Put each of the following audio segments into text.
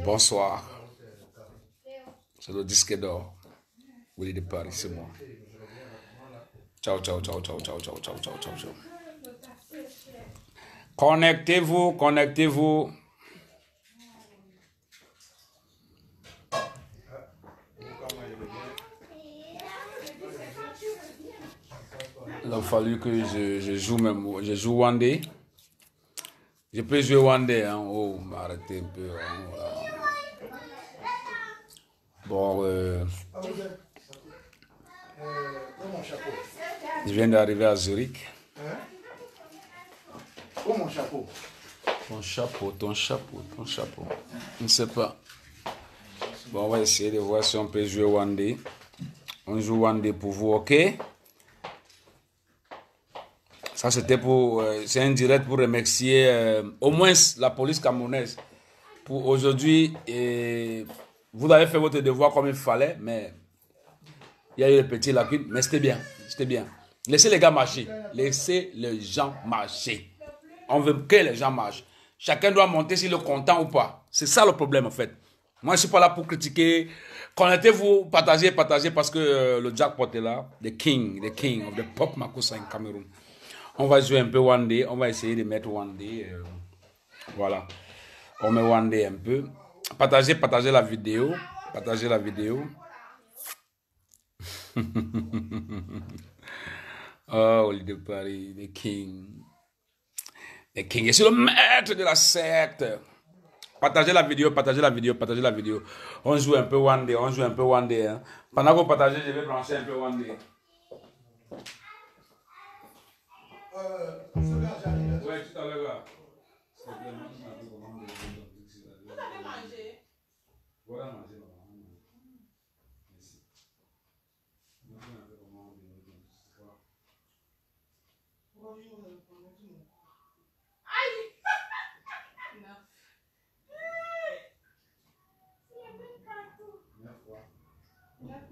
Bonsoir. C'est le disque d'or. Willy de Paris, c'est moi. Ciao, ciao, ciao, ciao, ciao, ciao, ciao, ciao, ciao, ciao. Connectez-vous, connectez-vous. Il a fallu que je joue même. Je joue one day. Je peux jouer one day. Hein. Oh, arrêtez un peu. Hein, voilà. Bon, je viens d'arriver à Zurich. Oh mon chapeau. Ton chapeau, ton chapeau, ton chapeau. Je ne sais pas. Bon, on va essayer de voir si on peut jouer one day. On joue one day pour vous, ok? Ça, c'était pour... c'est un direct pour remercier au moins la police camerounaise. Pour aujourd'hui, vous avez fait votre devoir comme il fallait, mais il y a eu des petites lacunes, mais c'était bien, c'était bien. Laissez les gars marcher, laissez les gens marcher. On veut que les gens marchent. Chacun doit monter s'il est content ou pas. C'est ça le problème en fait. Moi, je ne suis pas là pour critiquer. Connectez-vous, partagez, partagez, parce que le jackpot est là. The king of the pop Makusa in Cameroun. On va jouer un peu one day. On va essayer de mettre one day. Voilà. On met one day un peu. Partagez, partagez la vidéo. Partagez la vidéo. Oh, le de Paris, the king. The king. Je suis le maître de la secte. Partagez la vidéo, partagez la vidéo, partagez la vidéo. On joue un peu one day, on joue un peu one day. Hein. Pendant que vous partagez, je vais brancher un peu one day. Ouais, tout à l'heure là. Vous avez mangé? Voilà, manger. Merci.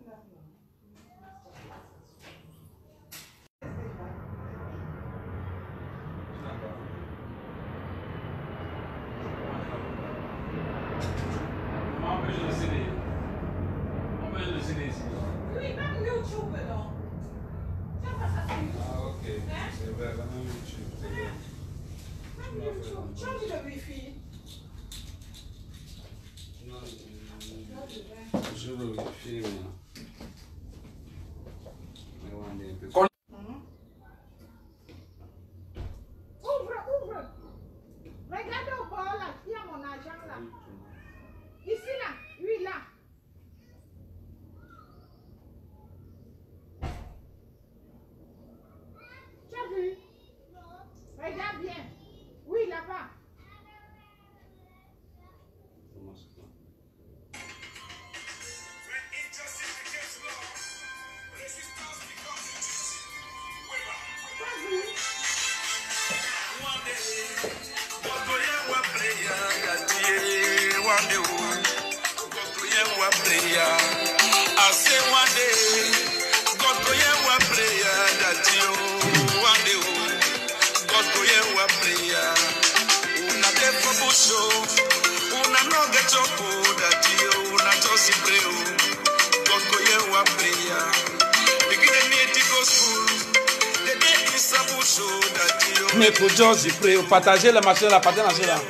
Oui, même YouTube, non. Ah, ok. C'est vrai, même YouTube. C'est vrai. Même YouTube. Change le wifi. Je veux le film. Ouvre, ouvre. Regarde au bord là, il y a mon argent là. Ici là, lui là. Tu as vu? Regarde bien. Oui, là-bas. Mais pour George, partagez la machine là, partagez la machine là.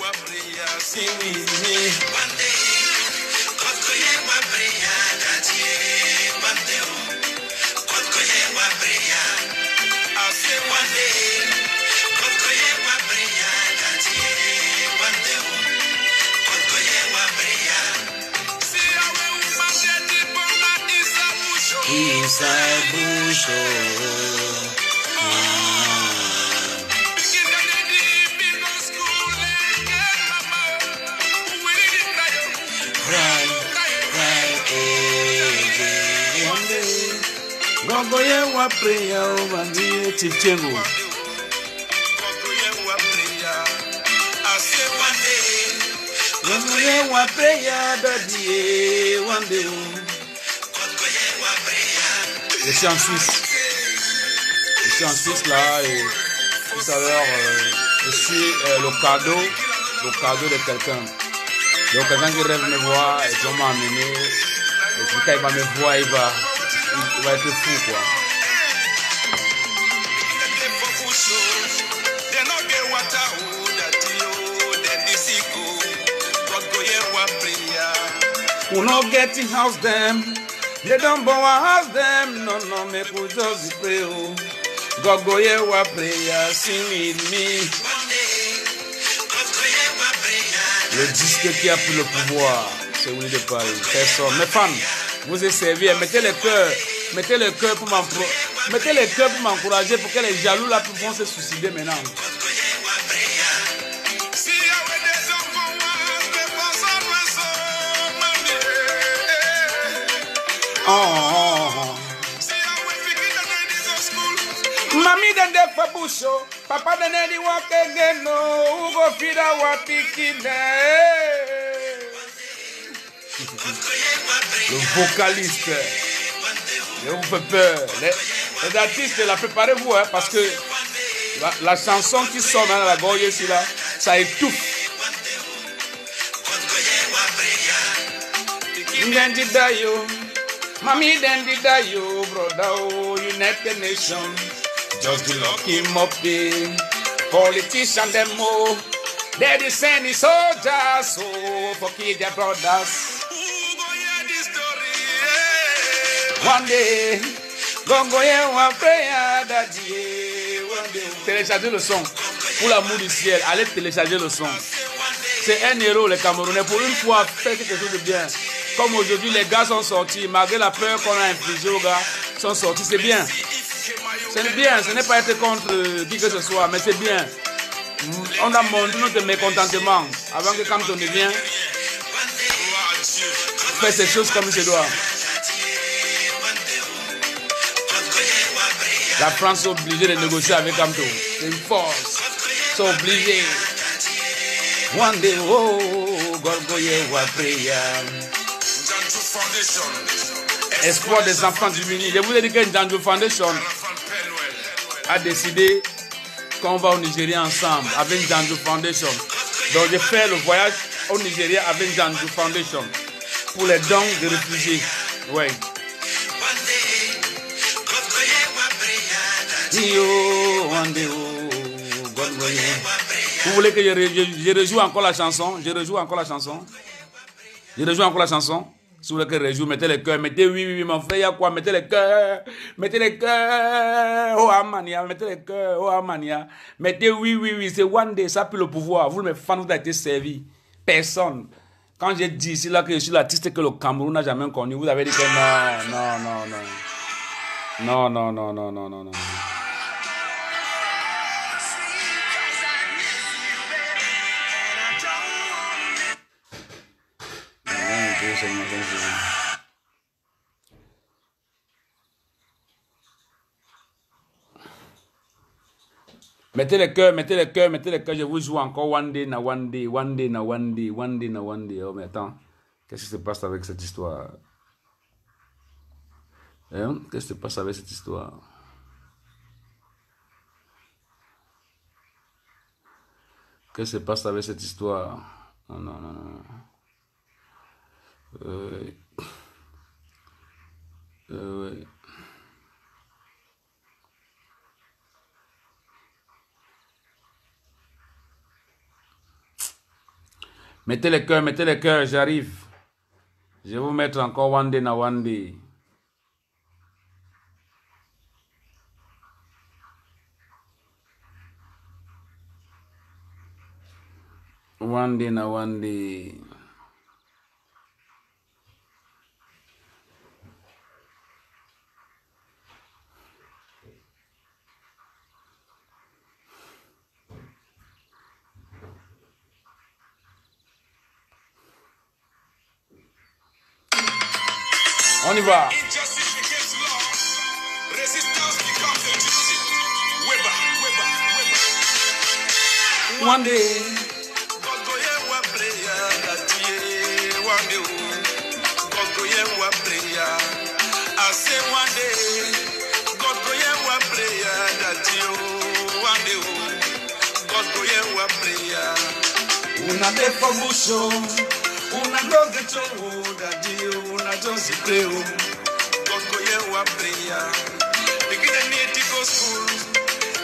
Je suis en Suisse. Je suis en Suisse là et tout à l'heure je suis le cadeau le cadeau de quelqu'un. Donc quelqu'un qui rêve me voir et puis on m'a amené. Et puis quand il va me voir, il va être fou quoi. Who no get in house them, they don't born a house them. No, make we just pray. God go hear our prayer, sing with me. Le disque qui a pris le pouvoir, c'est Willy de Paris. Personne. Mes femmes, vous êtes servis, mettez le cœur pour m'encourager, pour que les jaloux là vont se suicider maintenant. Mami dende fabusho, papa dende di wake no, ugo fida wapikine. Le vocaliste, il vous fait peur. Les artistes, la préparez-vous, hein, parce que la chanson qui sort dans la gorge ici là, ça étouffe. Ndendi dayo, mami dendi dayo, brother, oh, United Nations. Just to lock him up there. Politicians them more. They dey send the soldiers so for kill their brothers. One day, gongo ye one prayer daddy. One day, téléchargez le son. Pour l'amour du ciel, allez télécharger le son. C'est un héros les Camerounais. Pour une fois, faire quelque chose de bien. Comme aujourd'hui, les gars sont sortis, malgré la peur qu'on a infligée aux gars, sont sortis. C'est bien. C'est bien, ce n'est pas être contre qui que ce soit, mais c'est bien. On a montré notre mécontentement avant que quand on vient, faire ces choses comme il se doit. La France est obligée de négocier avec Kamto. C'est une force. Ils sont obligés. One day, oh, God go hear our prayer. Espoir des enfants du Mini. Je vous ai dit que Njanjo Foundation a décidé qu'on va au Nigeria ensemble avec Njanjo Foundation. Donc j'ai fait le voyage au Nigeria avec Njanjo Foundation pour les dons de réfugiés. Oui. Vous voulez que je rejoue encore la chanson? Je rejoue encore la chanson. Si vous voulez que je rejoue, mettez les cœurs, mettez oui, mon frère, il y a quoi? Mettez les cœurs, oh Amania, mettez les cœurs, oh Amania, mettez oui, c'est one day, ça peut le pouvoir. Vous, mes fans, vous avez été servis. Personne. Quand j'ai dit ici là que je suis l'artiste que le Cameroun n'a jamais connu, vous avez dit que non. Mettez les cœurs, je vous joue encore one day. Oh mais attends, qu'est-ce qui se passe avec cette histoire? Qu'est-ce qui se passe avec cette histoire? Non. Mettez les cœurs, j'arrive. Je vais vous mettre encore one day. One day. On y va. One day. I say one day, God go hear our prayer that you one day, God go hear our prayer. Una de fabucho, una dos de chowo, daddy, una dos de pleo. Koko ye wa prayer. Begin need to go school.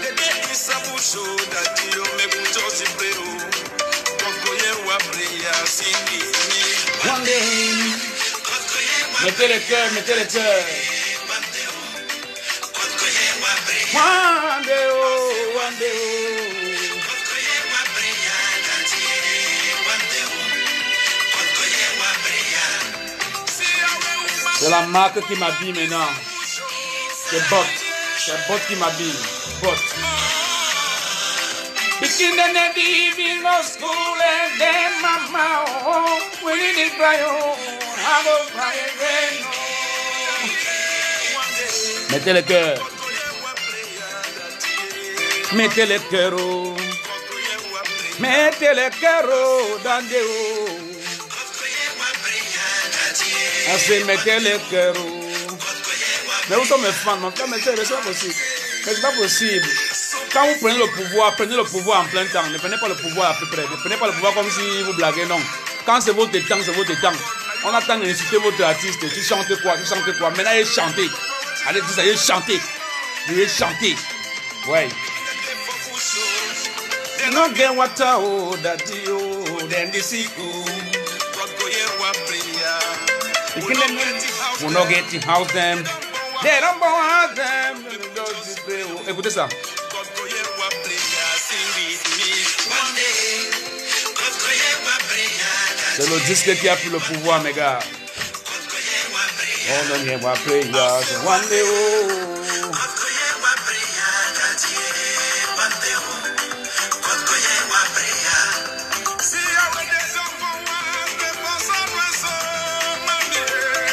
The day is fabucho, daddy, o me bujo si pleo. Koko ye wa prayer, sing me. One day. Mettez le cœur, mettez le cœur. One day, oh, one day, oh. C'est la marque qui m'habille maintenant. C'est Bot qui m'habille. Bot. Begin the evening of school and then mama home. We need to cry home. I will cry again. Mettez le cœur. Mettez le cœur. Mettez le cœur dans des hauts. Assez mettez le cœur. Mais où sont mes fans? Mon frère, mais c'est pas possible. Mais c'est pas possible. Quand vous prenez le pouvoir en plein temps. Ne prenez pas le pouvoir à peu près. Ne prenez pas le pouvoir comme si vous blaguez, non. Quand c'est votre temps, c'est votre temps. On attend d'insulter votre artiste. Tu chantes quoi? Tu chantes quoi? Maintenant, il chanter. Allez, dis ça, il chanter. Il chanter. Ouais. No get water, oh, daddy, oh, then the sickle. Will not get to house them. They don't want them. Écoutez ça. C'est le disque qui a pris le pouvoir, mes gars. On ne vient pas prier, c'est one day, oh.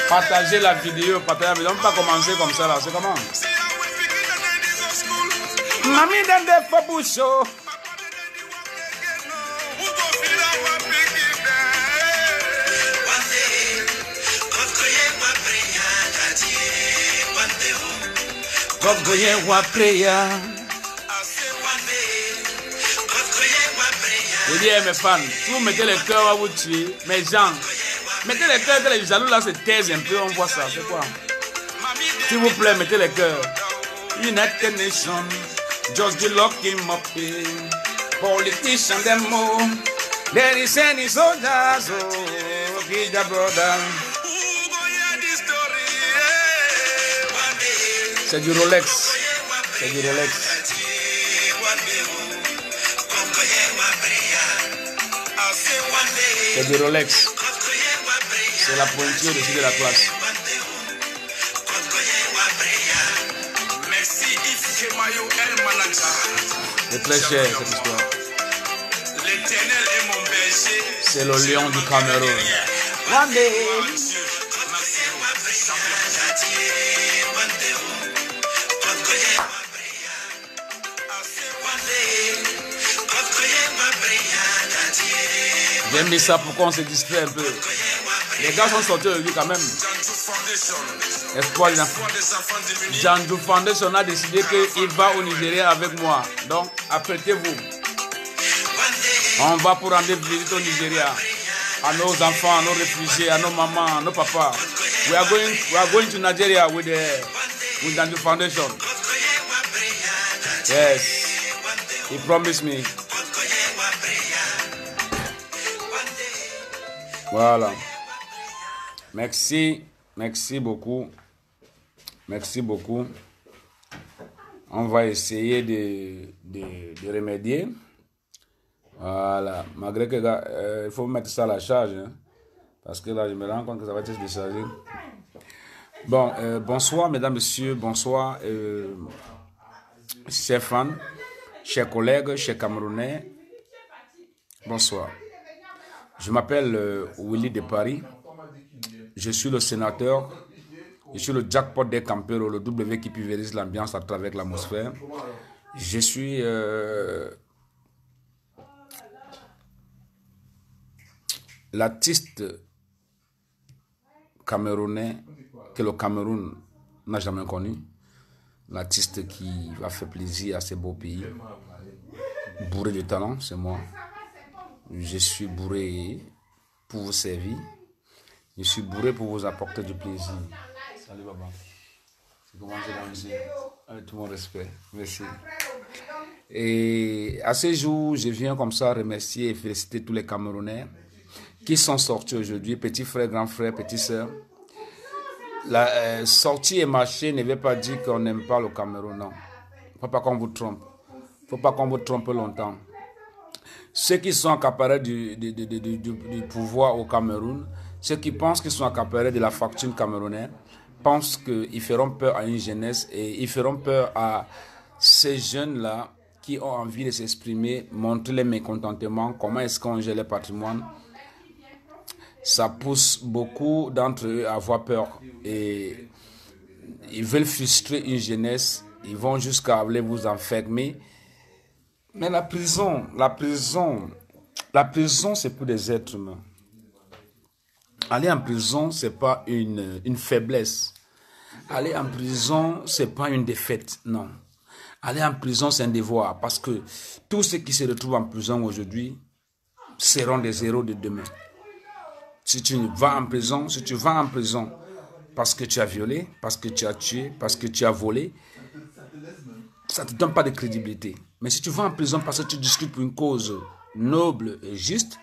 Partagez la vidéo, partagez la vidéo. On ne peut pas commencer comme ça là, c'est comment? Mami dans des fabouchos. Gogoye wa prayer. Je dis à mes fans, si vous mettez le cœur à vous tuer, mes gens, mettez le cœur que les jaloux là se taisent un peu, on voit ça, c'est quoi? S'il vous plaît, mettez le cœur. United Nations, just the locking up here. Politicians them more. There is any soldiers, oh, give the brother. C'est du Rolex. C'est du Rolex. C'est du Rolex. C'est la pointure au-dessus de la classe. C'est très cher cette histoire. C'est le lion du Cameroun. One day. J'aime bien ça pour qu'on se distrait un peu. Les gars sont sortis aujourd'hui quand même. Espoir des enfants. Jandu Foundation a décidé qu'il va au Nigeria avec moi. Donc, apprêtez-vous. On va pour rendre visite au Nigeria. À nos enfants, à nos réfugiés, à nos mamans, à nos papas. We are going to Nigeria with Jandu Foundation. Yes. He promised me. Voilà. Merci. Merci beaucoup. Merci beaucoup. On va essayer de remédier. Voilà. Malgré que il faut mettre ça à la charge. Hein, parce que là, je me rends compte que ça va être déchargé. Bon, bonsoir, mesdames, messieurs. Bonsoir, chers fans, chers collègues, chers Camerounais. Bonsoir. Je m'appelle Willy de Paris. Je suis le sénateur. Je suis le jackpot des Campero, le W qui pulvérise l'ambiance à travers l'atmosphère. Je suis l'artiste camerounais que le Cameroun n'a jamais connu. L'artiste qui va faire plaisir à ces beaux pays. Bourré de talent, c'est moi. Je suis bourré pour vous servir. Je suis bourré pour vous apporter du plaisir. Salut, Baba. C'est comment j'ai dansé. Avec tout mon respect. Merci. Et à ce jour, je viens comme ça remercier et féliciter tous les Camerounais qui sont sortis aujourd'hui, petits frères, grands frères, petites sœurs. La sortie et marcher ne veut pas dire qu'on n'aime pas le Cameroun, non. Il ne faut pas qu'on vous trompe. Il ne faut pas qu'on vous trompe longtemps. Ceux qui sont accaparés du pouvoir au Cameroun, ceux qui pensent qu'ils sont accaparés de la fortune camerounaise, pensent qu'ils feront peur à une jeunesse et ils feront peur à ces jeunes-là qui ont envie de s'exprimer, montrer les mécontentements, comment est-ce qu'on gère le patrimoine. Ça pousse beaucoup d'entre eux à avoir peur et ils veulent frustrer une jeunesse, ils vont jusqu'à aller vous enfermer. Mais la prison, c'est pour des êtres humains. Aller en prison, c'est pas une faiblesse. Aller en prison, c'est pas une défaite, non. Aller en prison, c'est un devoir, parce que tous ceux qui se retrouvent en prison aujourd'hui seront des héros de demain. Si tu vas en prison, parce que tu as violé, parce que tu as tué, parce que tu as volé, ça ne te donne pas de crédibilité. Mais si tu vas en prison parce que tu discutes pour une cause noble et juste,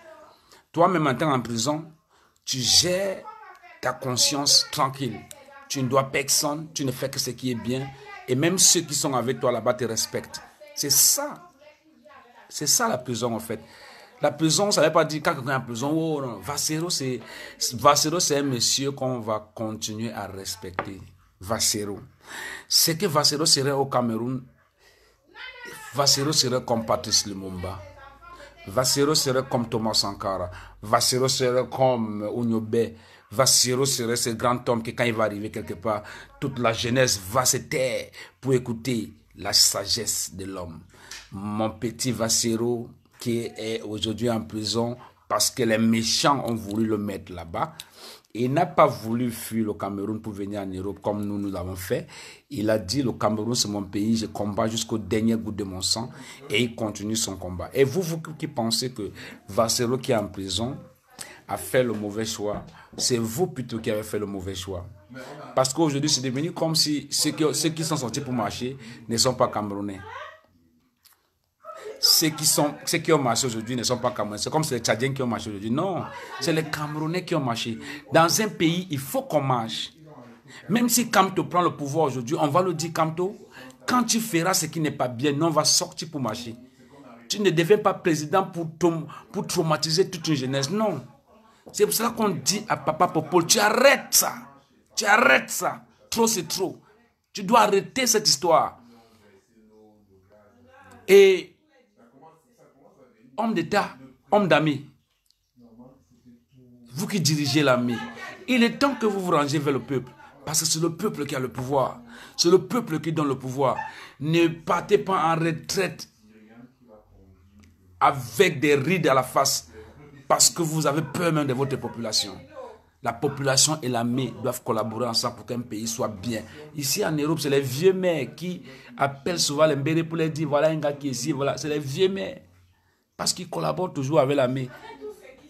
toi-même en étant en prison, tu gères ta conscience tranquille. Tu ne dois personne, tu ne fais que ce qui est bien. Et même ceux qui sont avec toi là-bas te respectent. C'est ça. C'est ça la prison en fait. La prison, ça ne veut pas dire quand quelqu'un est en prison, oh non, Vassero, c'est un monsieur qu'on va continuer à respecter. Vassero. Ce que Vassero serait au Cameroun, Vassero serait comme Patrice Lumumba. Vassero serait comme Thomas Sankara. Vassero serait comme Unyobe. Vassero serait ce grand homme que quand il va arriver quelque part, toute la jeunesse va se taire pour écouter la sagesse de l'homme. Mon petit Vassero qui est aujourd'hui en prison parce que les méchants ont voulu le mettre là-bas. Il n'a pas voulu fuir le Cameroun pour venir en Europe comme nous l'avons fait. Il a dit, le Cameroun c'est mon pays, je combats jusqu'au dernier goutte de mon sang. Et il continue son combat. Et vous qui pensez que Vassero qui est en prison a fait le mauvais choix, c'est vous plutôt qui avez fait le mauvais choix. Parce qu'aujourd'hui c'est devenu comme si ceux qui sont sortis pour marcher ne sont pas Camerounais. Ceux qui ont marché aujourd'hui ne sont pas Camerounais. C'est comme les Tchadiens qui ont marché aujourd'hui. Non, c'est les Camerounais qui ont marché. Dans un pays, il faut qu'on marche. Même si Kamto prend le pouvoir aujourd'hui, on va le dire, Kamto, quand tu feras ce qui n'est pas bien, nous on va sortir pour marcher. Tu ne deviens pas président pour traumatiser toute une jeunesse. Non. C'est pour cela qu'on dit à Papa Popol, tu arrêtes ça. Tu arrêtes ça. Trop c'est trop. Tu dois arrêter cette histoire. Et homme d'État, homme d'armée, vous qui dirigez l'armée, il est temps que vous vous rangez vers le peuple. Parce que c'est le peuple qui a le pouvoir. C'est le peuple qui donne le pouvoir. Ne partez pas en retraite avec des rides à la face parce que vous avez peur même de votre population. La population et l'armée doivent collaborer ensemble pour qu'un pays soit bien. Ici en Europe, c'est les vieux maires qui appellent souvent les mbérés pour leur dire voilà un gars qui est ici, voilà. C'est les vieux maires. Parce qu'ils collaborent toujours avec l'armée.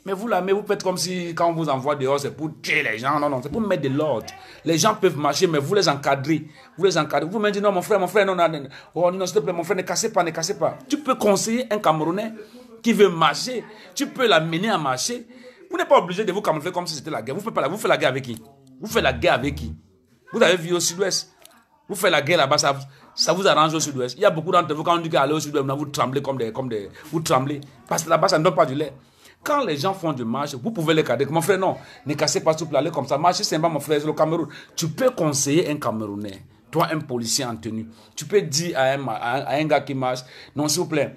Mais vous, l'armée, vous faites comme si quand on vous envoie dehors, c'est pour tuer les gens. Non, non, c'est pour mettre de l'ordre. Les gens peuvent marcher, mais vous les encadrez. Vous les encadrez. Vous me dites non, mon frère, non, non, oh, non, s'il te plaît, mon frère, ne cassez pas, ne cassez pas. Tu peux conseiller un Camerounais qui veut marcher. Tu peux l'amener à marcher. Vous n'êtes pas obligé de vous camoufler comme si c'était la guerre. Vous faites la guerre avec qui? Vous faites la guerre avec qui? Vous avez vu au sud-ouest. Vous faites la guerre là-bas, ça vous arrange au sud-ouest. Il y a beaucoup d'entre vous, quand on dit qu'aller au sud-ouest, vous tremblez comme des... Vous tremblez. Parce que là-bas, ça ne donne pas du lait. Quand les gens font du marche, vous pouvez les cadrer. Mon frère, non, ne cassez pas, s'il vous plaît, allez comme ça. Marchez, c'est pas mon frère, c'est le Cameroun. Tu peux conseiller un Camerounais, toi, un policier en tenue. Tu peux dire à un gars qui marche, non, s'il vous plaît,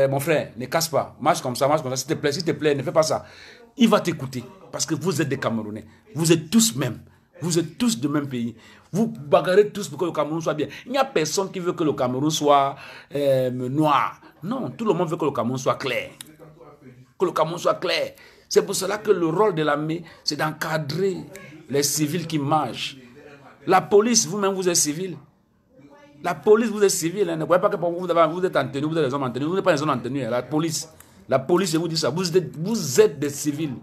mon frère, ne casse pas. Marche comme ça, s'il te plaît, ne fais pas ça. Il va t'écouter parce que vous êtes des Camerounais. Vous êtes tous mêmes. Vous êtes tous du même pays. Vous bagarrez tous pour que le Cameroun soit bien. Il n'y a personne qui veut que le Cameroun soit noir. Non, tout le monde veut que le Cameroun soit clair. Que le Cameroun soit clair. C'est pour cela que le rôle de l'armée, c'est d'encadrer les civils qui marchent. La police, vous-même, vous êtes civil. La police, vous êtes civil. Hein. Ne voyez pas que vous êtes en tenue, vous êtes des hommes en tenue. Vous n'êtes pas des hommes en tenue. La police, La police, je vous dis ça, vous êtes des civils.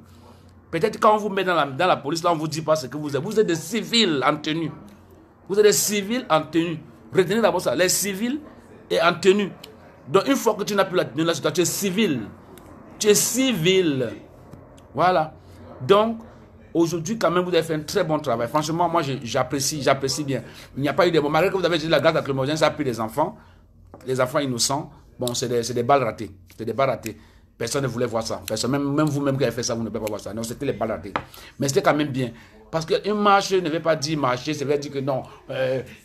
Peut-être quand on vous met dans la police, là, on ne vous dit pas ce que vous êtes. Vous êtes des civils en tenue. Vous êtes des civils en tenue. Retenez d'abord ça, les civils et en tenue. Donc une fois que tu n'as plus la tenue là sur toi, tu es civil. Tu es civil. Voilà. Donc, aujourd'hui, quand même, vous avez fait un très bon travail. Franchement, moi, j'apprécie bien. Il n'y a pas eu de... Bon, malgré que vous avez dit la garde lacrymogène, ça a pris des enfants innocents. Bon, c'est des balles ratées. C'est des balles ratées. Personne ne voulait voir ça. Personne, même vous-même qui avez fait ça, vous ne pouvez pas voir ça. Non, c'était les balles ratées. Mais c'était quand même bien. Parce qu'une marche ne veut pas dire marcher, ça veut dire que non,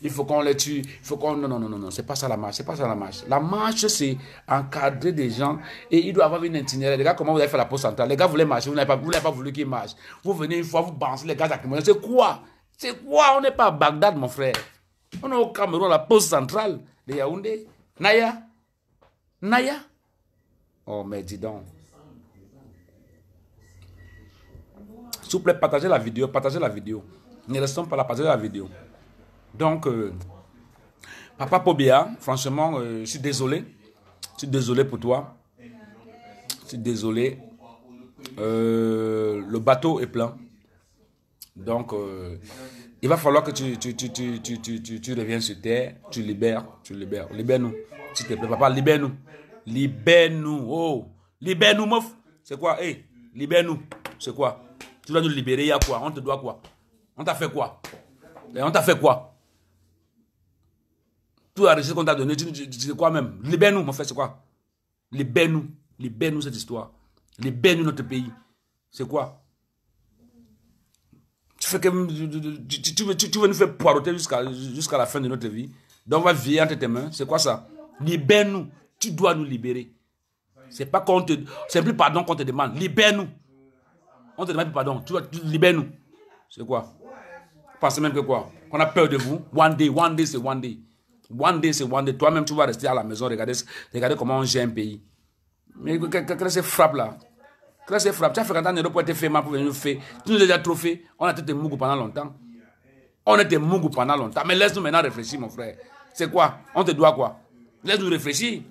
il faut qu'on les tue, il faut qu'on... Non, c'est pas ça la marche, c'est pas ça la marche. La marche, c'est encadrer des gens et il doit avoir une itinéraire. Les gars, comment vous avez fait la pause centrale? Les gars voulaient marcher, vous n'avez pas voulu qu'ils marchent. Vous venez une fois, vous balancez les gars lacrymogènes. C'est quoi? C'est quoi? On n'est pas à Bagdad, mon frère. On est au Cameroun, à la pause centrale de Yaoundé. Naya? Oh, mais dis donc. S'il vous plaît, partagez la vidéo. Ne restons pas là, partagez la vidéo. Donc, Papa Pobia, franchement, je suis désolé. Je suis désolé pour toi. Je suis désolé. Le bateau est plein. Donc, il va falloir que tu reviennes sur terre. Tu libères. Libère-nous. S'il te plaît, papa, libère-nous. Libère-nous. Oh, libère-nous, meuf. C'est quoi? Hey, libère-nous. C'est quoi? Tu dois nous libérer, il y a quoi? On te doit quoi? On t'a fait quoi? On t'a fait quoi? Tout la richesse qu'on t'a donné, tu sais quoi même? Libère-nous, mon frère, c'est quoi? Libère-nous. Libère-nous cette histoire. Libère-nous notre pays. C'est quoi? Tu veux nous faire poireauter jusqu'à la fin de notre vie. Donc on va vieillir entre tes mains. C'est quoi ça? Libère-nous. Tu dois nous libérer. C'est pas qu'on te... C'est plus pardon qu'on te demande. Libère-nous. On te demande plus pardon. Tu libère-nous. C'est quoi? Vous pensez même que quoi? Qu'on a peur de vous? One day, c'est one day. One day, c'est one day. Toi-même, tu vas rester à la maison, regardez comment on gère un pays. Mais quelle ces frappes là? Quelle ces frappes? Tu as fait 50 € pour être fait mal, pour venir nous faire. Tu nous as déjà trop fait. On a été mougou pendant longtemps. Mais laisse-nous maintenant réfléchir, mon frère. C'est quoi? On te doit quoi? Laisse-nous réfléchir.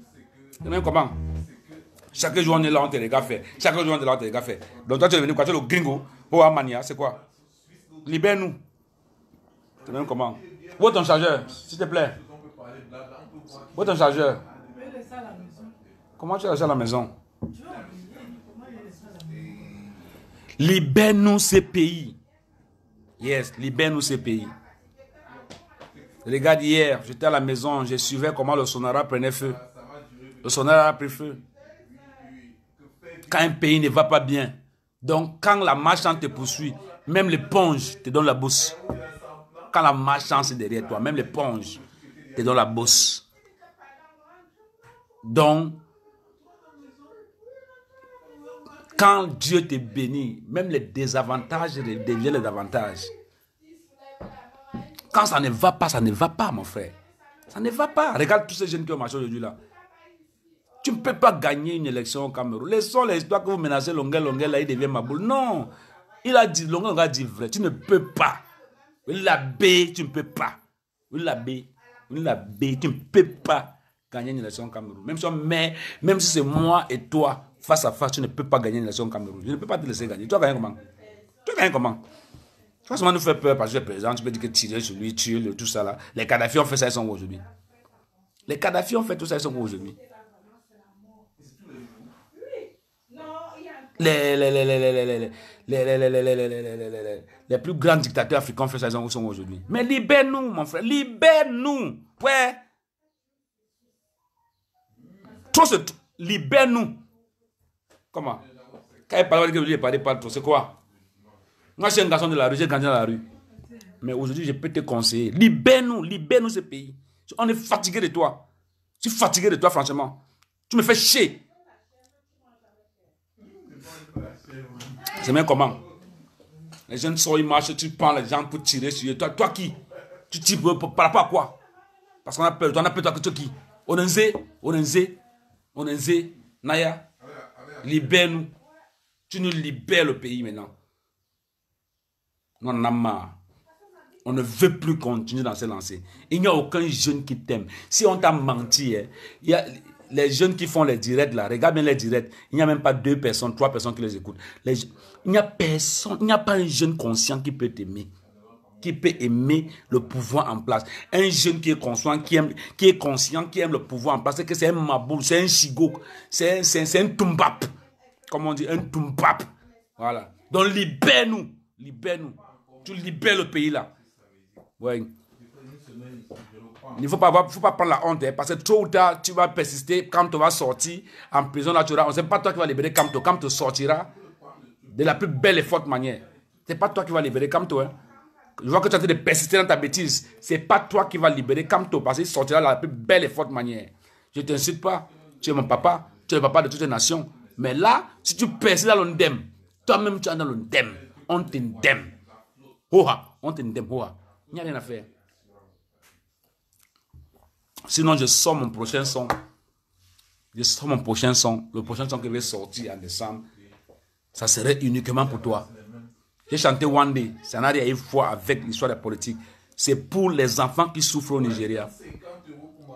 C'est même comment? Chaque jour, on est là, on te regarde faire. Donc, toi, tu es venu quoi? Tu es le gringo. Oh, Amania, c'est quoi? Libère-nous. C'est même comment? Où est ton chargeur, s'il te plaît? Où est ton chargeur? Comment tu as laissé à la maison? Libère-nous ces pays. Yes, libère-nous ces pays. Regarde, hier, j'étais à la maison, je suivais comment le Sonara prenait feu. Le Sonara a pris feu. Quand un pays ne va pas bien, donc quand la marchande te poursuit, même l'éponge te donne la bourse. Quand la marchande est derrière toi, même l'éponge te donne la bourse. Donc, quand Dieu te bénit, même les désavantages deviennent les avantages. Quand ça ne va pas, mon frère. Ça ne va pas. Regarde tous ces jeunes qui ont marché aujourd'hui là. Tu ne peux pas gagner une élection au Cameroun. Laissons les histoires que vous menacez Longuel là, il devient ma boule. Non. Il a dit, Longuel a dit vrai. Tu ne peux pas. L'abbé, tu ne peux pas. L'abbé, tu ne peux pas gagner une élection au Cameroun. Même si c'est moi et toi, face à face, tu ne peux pas gagner une élection au Cameroun. Je ne peux pas te laisser gagner. Tu vas gagner comment? Tu vas seulement nous faire peur parce que tu es président. Tu peux dire que tirer sur lui, tuer, tout ça là. Les Kadhafi ont fait ça, ils sont où aujourd'hui? Les Kadhafi ont fait tout ça, ils sont où aujourd'hui? Les plus grands dictateurs africains ont fait ça, ils sont où aujourd'hui? Mais libère-nous, mon frère. Libère-nous. Ouais. Libère-nous. Comment? Quand il parle de parler pas trop, c'est quoi? Moi, je suis un garçon de la rue, j'ai grandi dans la rue. Mais aujourd'hui, je peux te conseiller. Libère-nous ce pays. On est fatigué de toi. Je suis fatigué de toi, franchement. Tu me fais chier. C'est même comment? Les jeunes sortent, ils marchent, tu prends les gens pour tirer sur eux. Toi qui? Tu tires par rapport à quoi? Parce qu'on a peur. On a peur, toi que tu qui? Onenze, Naya, libère-nous. Tu nous libères le pays maintenant. On en a marre. On ne veut plus continuer dans ces lancers. Il n'y a aucun jeune qui t'aime. Si on t'a menti, les jeunes qui font les directs là, regarde bien les directs, il n'y a même pas 2 personnes, 3 personnes qui les écoutent. Il n'y a personne, il n'y a pas un jeune conscient qui peut t'aimer, qui peut aimer le pouvoir en place. Un jeune qui est conscient, qui aime le pouvoir en place, c'est que c'est un maboul, c'est un chigo, c'est un tumbap. Comme on dit, un tumbap. Voilà. Donc libère-nous, libère-nous. Tu libères le pays là. Ouais. Il ne faut pas prendre la honte, hein, parce que tôt ou tard, tu vas persister. Quand tu vas sortir en prison, là, on ne sait pas toi qui vas libérer Kamto. Kamto sortira de la plus belle et forte manière. Ce n'est pas toi qui vas libérer Kamto. Hein. Je vois que tu es en train de persister dans ta bêtise. Ce n'est pas toi qui vas libérer Kamto, parce qu'il sortira de la plus belle et forte manière. Je ne t'incite pas. Tu es mon papa. Tu es le papa de toutes les nations. Mais là, si tu persistes dans l'ondem, toi-même tu es dans l'ondem. On t'indemne. Oha, on t'indemne. Oha. Il n'y a rien à faire. Sinon, je sors mon prochain son. Je sors mon prochain son. Le prochain son que je vais sortir en décembre, ça serait uniquement pour toi. J'ai chanté One Day. Ça n'a rien à voir avec l'histoire de la politique. C'est pour les enfants qui souffrent au Nigeria.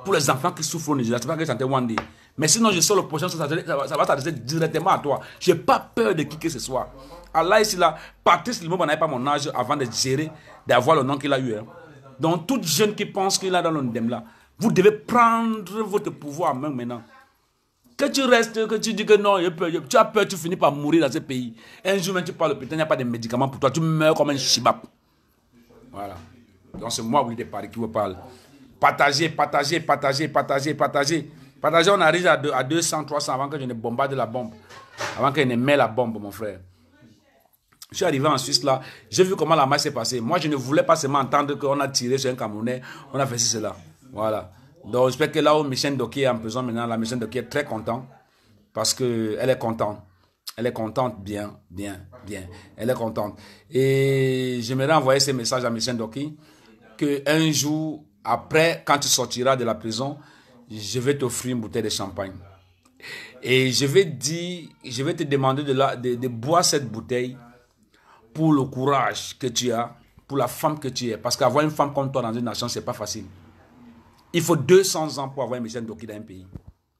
Pour les enfants qui souffrent au Nigeria. C'est pas que j'ai chanté One Day. Mais sinon, je sors le prochain son. Ça va s'adresser directement à toi. Je n'ai pas peur de qui que ce soit. Allah ici là, Patrice Lumumba n'avait pas mon âge avant de gérer, d'avoir le nom qu'il a eu. Hein. Donc, toute jeune qui pense qu'il a dans l'ondem là, vous devez prendre votre pouvoir en main maintenant. Que tu restes, que tu dis que non, tu as peur, tu finis par mourir dans ce pays. Un jour, même tu parles, putain, il n'y a pas de médicaments pour toi. Tu meurs comme un chibap. Voilà. Donc c'est moi, Willy de Paris, qui vous parle. Partagez, partagez, partagez, partagez, partagez. Partagez, on arrive à 200, 300 avant que je ne bombarde la bombe. Avant que je ne mette la bombe, mon frère. Je suis arrivé en Suisse là, j'ai vu comment la marche s'est passée. Moi, je ne voulais pas seulement entendre qu'on a tiré sur un Camerounais, on a fait cela. Voilà. Donc, j'espère que là où Michel Doki est en prison maintenant, la Michel Doki est très content parce qu'elle est contente. Elle est contente, bien, bien, bien. Elle est contente. Et j'aimerais envoyer ce message à Michel Doki qu'un jour, après, quand tu sortiras de la prison, je vais t'offrir une bouteille de champagne. Et je vais te demander de boire cette bouteille pour le courage que tu as, pour la femme que tu es. Parce qu'avoir une femme comme toi dans une nation, ce n'est pas facile. Il faut 200 ans pour avoir Michel Doki dans un pays.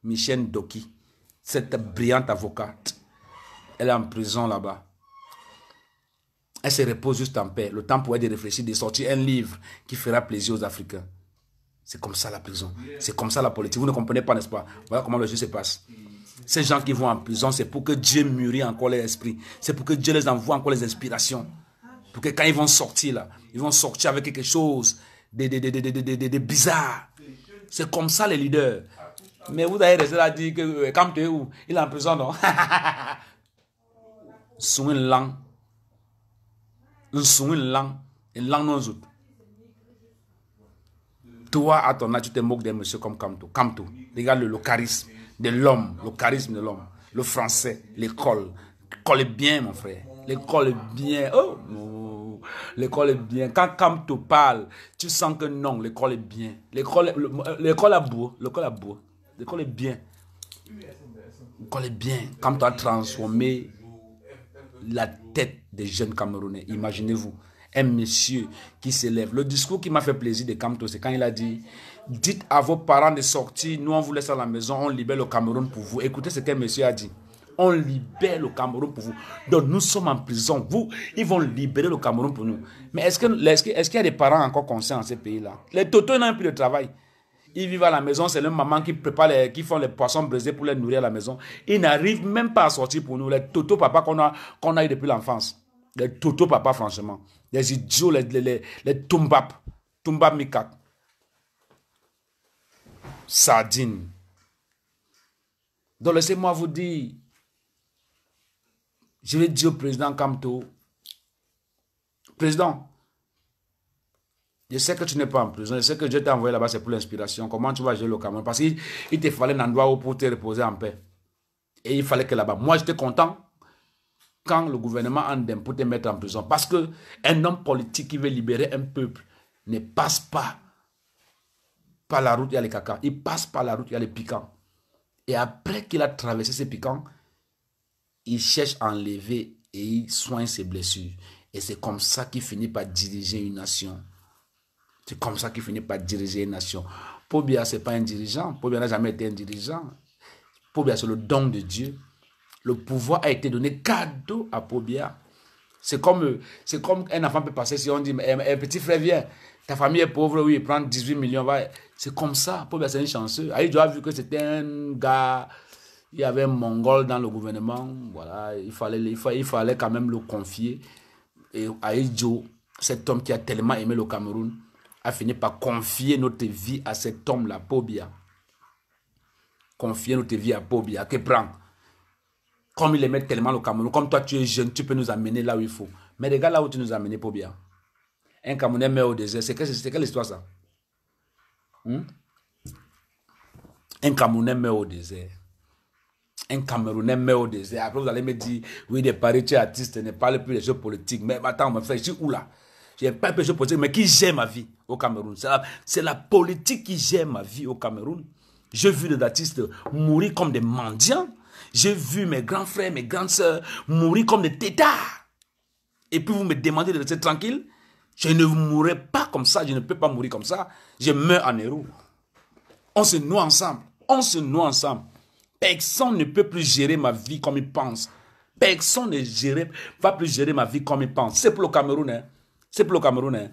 Michel Doki, cette brillante avocate, elle est en prison là-bas. Elle se repose juste en paix. Le temps pour elle de réfléchir, de sortir un livre qui fera plaisir aux Africains. C'est comme ça la prison. C'est comme ça la politique. Vous ne comprenez pas, n'est-ce pas? Voilà comment le jeu se passe. Ces gens qui vont en prison, c'est pour que Dieu mûrit encore leur esprit. C'est pour que Dieu les envoie encore les inspirations. Pour que quand ils vont sortir là, ils vont sortir avec quelque chose de bizarre. C'est comme ça les leaders. Mais vous allez rester là dire que quand tu es où? Il est en prison, non? Sous une langue. Sous une langue. Une langue non autre. Toi, à ton âge, tu te moques d'un monsieur comme Kamto. Kamto. Regarde le charisme de l'homme. Le charisme de l'homme. Le français. L'école. L'école est bien, mon frère. L'école est bien. Oh, l'école est bien. Quand Kamto parle, tu sens que non, l'école est bien. L'école a beau. L'école a beau. L'école est bien. L'école est bien. Kamto a transformé la tête des jeunes Camerounais. Imaginez-vous. Un monsieur qui s'élève. Le discours qui m'a fait plaisir de Kamto, c'est quand il a dit: dites à vos parents de sortir, nous on vous laisse à la maison, on libère le Cameroun pour vous. Écoutez ce qu'un monsieur a dit. On libère le Cameroun pour vous. Donc nous sommes en prison. Vous, ils vont libérer le Cameroun pour nous. Mais est-ce qu'il y a des parents encore conscients dans ces pays-là? Les totos n'ont plus de travail. Ils vivent à la maison, c'est leur maman qui prépare, qui font les poissons brisés pour les nourrir à la maison. Ils n'arrivent même pas à sortir pour nous. Les totos papa qu'on a eu depuis l'enfance. Les totos papa, franchement. Les idiots, les tumbap. Tumbap mikak. Sardine. Donc laissez-moi vous dire, je vais dire au président Kamto, président, je sais que tu n'es pas en prison, je sais que Dieu t'a envoyé là-bas, c'est pour l'inspiration. Comment tu vas gérer le Cameroun? Parce qu'il te fallait un endroit pour te reposer en paix. Et il fallait que là-bas. Moi, j'étais content quand le gouvernement endem pour te mettre en prison. Parce qu'un homme politique qui veut libérer un peuple ne passe pas par la route, il y a les caca. Il passe par la route, il y a les piquants. Et après qu'il a traversé ces piquants, il cherche à enlever et il soigne ses blessures. Et c'est comme ça qu'il finit par diriger une nation. C'est comme ça qu'il finit par diriger une nation. Pobia, ce n'est pas un dirigeant. Pobia n'a jamais été un dirigeant. Pobia, c'est le don de Dieu. Le pouvoir a été donné cadeau à Pobia. C'est comme un enfant peut passer si on dit, petit frère, viens, ta famille est pauvre, oui, il prend 18 millions. C'est comme ça. Pobia, c'est un chanceux. Aïdjo a vu que c'était un gars, il y avait un Mongol dans le gouvernement. Voilà, il fallait quand même le confier. Et Aïdjo, cet homme qui a tellement aimé le Cameroun, a fini par confier notre vie à cet homme-là, Pobia. Confier notre vie à Pobia, que prend. Comme il aimait tellement le Cameroun, comme toi tu es jeune, tu peux nous amener là où il faut. Mais regarde là où tu nous as amené, Pobia. Un Camerounais meurt au désert. C'est quelle histoire ça? Un Camerounais meurt au désert. Un Camerounais meurt au désert. Après vous allez me dire, oui, des paris, tu es artiste, ne parle plus des jeux politiques. Mais attends, mon frère, je suis où là? Je n'ai pas de jeux politiques, mais qui gère ma vie au Cameroun? C'est la politique qui gère ma vie au Cameroun. J'ai vu des artistes mourir comme des mendiants. J'ai vu mes grands frères, mes grandes sœurs mourir comme des têtards. Et puis vous me demandez de rester tranquille. Je ne mourrai pas comme ça. Je ne peux pas mourir comme ça. Je meurs en héros. On se noie ensemble. On se noie ensemble. Personne ne peut plus gérer ma vie comme il pense. Personne ne va plus gérer ma vie comme il pense. C'est pour le Cameroun. Hein. C'est pour le Cameroun. Hein.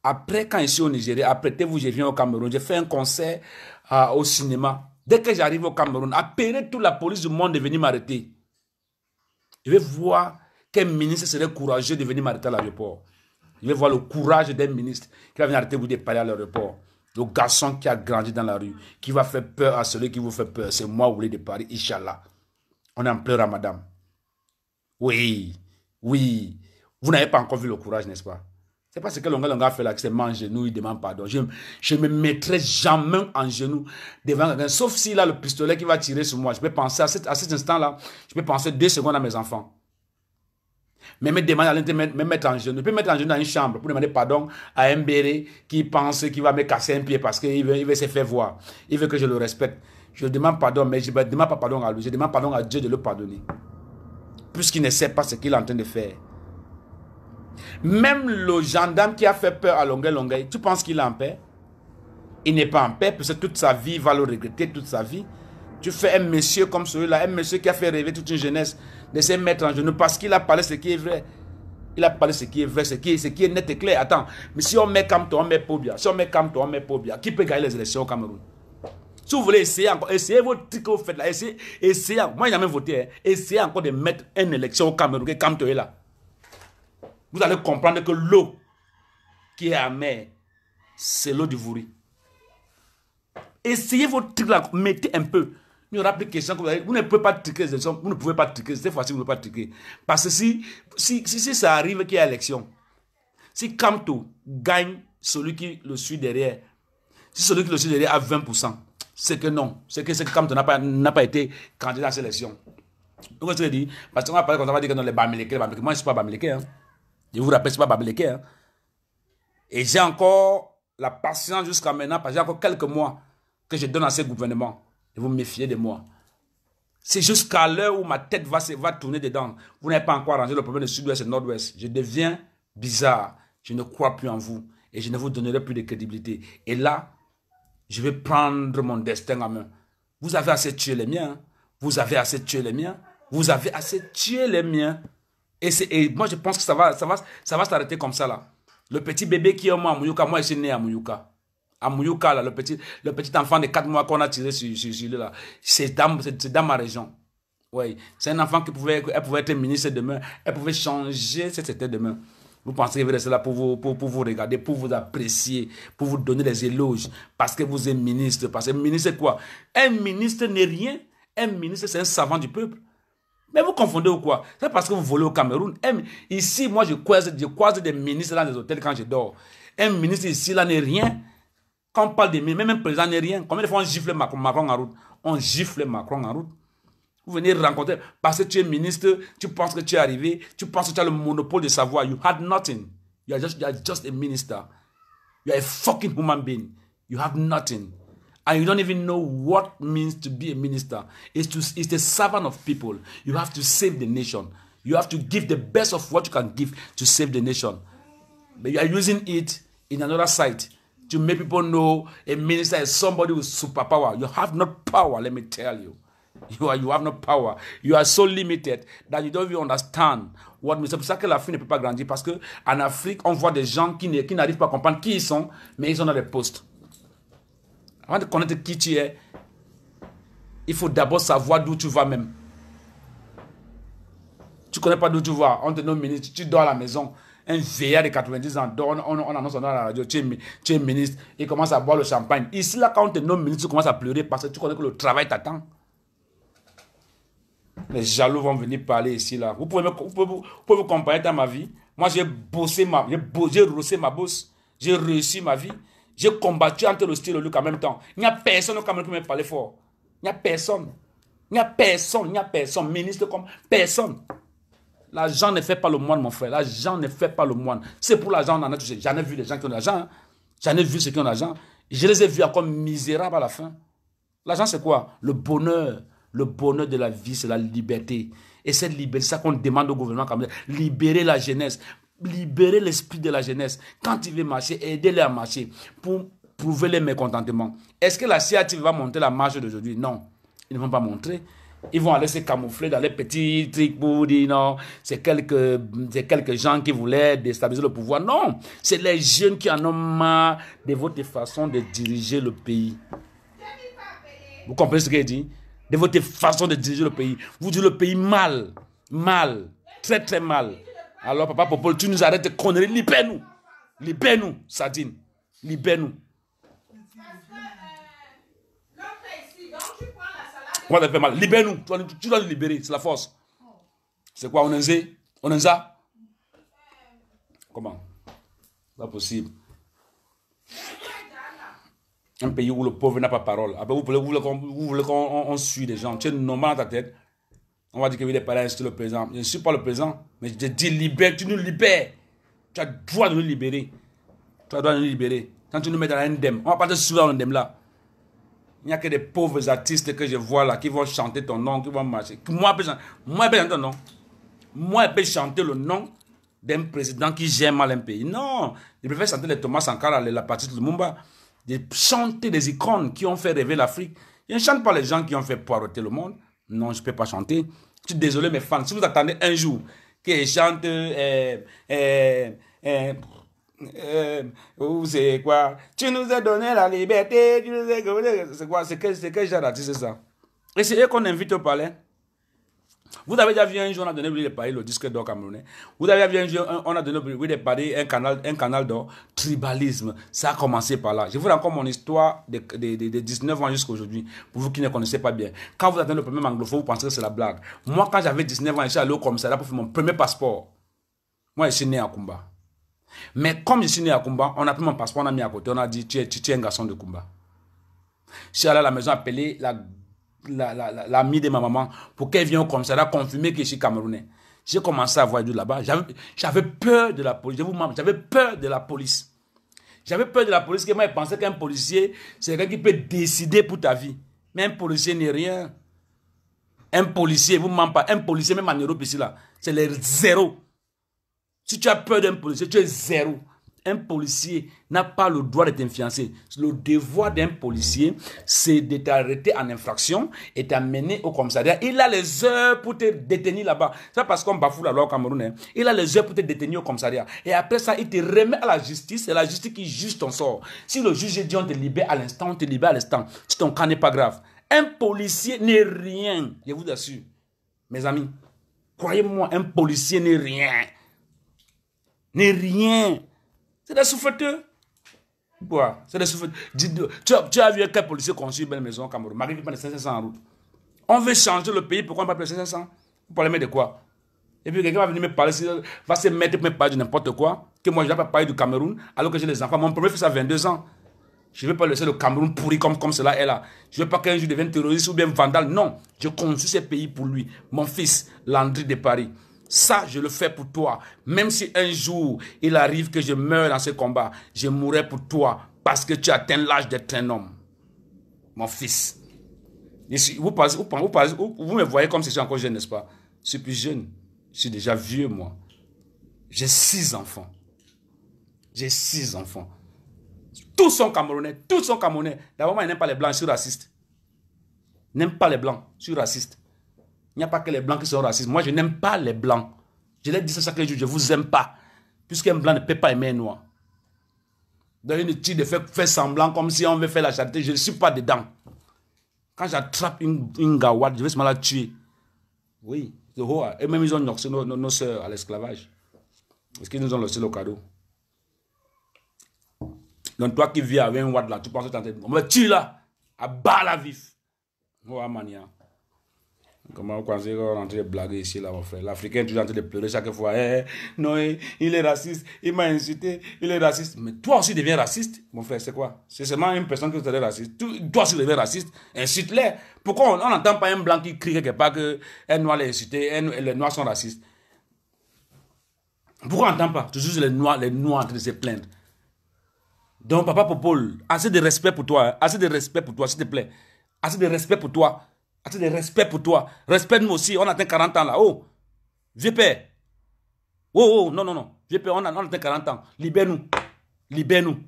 Après, quand je suis au Nigeria, apprêtez-vous, je viens au Cameroun. J'ai fait un concert au cinéma. Dès que j'arrive au Cameroun, appelez toute la police du monde de venir m'arrêter. Je vais voir quel ministre serait courageux de venir m'arrêter à l'aéroport. Je vais voir le courage d'un ministre qui va venir arrêter vous de parler à l'aéroport. Le garçon qui a grandi dans la rue, qui va faire peur à celui qui vous fait peur. C'est moi, Oulé de Paris, Inch'Allah. On est en plein Ramadan. Oui, oui. Vous n'avez pas encore vu le courage, n'est-ce pas? C'est pas ce que Longa fait là, que c'est en genoux, il demande pardon. Je ne me mettrai jamais en genoux devant quelqu'un, sauf s'il a le pistolet qui va tirer sur moi. Je peux penser à cet instant-là, je peux penser 2 secondes à mes enfants. Mais me demander à me mettre en genoux. Je peux me mettre en genoux dans une chambre pour demander pardon à un béré qui pense qu'il va me casser un pied parce qu'il veut se faire voir. Il veut que je le respecte. Je demande pardon, mais je ne demande pas pardon à lui. Je demande pardon à Dieu de le pardonner. Puisqu'il ne sait pas ce qu'il est en train de faire. Même le gendarme qui a fait peur à Longueuil, tu penses qu'il est en paix? Il n'est pas en paix, parce que toute sa vie, il va le regretter toute sa vie. Tu fais un monsieur comme celui-là, un monsieur qui a fait rêver toute une jeunesse de se mettre en genoux parce qu'il a parlé ce qui est vrai. Il a parlé ce qui est vrai, ce qui est net et clair. Attends, mais si on met Kamto, on met Pobia. Si on met Kamto, on met Pobia. Qui peut gagner les élections au Cameroun? Si vous voulez essayer encore, essayez votre truc que vous faites là. Essayez, moi, je n'ai jamais voté. Hein. Essayez encore de mettre une élection au Cameroun, que Kamto est là. Vous allez comprendre que l'eau qui est amère, c'est l'eau du Vouri. Essayez votre truc là, mettez un peu. Il n'y aura plus de questions. Vous ne pouvez pas triquer les élections. Vous ne pouvez pas triquer. Cette fois-ci, vous ne pouvez pas triquer. Parce que si ça arrive qu'il y a élection, si Kamto gagne celui qui le suit derrière, si celui qui le suit derrière a 20%, c'est que non. C'est que Kamto n'a pas été candidat à cette élection. Donc, je dis, parce qu'on va parler comme ça, on va dire que non, les Bamileke. Moi, je ne suis pas Bamileke. Hein. Je vous rappelle, ce n'est pas Bamileke. Hein. Et j'ai encore la patience jusqu'à maintenant, parce que j'ai encore quelques mois que je donne à ce gouvernement. Et vous me méfiez de moi. C'est jusqu'à l'heure où ma tête va tourner dedans. Vous n'avez pas encore arrangé le problème de sud-ouest et nord-ouest. Je deviens bizarre. Je ne crois plus en vous. Et je ne vous donnerai plus de crédibilité. Et là, je vais prendre mon destin en main. Vous avez assez tué les miens. Hein? Vous avez assez tué les miens. Vous avez assez tué les miens. Et moi, je pense que ça va s'arrêter comme ça, là. Le petit bébé qui est moi à Mouyouka, moi, je suis né à Mouyouka. À Mouyouka, là, le petit enfant de 4 mois qu'on a tiré sur lui, là. C'est dans ma région. Oui. C'est un enfant elle pouvait être ministre demain. Elle pouvait changer ce que c'était demain. Vous pensez qu'il veut rester là pour vous regarder, pour vous apprécier, pour vous donner des éloges. Parce que vous êtes ministre. Parce que ministre, c'est quoi? Un ministre n'est rien. Un ministre, c'est un savant du peuple. Mais vous confondez ou quoi? C'est parce que vous volez au Cameroun. Ici, moi, je croise des ministres dans les hôtels quand je dors. Un ministre ici, là, n'est rien. Quand on parle de ministres, même un président n'est rien. Combien de fois on gifle Macron en route? On gifle Macron en route. Vous venez rencontrer, parce que tu es ministre, tu penses que tu es arrivé, tu penses que tu as le monopole de savoir. You had nothing. You are just a minister. You are a fucking human being. You have nothing. And you don't even know what it means to be a minister. It's the servant of people. You have to save the nation. You have to give the best of what you can give to save the nation. But you are using it in another side to make people know a minister is somebody with superpower. You have no power, let me tell you. You have no power. You are so limited that you don't even understand what. C'est pour ça que l'Afrique ne peut pas grandir. Parce que en Afrique, on voit des gens qui n'arrivent pas à comprendre qui ils sont, mais ils sont dans des postes. Avant de connaître qui tu es, il faut d'abord savoir d'où tu vas même. Tu ne connais pas d'où tu vas. On te nomme ministre, tu dors à la maison. Un vieillard de 90 ans dort, on annonce dans la radio, tu es ministre, il commence à boire le champagne. Ici, là, quand on te nomme ministre, tu commences à pleurer parce que tu connais que le travail t'attend. Les jaloux vont venir parler ici, là. Vous pouvez me comparer dans ma vie. Moi, j'ai rossé ma bosse. J'ai réussi ma vie. J'ai combattu entre le style et le look en même temps. Il n'y a personne au Cameroun qui me parlait fort. Il n'y a personne. Il n'y a personne. Il n'y a personne. Ministre comme personne. L'argent ne fait pas le moine, mon frère. L'argent ne fait pas le moine. C'est pour l'argent, on en a touché. J'en ai vu des gens qui ont de l'argent. Hein. J'en ai vu ceux qui ont de l'argent. Je les ai vus encore misérables à la fin. L'argent, c'est quoi? Le bonheur. Le bonheur de la vie, c'est la liberté. Et cette liberté, c'est ça qu'on demande au gouvernement. Libérer la jeunesse. Libérer l'esprit de la jeunesse. Quand ils veulent marcher, aider-les à marcher. Pour prouver les mécontentements. Est-ce que la CIATIV va monter la marche d'aujourd'hui? Non. Ils ne vont pas montrer. Ils vont aller se camoufler dans les petits trucs pour dire non, c'est quelques gens qui voulaient déstabiliser le pouvoir. Non, c'est les jeunes qui en ont marre de votre façon de diriger le pays. Vous comprenez ce que je dis? De votre façon de diriger le pays. Vous dites le pays mal, mal, très très mal. Alors papa Popol, tu nous arrêtes de conneries, libère-nous. Libère-nous, Sadine. Libère-nous. On a fait mal. Libère-nous. Tu dois nous libérer. C'est la force. C'est quoi? On est ça? Comment? Pas possible. Un pays où le pauvre n'a pas parole. Après, vous voulez qu'on suit des gens. Tu es normal dans ta tête. On va dire que oui, les parents, c'est le président. Je ne suis pas le président. Mais je te dis, libère. Tu nous libères. Tu as le droit de nous libérer. Tu as le droit de nous libérer. Quand tu nous mets dans l'indemne, on ne va pas te suivre dans l'indemne là. Il n'y a que des pauvres artistes que je vois là qui vont chanter ton nom, qui vont marcher. Moi, je peux chanter ton nom. Moi, je peux chanter le nom d'un président qui gère mal un pays. Non, je préfère chanter les Thomas Sankara, la partie de Lumumba. De chanter des icônes qui ont fait rêver l'Afrique. Je ne chante pas les gens qui ont fait poireauter le monde. Non, je ne peux pas chanter. Je suis désolé, mes fans. Si vous attendez un jour qu'ils chantent... c'est quoi? Tu nous as donné la liberté, tu nous as... C'est quoi? C'est quel genre d'artiste, c'est ça? Et c'est eux qu'on invite au palais. Vous avez déjà vu un jour, on a donné le palais, le disque d'or camerounais. Vous avez déjà vu un jour, on a donné le palais, un canal d'or, tribalisme. Ça a commencé par là. Je vous raconte mon histoire de 19 ans jusqu'à aujourd'hui, pour vous qui ne connaissez pas bien. Quand vous attendez le premier anglophone, vous pensez que c'est la blague. Moi, quand j'avais 19 ans, je suis allé au commissariat pour faire mon premier passeport. Moi, je suis né à Kumba. Mais comme je suis né à Kumba, on a pris mon passeport, on a mis à côté, on a dit tu es un garçon de Kumba. Je suis allé à la maison appeler l'amie de ma maman pour qu'elle vienne au commissariat confirmer que je suis camerounais. J'ai commencé à voir du là-bas. J'avais peur de la police. J'avais peur de la police. J'avais peur de la police, que moi je pensais qu'un policier, c'est quelqu'un qui peut décider pour ta vie. Mais un policier n'est rien. Un policier, vous ne mentez pas, un policier, même en Europe ici là, c'est les zéros. Si tu as peur d'un policier, tu es zéro. Un policier n'a pas le droit de t'influencer. Le devoir d'un policier, c'est de t'arrêter en infraction et t'amener au commissariat. Il a les heures pour te détenir là-bas. C'est parce qu'on bafoue la loi au Cameroun. Hein. Il a les heures pour te détenir au commissariat. Et après ça, il te remet à la justice. C'est la justice qui juge ton sort. Si le juge dit on te libère à l'instant, on te libère à l'instant. Si ton cas n'est pas grave. Un policier n'est rien. Je vous assure. Mes amis, croyez-moi, un policier n'est rien. N'est rien. C'est des souffleteurs. Quoi? C'est des souffleteurs. Tu as vu quel policier construit une belle maison au Cameroun? Marie qui prend les 500 en route. On veut changer le pays, pourquoi on ne parle pas de 500? Vous parlez de quoi? Et puis quelqu'un va venir me parler, va se mettre pour me parler de n'importe quoi, que moi je ne vais pas parler du Cameroun, alors que j'ai des enfants. Mon premier fils a 22 ans. Je ne veux pas laisser le Cameroun pourri comme cela est là. Je ne veux pas qu'un jour devienne terroriste ou bien vandale. Non, je construis ce pays pour lui. Mon fils, Landry de Paris. Ça, je le fais pour toi. Même si un jour, il arrive que je meure dans ce combat, je mourrai pour toi parce que tu as atteint l'âge d'être un homme. Mon fils. Vous me voyez comme si je suis encore jeune, n'est-ce pas? Je suis plus jeune. Je suis déjà vieux, moi. J'ai 6 enfants. J'ai 6 enfants. Tous sont Camerounais. Tous sont Camerounais. D'abord, moi, je n'aime pas les blancs. Je suis raciste. n'aime pas les blancs. Je suis raciste. Il n'y a pas que les blancs qui sont racistes. Moi, je n'aime pas les blancs. Je l'ai dit ça chaque jour, je ne vous aime pas. Puisqu'un blanc ne peut pas aimer un noir. Dans une étude de faire semblant comme si on veut faire la charité, je ne suis pas dedans. Quand j'attrape une gawade, je vais seulement la tuer. Oui, et même ils ont noxé nos soeurs à l'esclavage. Parce qu'ils nous ont laissé le cadeau. Donc toi qui vis avec un wad là, tu penses que on va tuer là, à bas la vif. Oh, mania. Comment vous pensez qu'on est en train de blaguer ici, là, mon frère? L'Africain est toujours en train de pleurer chaque fois. Non, il est raciste, il m'a insulté, il est raciste. Mais toi aussi deviens raciste, mon frère, c'est quoi? C'est seulement une personne qui est raciste. Toi aussi deviens raciste, insulte-les. Pourquoi on n'entend pas un blanc qui crie quelque part qu'un noir l'a insulté, les noirs sont racistes? Pourquoi on n'entend pas? Toujours les noirs en train de se plaindre. Donc, papa Popol, assez de respect pour toi, hein? Assez de respect pour toi, s'il te plaît. Assez de respect pour toi. Assez de respect pour toi. Respecte-nous aussi. On atteint 40 ans là. Oh, vieux père. Oh, non. Vieux père, on atteint 40 ans. Libère-nous. Libère-nous.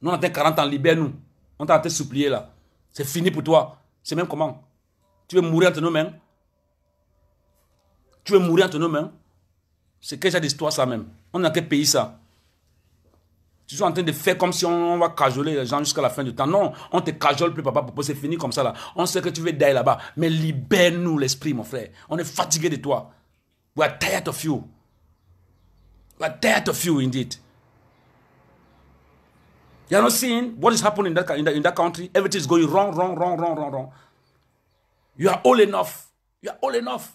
Nous, on atteint 40 ans. Libère-nous. On t'a en train de supplier là. C'est fini pour toi. C'est même comment? Tu veux mourir entre nos mains? Tu veux mourir entre nos mains? C'est quel genre d'histoire ça même? On est dans quel pays ça? Tu es en train de faire comme si on va cajoler les gens jusqu'à la fin du temps. Non, on te cajole plus, papa, c'est fini comme ça là. On sait que tu veux d'aller là-bas. Mais libère-nous l'esprit, mon frère. On est fatigué de toi. We are tired of you. We are tired of you, indeed. You are not seeing what is happening in that country? Everything is going wrong. You are old enough. You are old enough.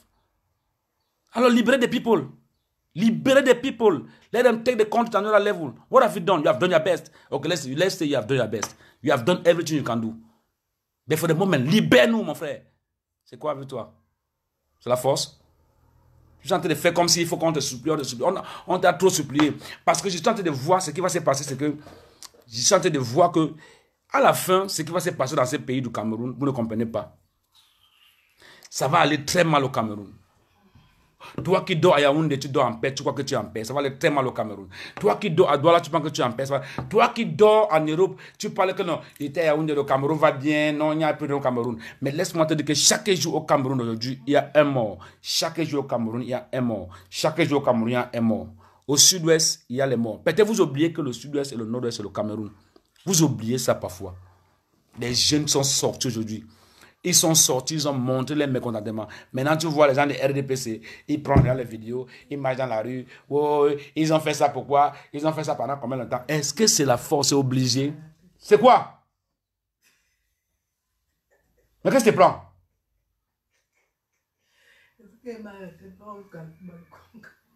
Alors, libérez des people. Liberate the people. Let them take the country to another level. What have you done? You have done your best. Okay, let's say you have done your best. You have done everything you can do. But for the moment, libère-nous, mon frère. C'est quoi avec toi? C'est la force? Je suis en train de faire comme s'il faut qu'on te supplie. On t'a trop supplié. Parce que je suis en train de voir ce qui va se passer. C'est que je suis en train de voir que, à la fin, ce qui va se passer dans ces pays du Cameroun, vous ne comprenez pas. Ça va aller très mal au Cameroun. Toi qui dors à Yaoundé, tu dors en paix, tu crois que tu es en paix. Ça va aller très mal au Cameroun. Toi qui dors à Douala, tu penses que tu es en paix. Toi qui dors en Europe, tu parles que non, il était à Yaoundé, le Cameroun va bien, non, il n'y a plus de Cameroun. Mais laisse-moi te dire que chaque jour au Cameroun aujourd'hui, il y a un mort. Chaque jour au Cameroun, il y a un mort. Chaque jour au Cameroun, il y a un mort. Au sud-ouest, il y a les morts. Peut-être vous oubliez que le sud-ouest et le nord-ouest, c'est le Cameroun. Vous oubliez ça parfois. Les jeunes sont sortis aujourd'hui. Ils sont sortis, ils ont montré les mécontentements. Maintenant, tu vois les gens de RDPC, ils prennent les vidéos, ils marchent dans la rue. Oh, ils ont fait ça pourquoi? Ils ont fait ça pendant combien de temps? Est-ce que c'est la force? C'est obligé? C'est quoi? Mais qu'est-ce que tu prends?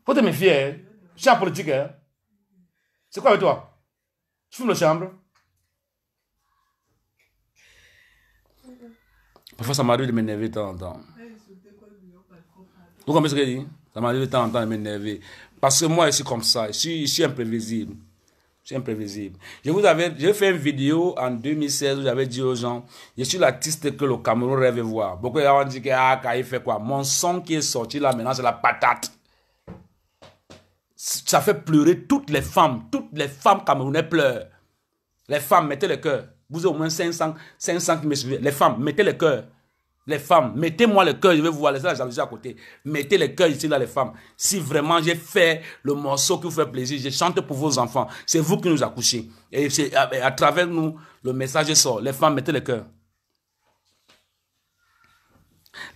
Faut te méfier. Hein? Je suis en politique. Hein? C'est quoi avec toi? Tu fumes le chambre? Parfois, ça m'arrive de m'énerver de temps en temps. Vous comprenez ce que je dis? Ça m'arrive de temps en temps de m'énerver. Parce que moi, je suis comme ça. Je suis imprévisible. Je suis imprévisible. J'ai fait une vidéo en 2016 où j'avais dit aux gens, je suis l'artiste que le Cameroun rêve de voir. Beaucoup de gens ont dit que il fait quoi? Mon son qui est sorti là maintenant, c'est la patate. Ça fait pleurer toutes les femmes. Toutes les femmes camerounaises pleurent. Les femmes, mettez le cœur. Vous avez au moins 500 qui me suivent. Les femmes, mettez le cœur. Les femmes, mettez-moi le cœur. Je vais vous voir, laissez la jalousie à côté. Mettez le cœur ici, là, les femmes. Si vraiment j'ai fait le morceau qui vous fait plaisir, je chante pour vos enfants. C'est vous qui nous accouchez. Et c'est à travers nous, le message sort. Les femmes, mettez le cœur.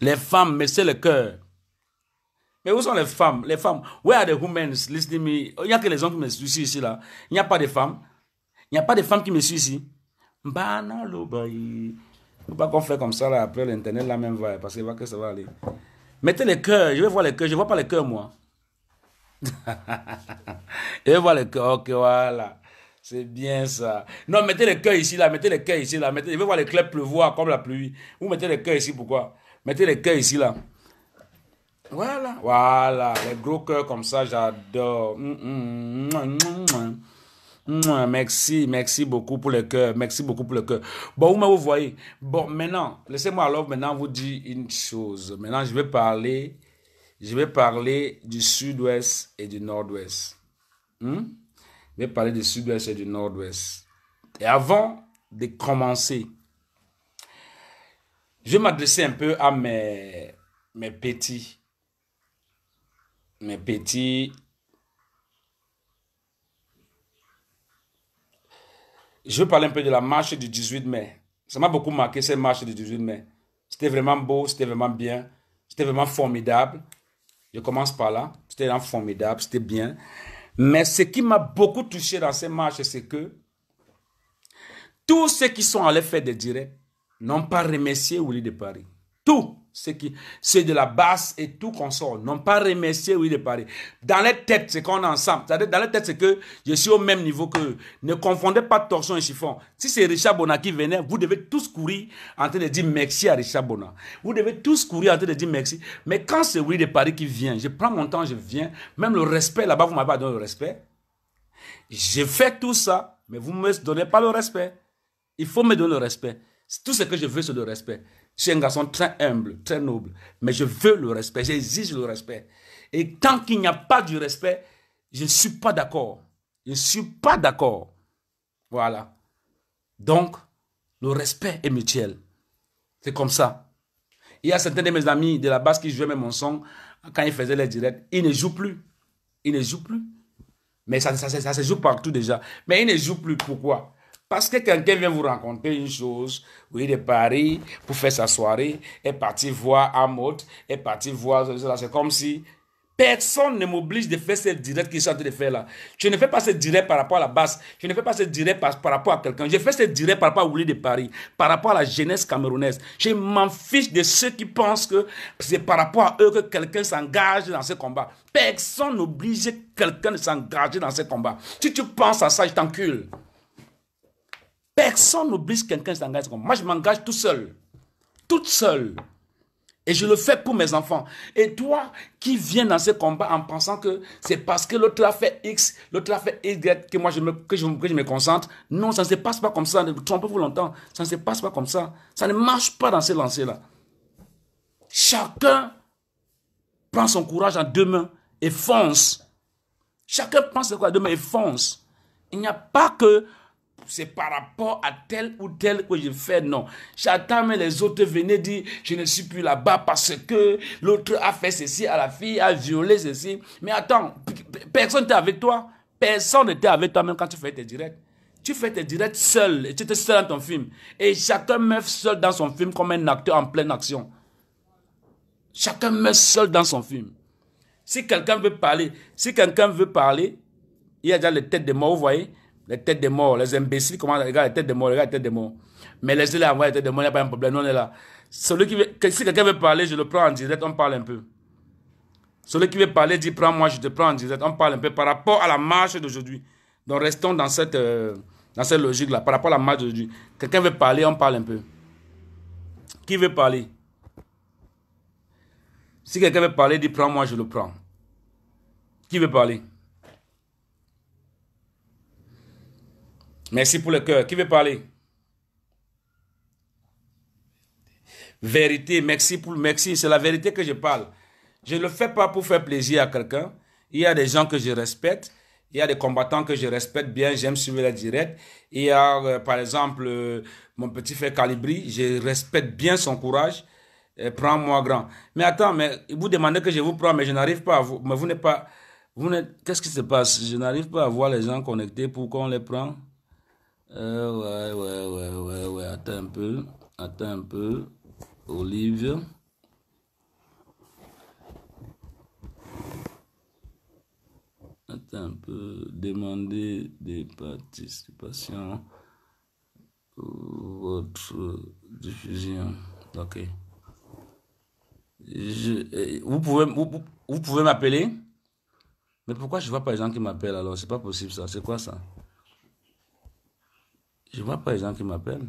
Les femmes, mettez le cœur. Mais où sont les femmes? Les femmes, where are the women listening me? Il n'y a que les hommes qui me suivent ici, là. Il n'y a pas de femmes. Il n'y a pas de femmes qui me suivent ici. Bah non, le bail. Faut pas qu'on fait comme ça là, après l'internet là même va, parce que ça va aller. Mettez les cœurs, je vais voir les cœurs, je vois pas les cœurs moi. Je vais voir les cœurs, ok voilà. C'est bien ça. Non, mettez les cœurs ici là, mettez les cœurs ici là, je vais voir les cœurs pleuvoir comme la pluie. Vous mettez les cœurs ici, pourquoi? Mettez les cœurs ici là. Voilà, les gros cœurs comme ça, j'adore. Merci beaucoup pour le cœur. Merci beaucoup pour le cœur. Bon, vous voyez. Bon, maintenant, laissez-moi alors maintenant vous dire une chose. Maintenant, je vais parler du sud-ouest et du nord-ouest. Je vais parler du sud-ouest et du nord-ouest. Et avant de commencer, Je vais m'adresser un peu à mes petits. Mes petits. Je vais parler un peu de la marche du 18 mai. Ça m'a beaucoup marqué, cette marche du 18 mai. C'était vraiment beau, c'était vraiment bien, c'était vraiment formidable. Je commence par là. C'était vraiment formidable, c'était bien. Mais ce qui m'a beaucoup touché dans ces marches, c'est que tous ceux qui sont allés faire des directs n'ont pas remercié Willy de Paris. Tous ceux de la basse et tout consort n'ont pas remercié Willy de Paris. Dans les têtes, c'est qu'on est ensemble. C'est-à-dire, dans les têtes, c'est que je suis au même niveau qu'eux. Ne confondez pas torsion et chiffon. Si c'est Richard Bona qui venait, vous devez tous courir en train de dire merci à Richard Bona. Vous devez tous courir en train de dire merci. Mais quand c'est Willy de Paris qui vient, je prends mon temps, je viens. Même le respect, là-bas, vous ne m'avez pas donné le respect. J'ai fait tout ça, mais vous ne me donnez pas le respect. Il faut me donner le respect. Tout ce que je veux, c'est le respect. Je suis un garçon très humble, très noble, mais je veux le respect, j'exige le respect. Et tant qu'il n'y a pas du respect, je ne suis pas d'accord. Je ne suis pas d'accord. Voilà. Donc, le respect est mutuel. C'est comme ça. Il y a certains de mes amis de la base qui jouaient même mon son quand ils faisaient les directs. Ils ne jouent plus. Ils ne jouent plus. Mais ça se joue partout déjà. Mais ils ne jouent plus. Pourquoi? Parce que quelqu'un vient vous raconter une chose, oui, de Paris, pour faire sa soirée, est parti voir Amot, est parti voir cela. C'est comme si personne ne m'oblige de faire ce direct qu'ils sont en train de faire là. Je ne fais pas ce direct par rapport à la basse. Je ne fais pas ce direct par rapport à quelqu'un. Je fais ce direct par rapport à Willy de Paris, par rapport à la jeunesse camerounaise. Je m'en fiche de ceux qui pensent que c'est par rapport à eux que quelqu'un s'engage dans ce combat. Personne n'oblige quelqu'un de s'engager dans ce combat. Si tu penses à ça, je t'encule. Personne n'oblige quelqu'un à s'engager. Moi, je m'engage tout seul. Toute seule. Et je le fais pour mes enfants. Et toi, qui viens dans ce combat en pensant que c'est parce que l'autre a fait X, l'autre a fait Y, que moi je me concentre. Non, ça ne se passe pas comme ça. Ne trompez-vous longtemps. Ça ne se passe pas comme ça. Ça ne marche pas dans ces lancers-là. Chacun prend son courage en deux mains et fonce. Chacun prend son courage en deux mains et fonce. Il n'y a pas que c'est par rapport à tel ou tel que je fais, non. J'attends mais les autres venaient dire, je ne suis plus là-bas parce que l'autre a fait ceci à la fille, a violé ceci. Mais attends, personne n'était avec toi. Personne n'était avec toi même quand tu fais tes directs. Tu fais tes directs seul et tu étais seul dans ton film. Et chacun meurt seul dans son film comme un acteur en pleine action. Chacun meurt seul dans son film. Si quelqu'un veut parler, il y a déjà les têtes de mort, vous voyez. Les têtes de mort, les imbéciles, comment regarde les têtes de mort, regarde les têtes de mort. Mais laissez-les avoir les têtes de mort, il n'y a pas un problème, on est là. Si quelqu'un veut parler, je le prends en direct, on parle un peu. Celui qui veut parler dit, prends-moi, je te prends en direct, on parle un peu par rapport à la marche d'aujourd'hui. Donc restons dans cette logique-là, par rapport à la marche d'aujourd'hui. Quelqu'un veut parler, on parle un peu. Qui veut parler? Si quelqu'un veut parler, dit, prends-moi, je le prends. Qui veut parler? Merci pour le cœur. Qui veut parler? Vérité, merci, c'est la vérité que je parle. Je ne le fais pas pour faire plaisir à quelqu'un. Il y a des gens que je respecte. Il y a des combattants que je respecte bien. J'aime suivre les directs. Il y a, par exemple, mon petit frère Calibri. Je respecte bien son courage. Prends-moi grand. Mais attends, mais vous demandez que je vous prends, mais je n'arrive pas à vous. Mais vous n'êtes pas. Qu'est-ce qui se passe? Je n'arrive pas à voir les gens connectés pour qu'on les prend. Ouais. Attends un peu. Olive. Attends un peu. Demander des participations pour votre diffusion. Ok. Vous pouvez m'appeler? Mais pourquoi je ne vois pas les gens qui m'appellent alors? C'est pas possible ça. C'est quoi ça? Je ne vois pas les gens qui m'appellent.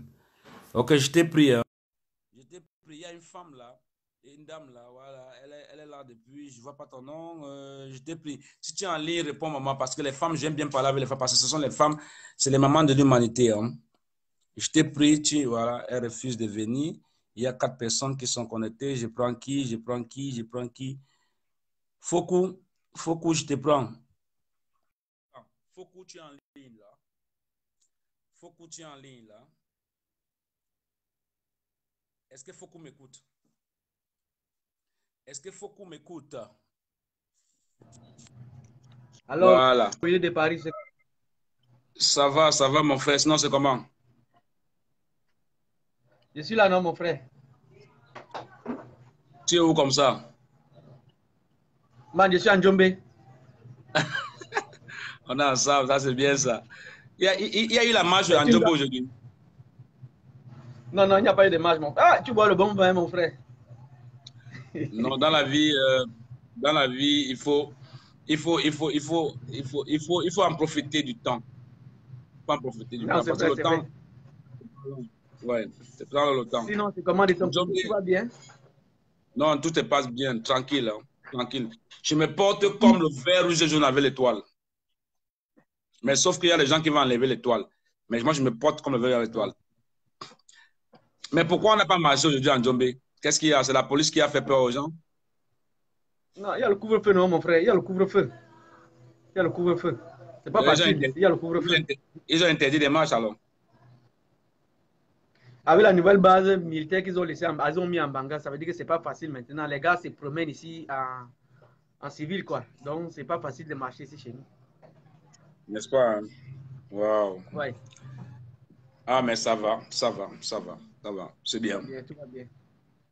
Ok, je t'ai pris. Je t'ai pris. Il y a une femme là. Une dame là, voilà, elle est là depuis, je ne vois pas ton nom, je t'ai pris. Si tu es en ligne, réponds maman, parce que les femmes, j'aime bien parler avec les femmes, parce que ce sont les femmes, c'est les mamans de l'humanité. Hein. Je t'ai pris, voilà, elle refuse de venir. Il y a 4 personnes qui sont connectées, je prends qui? Fokou, je te prends. Fokou, tu es en ligne là. Fokou, tu es en ligne là. Est-ce qu'il faut qu'on m'écoute? Est-ce qu'il faut qu'on m'écoute? Alors, Voilà. au lieu de Paris, Ça va, mon frère. Sinon, c'est comment? je suis là, non, mon frère. Tu es où comme ça? Man, je suis en Djombe. On est ensemble, ça c'est bien ça. Il y a eu la marche en Djombo aujourd'hui. Non, non, il n'y a pas eu de match, mon frère. Ah, tu bois le bon vin, mon frère. Non, dans la vie, il faut en profiter du temps. Il faut en profiter du Non, temps. c'est Parce que vrai, le c'est vrai. temps, ouais, c'est dans le temps. Sinon, c'est comment de ton Djombo, côté, tout va bien? non, tout se passe bien, tranquille, hein, tranquille. Je me porte comme le vert rouge et jaune avec l'étoile. Mais sauf qu'il y a des gens qui vont enlever l'étoile. Mais moi, je me porte comme le vert avec l'étoile. Mais pourquoi on n'a pas marché aujourd'hui en Djombe? Qu'est-ce qu'il y a? C'est la police qui a fait peur aux gens? Non, il y a le couvre-feu, non, mon frère. Il y a le couvre-feu. Il y a le couvre-feu. C'est pas facile. Il y a le couvre-feu. Ils ont interdit des marches alors. Avec la nouvelle base militaire qu'ils ont laissée, ils ont mis en Banga, ça veut dire que c'est pas facile maintenant. Les gars se promènent ici en civil, quoi. Donc, c'est pas facile de marcher ici chez nous. N'est-ce pas? Hein? Wow. Ouais. Ah, mais ça va. C'est Tout va bien. bien, tout va bien.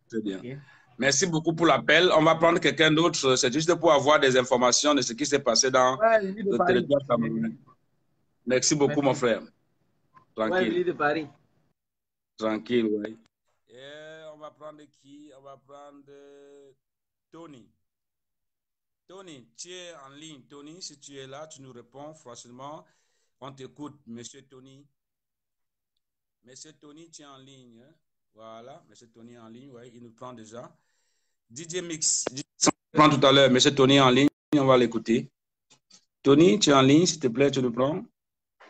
C'est bien. Okay. Merci beaucoup pour l'appel. On va prendre quelqu'un d'autre. C'est juste pour avoir des informations de ce qui s'est passé dans Ouais, le territoire camerounais. Merci beaucoup, mon frère. Tranquille. Ouais, de Paris. Tranquille, oui. On va prendre qui? On va prendre Tony. Tony, tu es en ligne. Tony, si tu es là, tu nous réponds facilement. On t'écoute, monsieur Tony. Monsieur Tony, tu es en ligne. Hein? Voilà, monsieur Tony est en ligne. Ouais, il nous prend déjà. DJ Mix, on prend tout à l'heure. Monsieur Tony est en ligne. On va l'écouter. Tony, tu es en ligne, s'il te plaît, tu nous prends.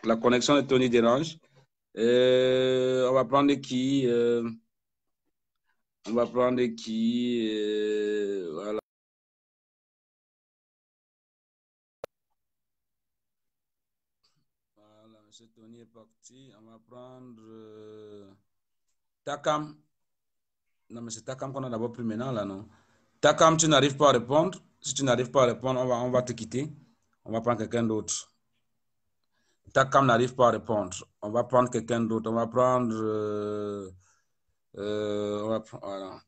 La connexion de Tony dérange. On va prendre qui? On va prendre qui? Voilà. Voilà, monsieur Tony est parti. On va prendre Takam. Non, mais c'est Takam qu'on a d'abord pris maintenant, là, non? Takam, tu n'arrives pas à répondre. Si tu n'arrives pas à répondre, on va te quitter. On va prendre quelqu'un d'autre. Takam n'arrive pas à répondre. On va prendre quelqu'un d'autre. On va prendre... voilà.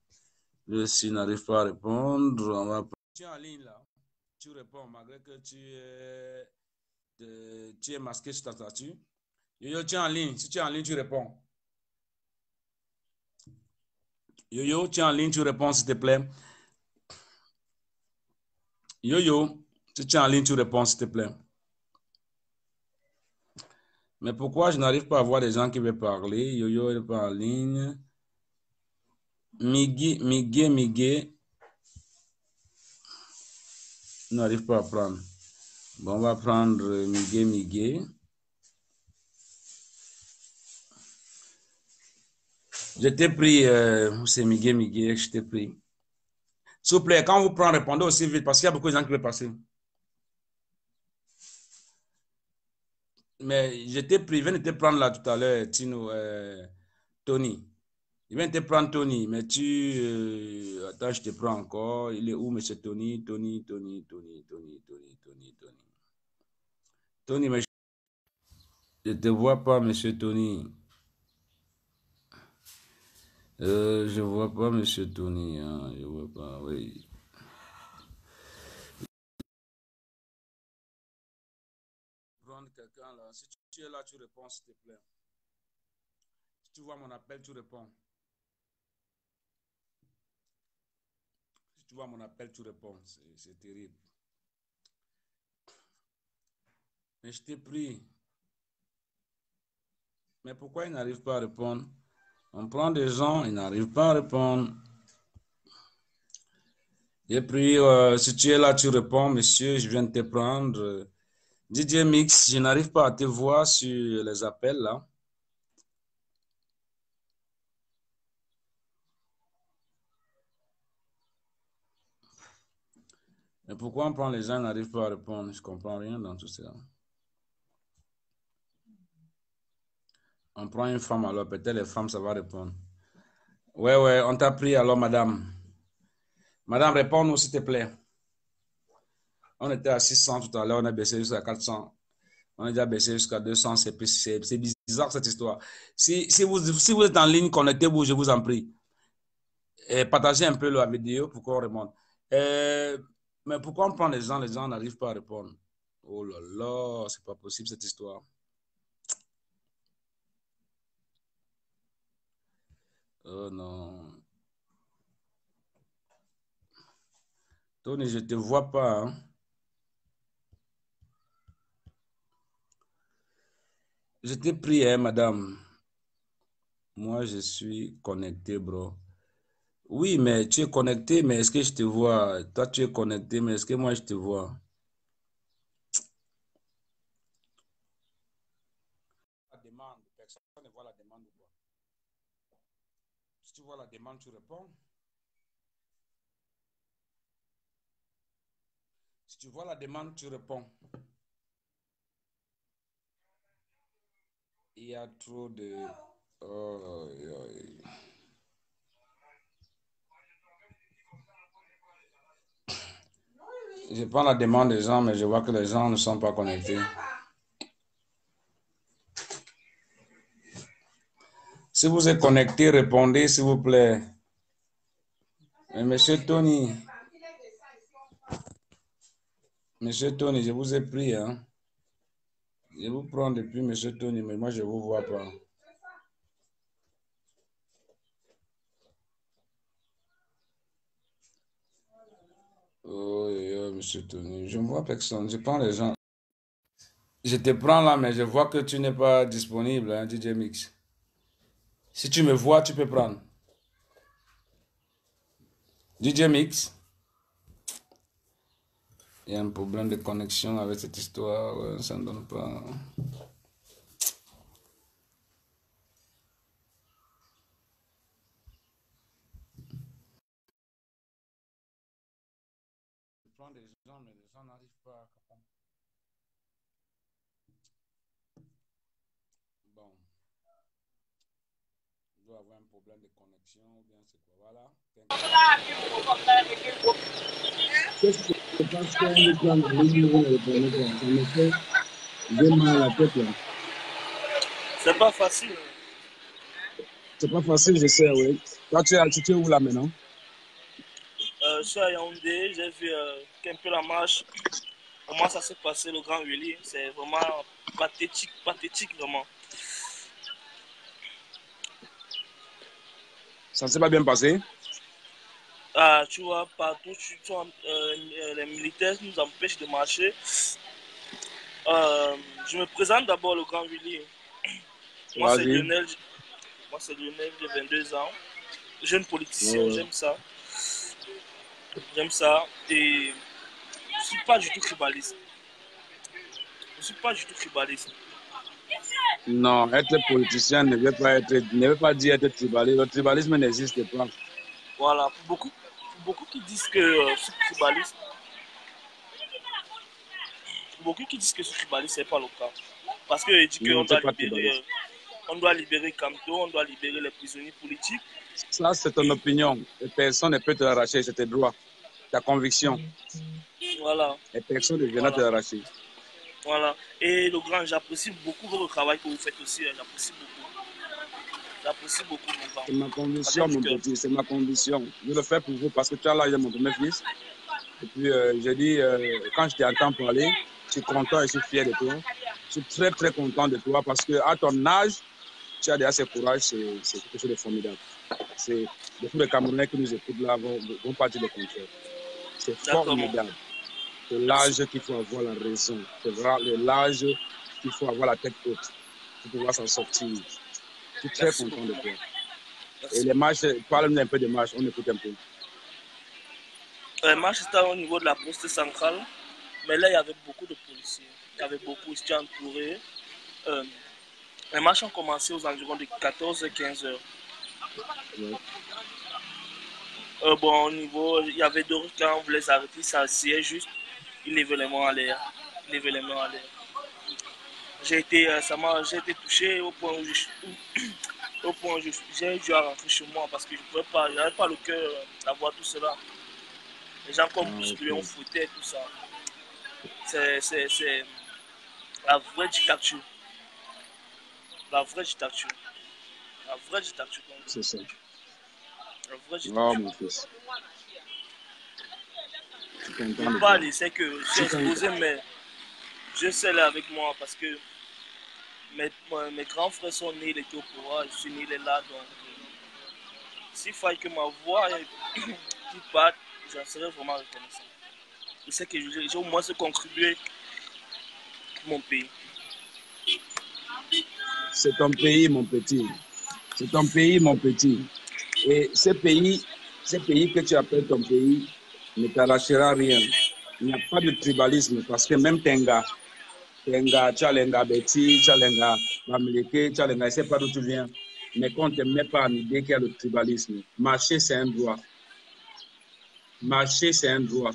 Lui aussi n'arrive pas à répondre. On va... Tu es en ligne, là. Tu réponds, malgré que tu es masqué sur ta statue. Yo-Yo, tu es en ligne. Si tu es en ligne, tu réponds. Yo-Yo, tu es en ligne, tu réponds, s'il te plaît. Yo-Yo, si tu es en ligne, tu réponds, s'il te plaît. Mais pourquoi je n'arrive pas à voir des gens qui veulent parler? Yo-Yo n'est pas en ligne. Miguel n'arrive pas à prendre. Bon, on va prendre Miguel. Je t'ai pris, c'est Miguel, je t'ai pris. S'il vous plaît, quand vous prenez, répondez aussi vite parce qu'il y a beaucoup de gens qui veulent passer. Mais je t'ai pris, viens de te prendre là tout à l'heure, Tino, Tony. Je viens de te prendre Tony, mais attends, je te prends encore. Il est où, monsieur Tony? Tony. Tony, mais je ne te vois pas, monsieur Tony. Je ne vois pas, monsieur Tony. Hein, je ne vois pas, oui. Prendre quelqu'un là. Si tu es là, tu réponds, s'il te plaît. Si tu vois mon appel, tu réponds. Si tu vois mon appel, tu réponds. C'est terrible. Mais je t'ai pris. Mais pourquoi il n'arrive pas à répondre? On prend des gens, ils n'arrivent pas à répondre. Et puis, si tu es là, tu réponds, monsieur, je viens de te prendre. DJ Mix, je n'arrive pas à te voir sur les appels là. Mais pourquoi on prend les gens, ils n'arrivent pas à répondre? Je ne comprends rien dans tout ça. On prend une femme alors, peut-être les femmes, ça va répondre. Ouais, ouais, on t'a pris alors, madame. Madame, réponds-nous, s'il te plaît. On était à 600 tout à l'heure, on a baissé jusqu'à 400. On a déjà baissé jusqu'à 200. C'est bizarre cette histoire. Si vous êtes en ligne, connectez-vous, je vous en prie. Et partagez un peu la vidéo pour qu'on remonte. Mais pourquoi on prend les gens n'arrivent pas à répondre? Oh là là, c'est pas possible cette histoire. Oh non. Tony, je ne te vois pas. Hein? Je t'ai pris, hein, madame. Moi, je suis connecté, bro. Oui, mais tu es connecté, mais est-ce que je te vois? Toi, tu es connecté, mais est-ce que moi, je te vois? La demande, personne ne voit la demande ou quoi? Si tu vois la demande, tu réponds. Si tu vois la demande, tu réponds. Il y a trop de... Oh, je prends la demande des gens, mais je vois que les gens ne sont pas connectés. Si vous êtes connecté, répondez, s'il vous plaît. Mais monsieur Tony, je vous ai pris, hein. Je vous prends depuis monsieur Tony, mais moi, je ne vous vois pas. Oh, monsieur Tony, je ne vois personne. Je prends les gens. Je te prends là, mais je vois que tu n'es pas disponible, hein, DJ Mix. Si tu me vois, tu peux prendre. DJ Mix. Il y a un problème de connexion avec cette histoire. Ouais, ça ne donne pas. Je prends des gens, mais les gens n'arrivent pas à comprendre. Bon. Il doit avoir un problème de connexion ou bien c'est quoi. Voilà. Qu'est-ce qui se passe quand on prend la ligne, vous ne répondez pas? Ça me fait bien mal à la tête là. C'est pas facile. C'est pas facile, je sais, oui. Toi, tu es où là maintenant? Je suis à Yaoundé, j'ai vu un peu la marche. Comment ça s'est passé le Grand Willy. C'est vraiment pathétique vraiment. Ça ne s'est pas bien passé? Ah, tu vois, partout, les militaires nous empêchent de marcher. Je me présente d'abord le Grand Willy. Moi, c'est Vas-y. Lionel. J'ai 22 ans. Jeune politicien, j'aime ça. J'aime ça. Et je ne suis pas du tout tribaliste. Non, être politicien ne veut pas dire être tribaliste. Le tribalisme n'existe pas. Voilà, pour beaucoup qui disent que je suis tribaliste, c'est pas le cas. Parce qu'il dit Non, qu'on tu n'es doit pas tribaliste. libérer Kamto, on doit libérer les prisonniers politiques. Ça, c'est ton opinion. Et personne ne peut te l'arracher, c'est tes droits, ta conviction. Voilà. Et personne ne viendra te l'arracher. Voilà. Et le grand, j'apprécie beaucoup votre travail que vous faites aussi. J'apprécie beaucoup, mon grand. C'est ma conviction, mon petit, c'est ma conviction. Je le fais pour vous parce que tu as l'âge de mon premier fils. Et puis, j'ai dit, quand je t'entends parler, je suis content et je suis fier de toi. Je suis très, très content de toi parce qu'à ton âge, tu as déjà ce courage, c'est quelque chose de formidable. C'est beaucoup de Camerounais qui nous écoutent là vont pas dire le contraire. C'est formidable. C'est l'âge qu'il faut avoir la raison. C'est l'âge qu'il faut avoir la tête haute pour pouvoir s'en sortir. Je suis très content de toi. Et les marches, parle-nous un peu des marches, on écoute un peu. Les marches étaient au niveau de la poste centrale, mais là il y avait beaucoup de policiers. J'étais entouré. Les marches ont commencé aux environs de 14h-15h. Ouais. Bon, au niveau, il y avait d'autres quand on voulait s'arrêter, ça s'asseyait juste, il levait les mains en l'air. J'ai été touché au point où au point où j'ai dû rentrer chez moi parce que je pouvais pas, je n'avais pas le cœur à voir tout cela. Les gens comme bousculés, on fouettait tout ça. C'est la vraie dictature. La vraie dictature. La vraie dictature. C'est ça. La vraie Oh, dictature. mon fils. Je ne peux pas laisser que j'ai exposé, mais je sais là avec moi parce que mes grands frères sont nés, ils étaient au pouvoir, je suis né là. Donc, s'il fallait que ma voix qui batte, j'en serais vraiment reconnaissant. Je sais que j'ai au moins contribué pour mon pays. C'est ton pays, mon petit. C'est ton pays, mon petit. Et ce pays que tu appelles ton pays ne t'arrachera rien. Il n'y a pas de tribalisme parce que même Tenga, Tchalenga, Betty, Tchalenga, Bamileke, Tchalenga, je ne sais pas d'où tu viens, mais qu'on ne te met pas en idée qu'il y a le tribalisme. Marcher, c'est un droit. Marcher, c'est un droit.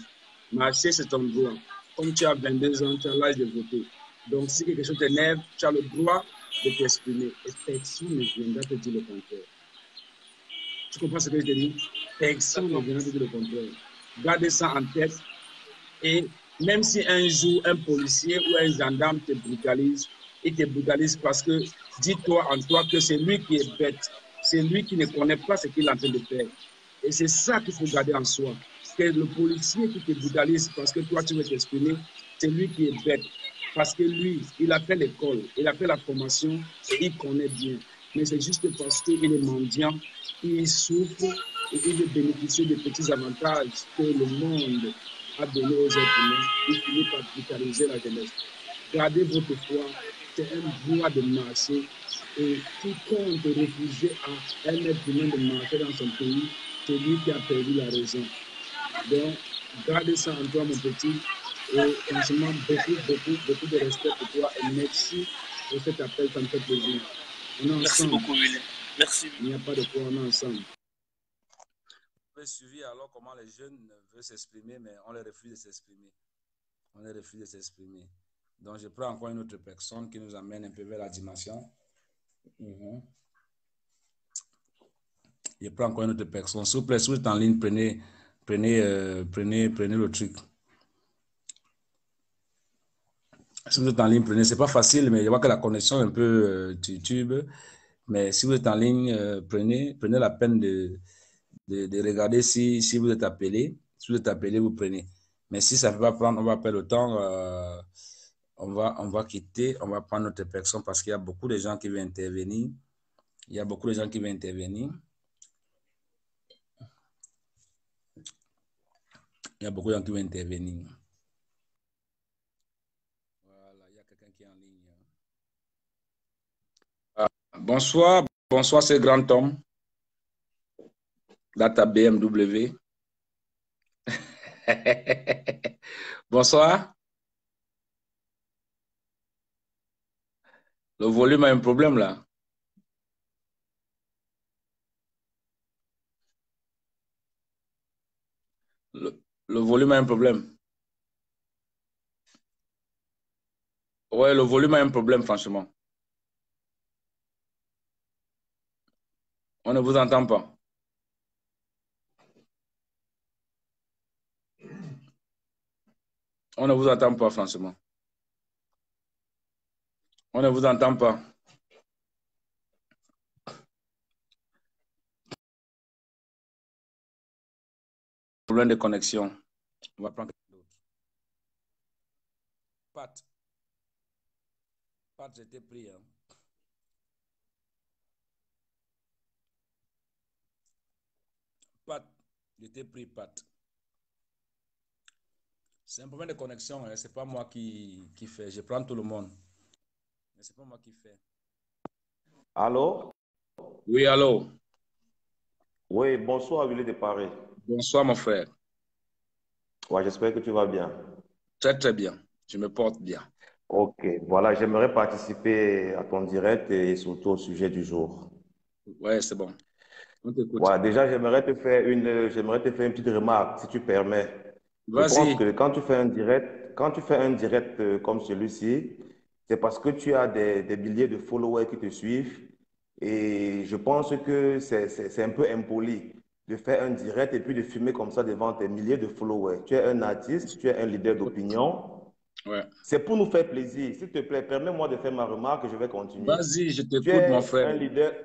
Marcher, c'est ton droit. Comme tu as 22 ans, tu as l'âge de voter. Donc, si quelque chose t'énerve, tu as le droit de t'exprimer. Et personne ne viendra te dire le contraire. Tu comprends ce que je te dis? Personne ne viendra te dire le contraire. Gardez ça en tête. Et même si un jour, un policier ou un gendarme te brutalise, il te brutalise parce que dis-toi en toi que c'est lui qui est bête. C'est lui qui ne connaît pas ce qu'il est en train de faire. Et c'est ça qu'il faut garder en soi. Que le policier qui te brutalise parce que toi, tu veux t'exprimer, c'est lui qui est bête. Parce que lui, il a fait l'école, il a fait la formation et il connaît bien. Mais c'est juste parce qu'il est mendiant, il souffre et il veut bénéficier des petits avantages que le monde a donné aux êtres humains. Il finit par brutaliser la jeunesse. Gardez votre foi, c'est un droit de marcher. Et quiconque refuser à un être humain de marcher dans son pays, c'est lui qui a perdu la raison. Donc, gardez ça en toi, mon petit. Et franchement, beaucoup de respect pour toi. Et merci pour cet appel, ça me fait plaisir. On est ensemble. Merci beaucoup, Willy. Merci. Il n'y a pas de quoi, on est ensemble. Vous avez suivi alors comment les jeunes veulent s'exprimer, mais on les refuse de s'exprimer. On les refuse de s'exprimer. Donc, je prends encore une autre personne qui nous amène un peu vers la dimension. Je prends encore une autre personne. S'il vous plaît, si vous êtes en ligne, prenez le truc. Si vous êtes en ligne, prenez. C'est pas facile, mais je vois que la connexion est un peu tube. Mais si vous êtes en ligne, prenez la peine de regarder si vous êtes appelé. Si vous êtes appelé, vous prenez. Mais si ça ne va pas prendre, on va perdre le temps. On va quitter, on va prendre notre personne parce qu'il y a beaucoup de gens qui veulent intervenir. Il y a beaucoup de gens qui veulent intervenir. Il y a beaucoup de gens qui veulent intervenir. Voilà, il y a quelqu'un qui est en ligne. Bonsoir, c'est Grand Tom. Data BMW. Bonsoir. Le volume a un problème là. Le volume a un problème. Ouais, le volume a un problème, franchement. On ne vous entend pas. On ne vous entend pas, franchement. On ne vous entend pas. Problème de connexion. On va prendre quelqu'un d'autre. Pat, j'étais pris. Hein. Pat, j'étais pris, Pat. C'est un problème de connexion. Hein. Ce n'est pas moi qui fais. Je prends tout le monde. Mais ce n'est pas moi qui fais. Allô? Oui, allô? Oui, bonsoir, Willy de Paris. Bonsoir, mon frère. Ouais, j'espère que tu vas bien. Très, très bien. Je me porte bien. Ok, voilà, j'aimerais participer à ton direct et surtout au sujet du jour. Ouais, c'est bon. On t'écoute. Ouais, déjà, j'aimerais te faire une petite remarque, si tu permets. Je pense Vas-y. que quand tu fais un direct comme celui-ci, c'est parce que tu as des milliers de followers qui te suivent Et je pense que c'est un peu impoli de faire un direct et puis de filmer comme ça devant tes milliers de followers. Tu es un artiste, tu es un leader d'opinion. Ouais. C'est pour nous faire plaisir. S'il te plaît, permets-moi de faire ma remarque et je vais continuer. Vas-y, je t'écoute, mon frère.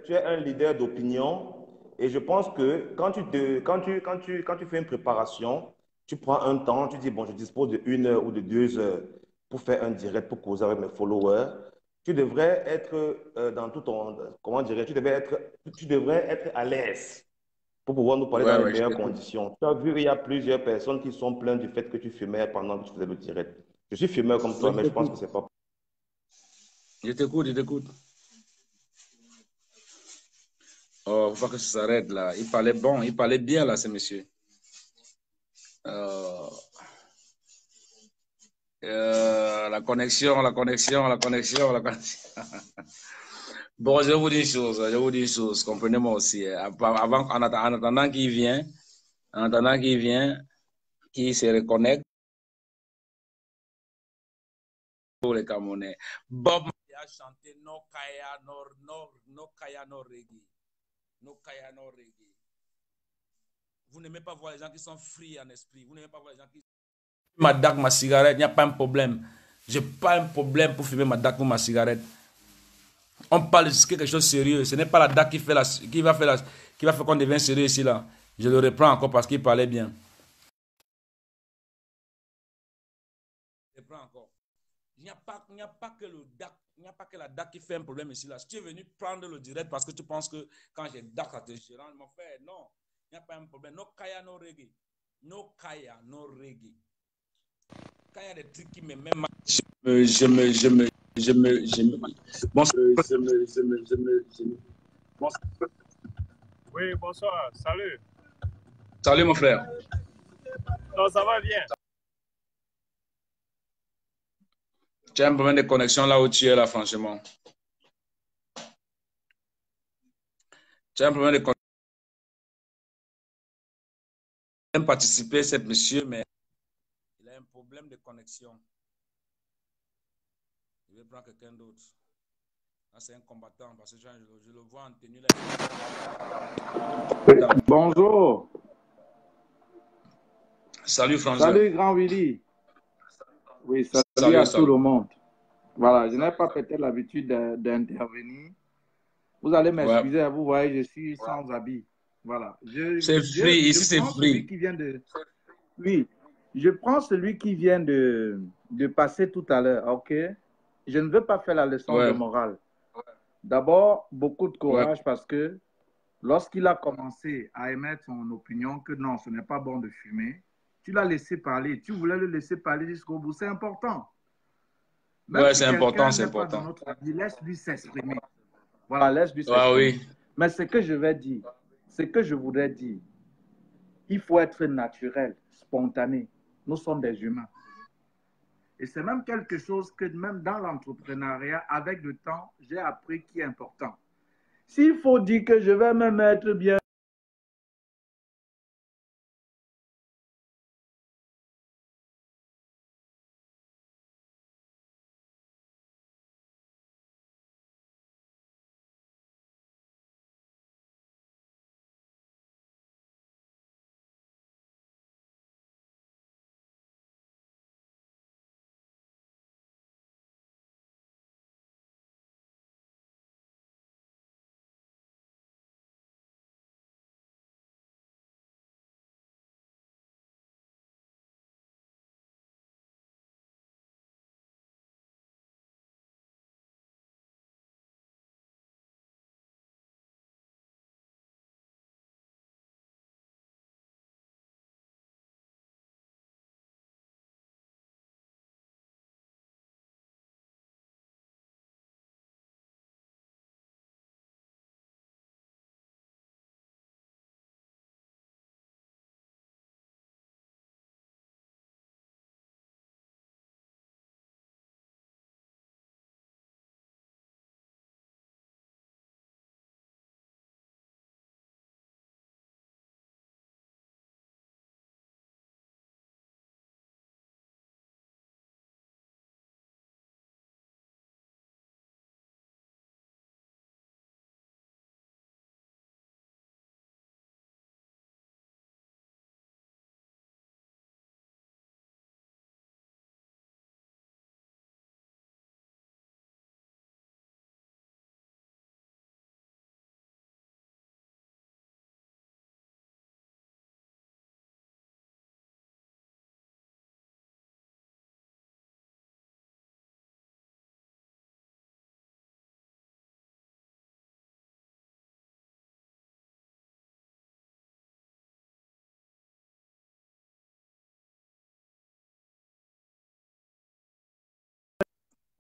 Tu es un leader d'opinion et je pense que quand tu fais une préparation, tu prends un temps, tu dis, bon, je dispose de 1 heure ou de 2 heures pour faire un direct, pour causer avec mes followers. Tu devrais être dans tout ton, comment dirais tu devrais être à l'aise pour pouvoir nous parler dans Ouais, les ouais, je meilleures t'écoute. conditions. Tu as vu, il y a plusieurs personnes qui sont plaintes du fait que tu fumais pendant que tu faisais le direct. Je suis fumeur comme Ouais, toi, je mais je pense que t'écoute. c'est pas. Je t'écoute, je t'écoute. Oh, faut pas que ça s'arrête là. Il parlait bon, il parlait bien là, ce monsieur. Euh, la connexion, la connexion, la connexion, la connexion. Bon, je vous dis une chose, je vous dis une chose, comprenez-moi aussi. En attendant qu'il vient, en attendant qu'il vient, qu'il se reconnecte pour les Camerounais. Bob Marley a chanté No Kaya, no Kaya, no Reggae. No Kaya, no Reggae. Vous n'aimez pas voir les gens qui sont free en esprit. Vous n'aimez pas voir les gens qui... Ma dac, ma cigarette, il n'y a pas un problème. Je n'ai pas un problème pour fumer ma dac ou ma cigarette. On parle de quelque chose de sérieux. Ce n'est pas la DAC qui va faire qu'on devienne sérieux ici là. Je le reprends encore parce qu'il parlait bien. Je le reprends encore. Il n'y a pas que le DAC, il n'y a pas que la DAC qui fait un problème ici là. Si tu es venu prendre le direct parce que tu penses que quand j'ai DAC ça te gérant, mon frère, non. Il n'y a pas un problème. No Kaya, no Reggae. No Kaya, no Reggae. Quand il y a des trucs qui me mettent mal, bon, bon, Oui, bonsoir, salut. salut mon frère. Non, ça va bien. Tu as un problème de connexion là où tu es là, franchement. Tu as un problème de connexion. J'aime participer, cet monsieur, mais il a un problème de connexion. Je vais prendre quelqu'un d'autre. Là, c'est un combattant parce que je le vois en tenue là. Bonjour. Salut François. Salut Grand Willy. Oui, salut à tout le monde. Voilà, je n'ai pas peut-être l'habitude d'intervenir. Vous allez m'excuser, vous voyez, je suis sans habit. Voilà. C'est free, ici c'est free. Oui, je prends celui qui vient de passer tout à l'heure, ok? Je ne veux pas faire la leçon de morale. D'abord, beaucoup de courage parce que lorsqu'il a commencé à émettre son opinion que non, ce n'est pas bon de fumer, tu l'as laissé parler. Tu voulais le laisser parler jusqu'au bout. C'est important. Oui, c'est important, c'est important. Laisse-lui s'exprimer. Voilà, laisse-lui s'exprimer. Oui. Mais ce que je vais dire, ce que je voudrais dire, il faut être naturel, spontané. Nous sommes des humains. Et c'est même quelque chose que même dans l'entrepreneuriat, avec le temps, j'ai appris qui est important. S'il faut dire que je vais me mettre bien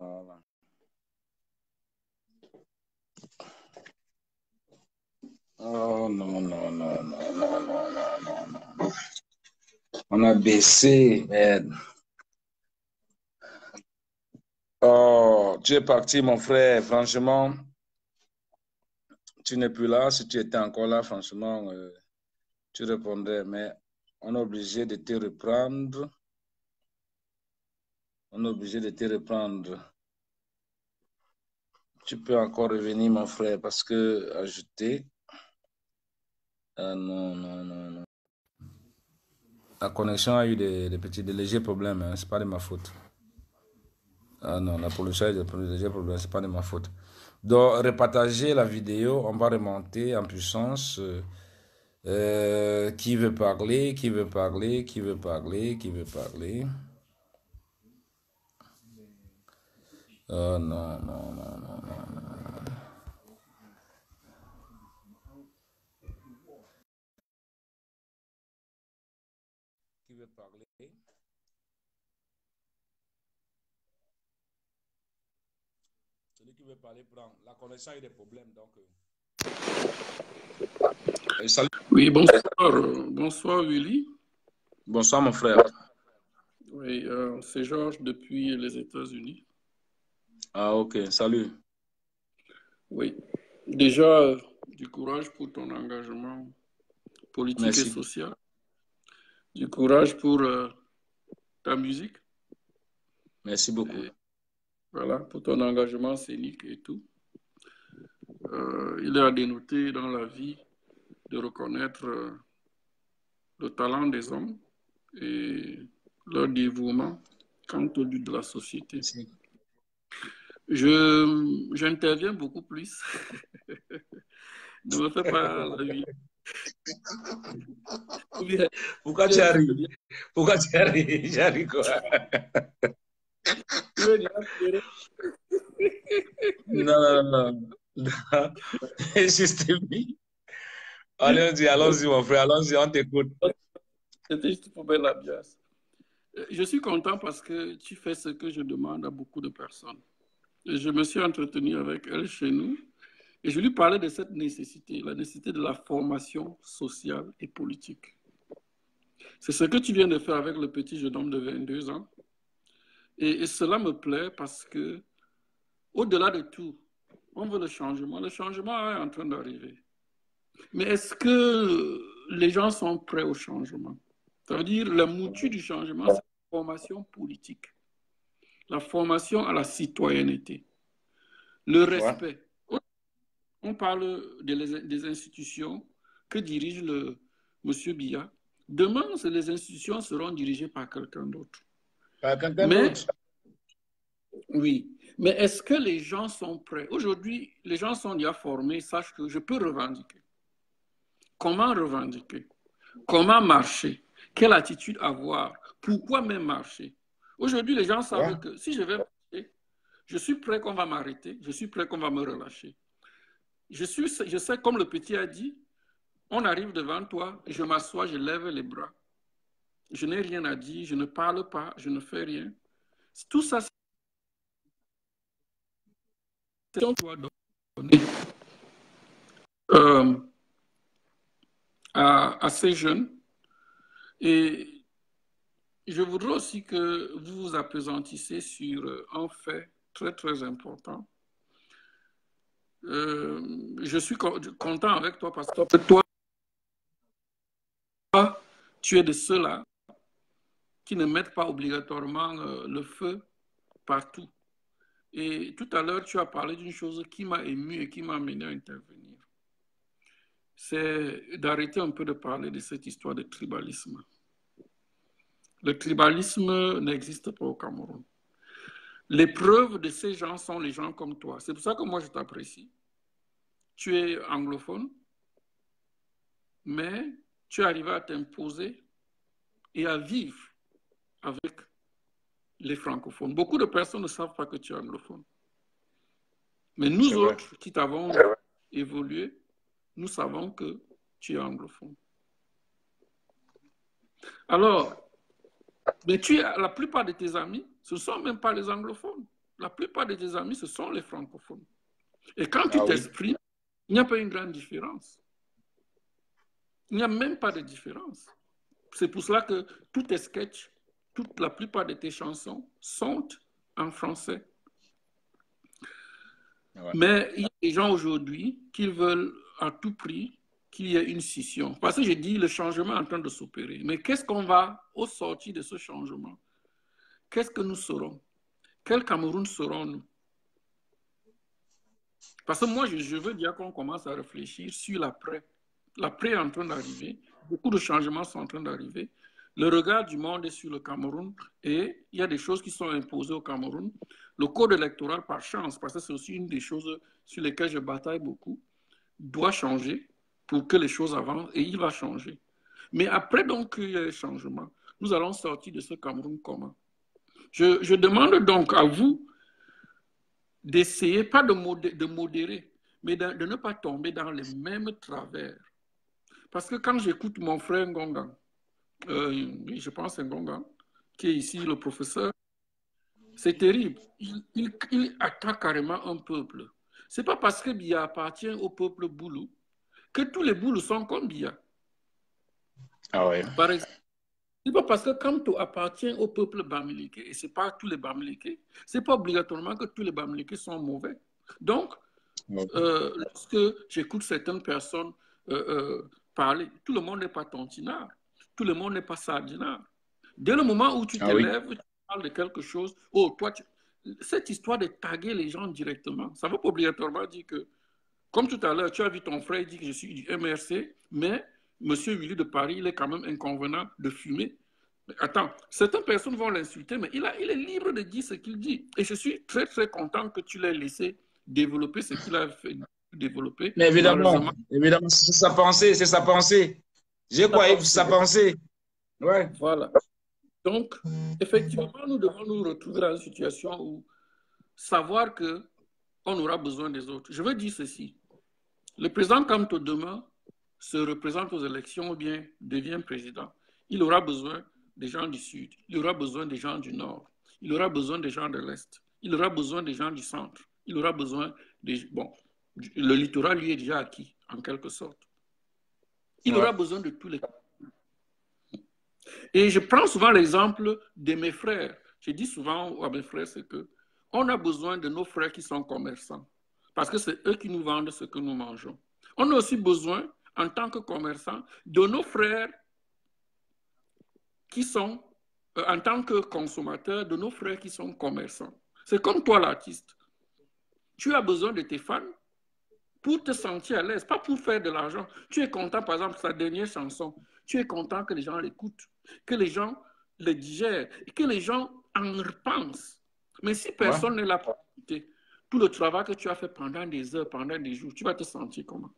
Voilà. Oh non, non, non, non, non, non, non, non. On a baissé, merde. Oh, tu es parti, mon frère. Franchement, tu n'es plus là. Si tu étais encore là, franchement, tu répondrais. Mais on est obligé de te reprendre. On est obligé de te reprendre. Tu peux encore revenir, mon frère, parce que ajouter. Ah non, non, non, non. La connexion a eu des légers problèmes. Hein. Ce n'est pas de ma faute. Ah non, la pollution a eu des légers problèmes. Ce n'est pas de ma faute. Donc, repartager la vidéo. On va remonter en puissance. Qui veut parler? Qui veut parler? Qui veut parler? Qui veut parler? Oh non, non, non, non, non, non. Qui veut parler? Celui qui veut parler prend. La connexion a eu des problèmes, donc. Salut. Oui, bonsoir. Bonsoir, Willy. Bonsoir, mon frère. Oui, c'est Georges depuis les États-Unis. Ah, ok. Salut. Oui. Déjà, du courage pour ton engagement politique Merci. et social. Du courage pour ta musique. Merci beaucoup. Et voilà, pour ton engagement scénique et tout. Il est à dénoter dans la vie de reconnaître le talent des hommes et leur dévouement quant au but de la société. Merci. J'interviens beaucoup plus. Ne me fais pas la vie. Pourquoi tu arrives? Pourquoi tu arrives? J'arrive quoi? Non, non, non. Systémie. Allons-y, mon frère. Allons-y, on t'écoute. C'était juste pour mettre la biasse. Je suis content parce que tu fais ce que je demande à beaucoup de personnes. Et je me suis entretenu avec elle chez nous et je lui parlais de cette nécessité, la nécessité de la formation sociale et politique. C'est ce que tu viens de faire avec le petit jeune homme de 22 ans. Et cela me plaît parce que, au-delà de tout, on veut le changement. Le changement est en train d'arriver. Mais est-ce que les gens sont prêts au changement? Ça veut dire la mouture du changement, c'est la formation politique, la formation à la citoyenneté, le respect. Ouais. On parle des institutions que dirige M. Biya. Demain, les institutions seront dirigées par quelqu'un d'autre. Par quelqu'un d'autre? Oui. Mais est-ce que les gens sont prêts? Aujourd'hui, les gens sont déjà formés, sachent que je peux revendiquer. Comment revendiquer? Comment marcher? Quelle attitude avoir? Pourquoi même marcher? Aujourd'hui, les gens savent que si je vais marcher, je suis prêt qu'on va m'arrêter, je suis prêt qu'on va me relâcher. Je sais, comme le petit a dit, on arrive devant toi, je m'assois, je lève les bras. Je n'ai rien à dire, je ne parle pas, je ne fais rien. Tout ça, c'est ce qu'on doit donner à ces jeunes. Et je voudrais aussi que vous vous appesantissez sur un fait très, très important. Je suis content avec toi parce que toi, tu es de ceux-là qui ne mettent pas obligatoirement le feu partout. Et tout à l'heure, tu as parlé d'une chose qui m'a ému et qui m'a amené à intervenir. C'est d'arrêter un peu de parler de cette histoire de tribalisme. Le tribalisme n'existe pas au Cameroun. Les preuves de ces gens sont les gens comme toi. C'est pour ça que moi, je t'apprécie. Tu es anglophone, mais tu arrives à t'imposer et à vivre avec les francophones. Beaucoup de personnes ne savent pas que tu es anglophone. Mais nous autres qui t'avons évolué, nous savons que tu es anglophone. Alors, mais la plupart de tes amis, ce ne sont même pas les anglophones. La plupart de tes amis, ce sont les francophones. Et quand tu t'exprimes, il n'y a pas une grande différence. Il n'y a même pas de différence. C'est pour cela que tous tes sketchs, la plupart de tes chansons sont en français. Mais il y a des gens aujourd'hui qui veulent à tout prix qu'il y ait une scission. Parce que j'ai dit, le changement est en train de s'opérer. Mais qu'est-ce qu'on va, au sortir de ce changement? Qu'est-ce que nous serons? Quel Cameroun serons-nous? Parce que moi, je veux dire qu'on commence à réfléchir sur l'après. L'après est en train d'arriver. Beaucoup de changements sont en train d'arriver. Le regard du monde est sur le Cameroun et il y a des choses qui sont imposées au Cameroun. Le code électoral, par chance, parce que c'est aussi une des choses sur lesquelles je bataille beaucoup, doit changer pour que les choses avancent et il va changer. Mais après donc qu'il y ait changement, nous allons sortir de ce Cameroun comment? Je demande donc à vous d'essayer, pas de modérer, mais de ne pas tomber dans les mêmes travers. Parce que quand j'écoute mon frère Ngonga, je pense à Ngonga, qui est ici le professeur, c'est terrible. Il attaque carrément un peuple. Ce n'est pas parce que Biya appartient au peuple Boulou que tous les Boulous sont comme Biya. Ah ouais. Par exemple, ce n'est pas parce que quand tu appartiens au peuple Bamileke, et ce n'est pas tous les Bamileke, ce n'est pas obligatoirement que tous les Bamileke sont mauvais. Donc, lorsque j'écoute certaines personnes parler, tout le monde n'est pas tontinard, tout le monde n'est pas sardinard. Dès le moment où tu te lèves, tu parles de quelque chose, cette histoire de taguer les gens directement, ça ne veut pas obligatoirement dire que, comme tout à l'heure, tu as vu ton frère dire que je suis du MRC, mais M. Willy de Paris, il est quand même inconvenant de fumer. Attends, certaines personnes vont l'insulter, mais il est libre de dire ce qu'il dit. Et je suis très, très content que tu l'aies laissé développer ce qu'il a fait développer. Mais évidemment, c'est sa pensée, c'est sa pensée. J'ai quoi, sa pensée. Ouais. Voilà. Donc, effectivement, nous devons nous retrouver dans une situation où savoir qu'on aura besoin des autres. Je veux dire ceci. Le président Kamto demain se représente aux élections ou bien devient président. Il aura besoin des gens du Sud, il aura besoin des gens du Nord, il aura besoin des gens de l'Est, il aura besoin des gens du Centre, il aura besoin des... Bon, le littoral, lui, est déjà acquis, en quelque sorte. Il aura besoin de tous les... Et je prends souvent l'exemple de mes frères. Je dis souvent à mes frères, c'est que on a besoin de nos frères qui sont commerçants, parce que c'est eux qui nous vendent ce que nous mangeons. On a aussi besoin, en tant que commerçants, de nos frères qui sont, en tant que consommateurs, de nos frères qui sont commerçants. C'est comme toi, l'artiste. Tu as besoin de tes fans pour te sentir à l'aise, pas pour faire de l'argent. Tu es content, par exemple, sa dernière chanson. Tu es content que les gens l'écoutent, que les gens le digèrent, que les gens en repensent. Mais si personne ne l'a pas écouté, tout le travail que tu as fait pendant des heures, pendant des jours, tu vas te sentir comment?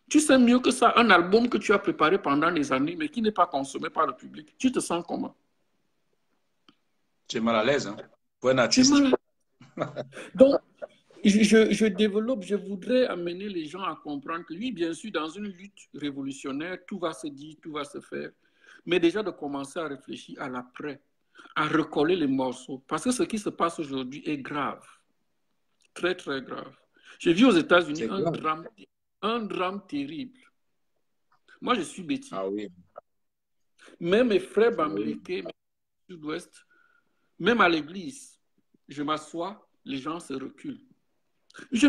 Tu sais mieux que ça, un album que tu as préparé pendant des années, mais qui n'est pas consommé par le public. Tu te sens comment? Tu es mal à l'aise, hein? Pour un artiste. Donc, je développe, je voudrais amener les gens à comprendre que oui, bien sûr, dans une lutte révolutionnaire, tout va se dire, tout va se faire. Mais déjà de commencer à réfléchir à l'après, à recoller les morceaux. Parce que ce qui se passe aujourd'hui est grave. Très, très grave. J'ai vu aux États-Unis un drame terrible. Moi, je suis bêtise. Ah oui. Même mes frères Bamileke, même au sud-ouest, même à l'église, je m'assois, les gens se reculent. Je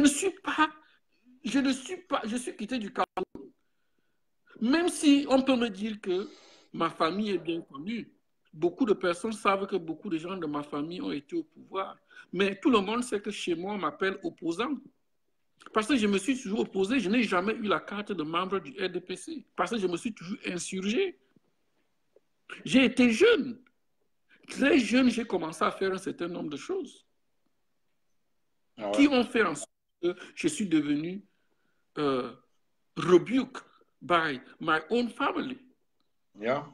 suis quitté du Cameroun. Même si on peut me dire que ma famille est bien connue, beaucoup de personnes savent que beaucoup de gens de ma famille ont été au pouvoir. Mais tout le monde sait que chez moi, on m'appelle opposant. Parce que je me suis toujours opposé, je n'ai jamais eu la carte de membre du RDPC. Parce que je me suis toujours insurgé. J'ai été jeune. Très jeune, j'ai commencé à faire un certain nombre de choses qui ont fait en sorte que je suis devenu rebuked by my own family. Yeah.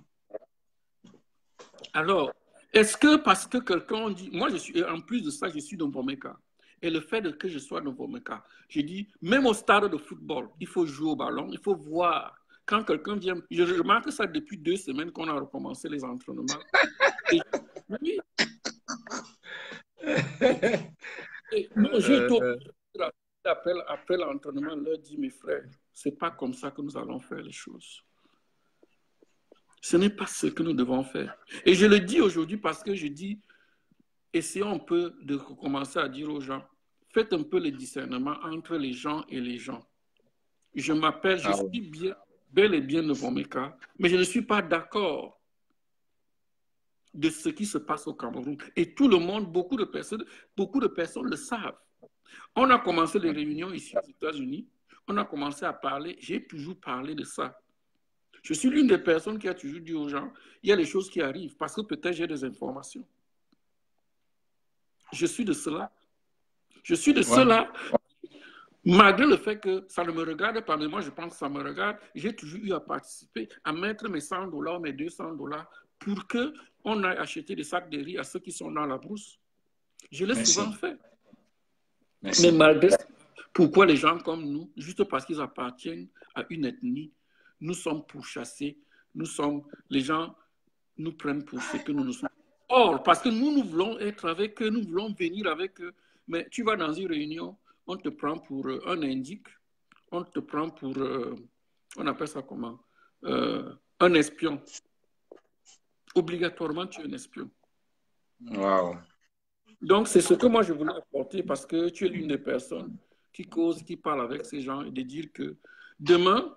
Alors, est-ce que parce que quelqu'un dit... Moi, en plus de ça, je suis dans Bomeka. Et le fait que je sois dans Bomeka, je dis, même au stade de football, il faut jouer au ballon, il faut voir. Quand quelqu'un vient... Je remarque ça depuis 2 semaines qu'on a recommencé les entraînements. Oui. Non, j'ai été après l'entraînement, leur dit, mes frères, c'est pas comme ça que nous allons faire les choses. Ce n'est pas ce que nous devons faire. Et je le dis aujourd'hui parce que je dis, essayons un peu de commencer à dire aux gens, faites un peu le discernement entre les gens et les gens. Je m'appelle, je suis bien, bel et bien devant mes cas, mais je ne suis pas d'accord de ce qui se passe au Cameroun. Et tout le monde, beaucoup de personnes le savent. On a commencé les réunions ici aux États-Unis, on a commencé à parler, j'ai toujours parlé de ça. Je suis l'une des personnes qui a toujours dit aux gens, il y a des choses qui arrivent parce que peut-être j'ai des informations. Je suis de cela. Je suis de cela. Malgré le fait que ça ne me regarde pas, mais moi je pense que ça me regarde, j'ai toujours eu à participer, à mettre mes $100, mes $200 pour qu'on aille acheter des sacs de riz à ceux qui sont dans la brousse. Je l'ai souvent fait. Mais malgré ça, pourquoi les gens comme nous, juste parce qu'ils appartiennent à une ethnie, nous sommes pourchassés, les gens nous prennent pour ce que nous sommes. Or, parce que nous voulons être avec eux, nous voulons venir avec eux, mais tu vas dans une réunion, on te prend pour un indique, on te prend pour, on appelle ça comment, un espion. Obligatoirement, tu es un espion. Wow. Donc, c'est ce que moi je voulais apporter parce que tu es l'une des personnes qui cause, qui parle avec ces gens et de dire que demain,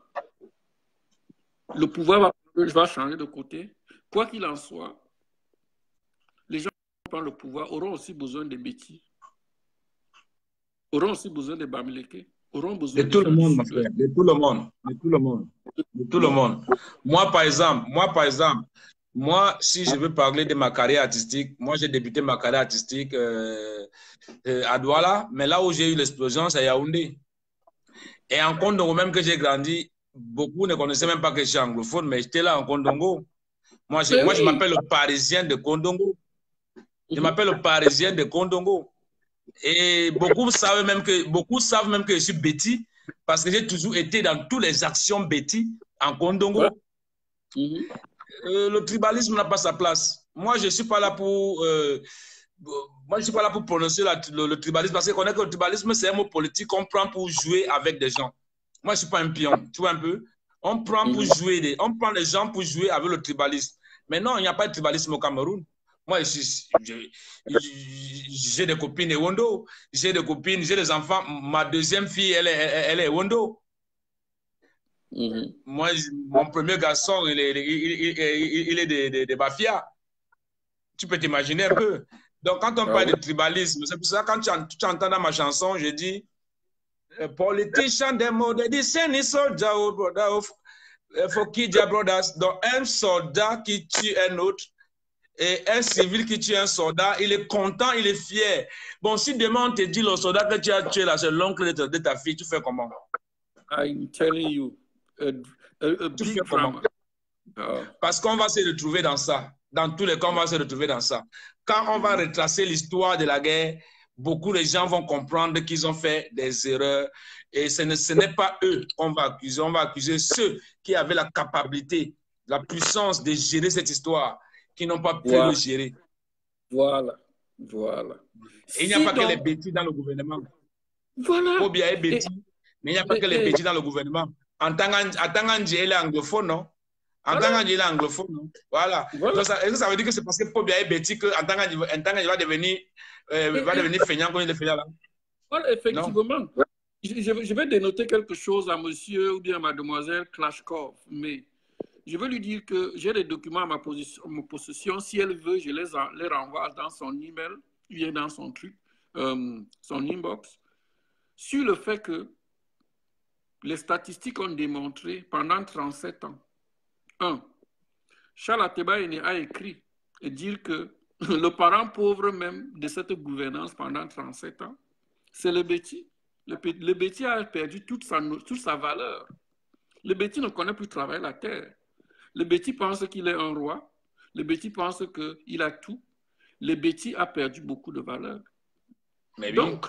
le pouvoir va changer de côté. Quoi qu'il en soit, les gens qui prennent le pouvoir auront aussi besoin des bêtis, auront aussi besoin des Bamileke, auront besoin de tout le monde, ma frère, de tout le monde, de tout le monde, de tout le monde. Moi, par exemple, si je veux parler de ma carrière artistique, moi, j'ai débuté ma carrière artistique à Douala, mais là où j'ai eu l'explosion, c'est à Yaoundé. Et en Kondongo, même que j'ai grandi, beaucoup ne connaissaient même pas que je suis anglophone, mais j'étais là en Kondongo. Moi, je m'appelle le Parisien de Kondongo. Je m'appelle le Parisien de Kondongo. Et beaucoup savent même que je suis Betty parce que j'ai toujours été dans toutes les actions Betty en Kondongo. Le tribalisme n'a pas sa place. Moi, je ne suis pas là pour prononcer le tribalisme parce qu'on connaît que le tribalisme, c'est un mot politique qu'on prend pour jouer avec des gens. Moi, je ne suis pas un pion, tu vois un peu. On prend pour jouer, on prend les gens pour jouer avec le tribalisme. Mais non, il n'y a pas de tribalisme au Cameroun. Moi, j'ai des copines et Wondo. J'ai des copines, j'ai des enfants. Ma deuxième fille, elle est Wondo. Moi, mon premier garçon, il est de Bafia. Tu peux t'imaginer un peu. Donc, quand on parle de tribalisme, c'est pour ça que quand tu entends dans ma chanson, je dis politician des mots, des dizaines soldats, faut qu'il y ait brothers. Donc, un soldat qui tue un autre, et un civil qui tue un soldat, il est content, il est fier. Bon, si demain on te dit le soldat que tu as tué là, c'est l'oncle de ta fille, tu fais comment? I'm telling you, tu fais comment? Parce qu'on va se retrouver dans ça. Dans tous les cas, on va se retrouver dans ça. Quand on va retracer l'histoire de la guerre, beaucoup de gens vont comprendre qu'ils ont fait des erreurs. Et ce n'est pas eux qu'on va accuser. On va accuser ceux qui avaient la capacité, la puissance de gérer cette histoire, qui n'ont pas pu le gérer. Voilà. Et il n'y a pas que les bêtises dans le gouvernement. Voilà. Faut bien être bêtis, mais il n'y a pas que les bêtises dans le gouvernement. En tant qu'Angie, elle est anglophone, non? En tant qu'Angie, elle est anglophone, non? Voilà. Est-ce que ça veut dire que c'est parce que faut bien être bêtis qu'en tant qu'Angie va devenir feignant comme il est feignant là? Voilà, effectivement. Je vais dénoter quelque chose à monsieur ou bien à mademoiselle Klashkov, mais je veux lui dire que j'ai des documents à ma possession. Si elle veut, je les renvoie dans son email, bien dans son truc, son inbox, sur le fait que les statistiques ont démontré pendant 37 ans. 1. Charles Ateba-Ene a écrit et dire que le parent pauvre même de cette gouvernance pendant 37 ans, c'est le Béti. Le Béti a perdu toute sa valeur. Le Béti ne connaît plus travailler la terre. Le Béti pense qu'il est un roi. Le Béti pense qu'il a tout. Le Béti a perdu beaucoup de valeur. Donc,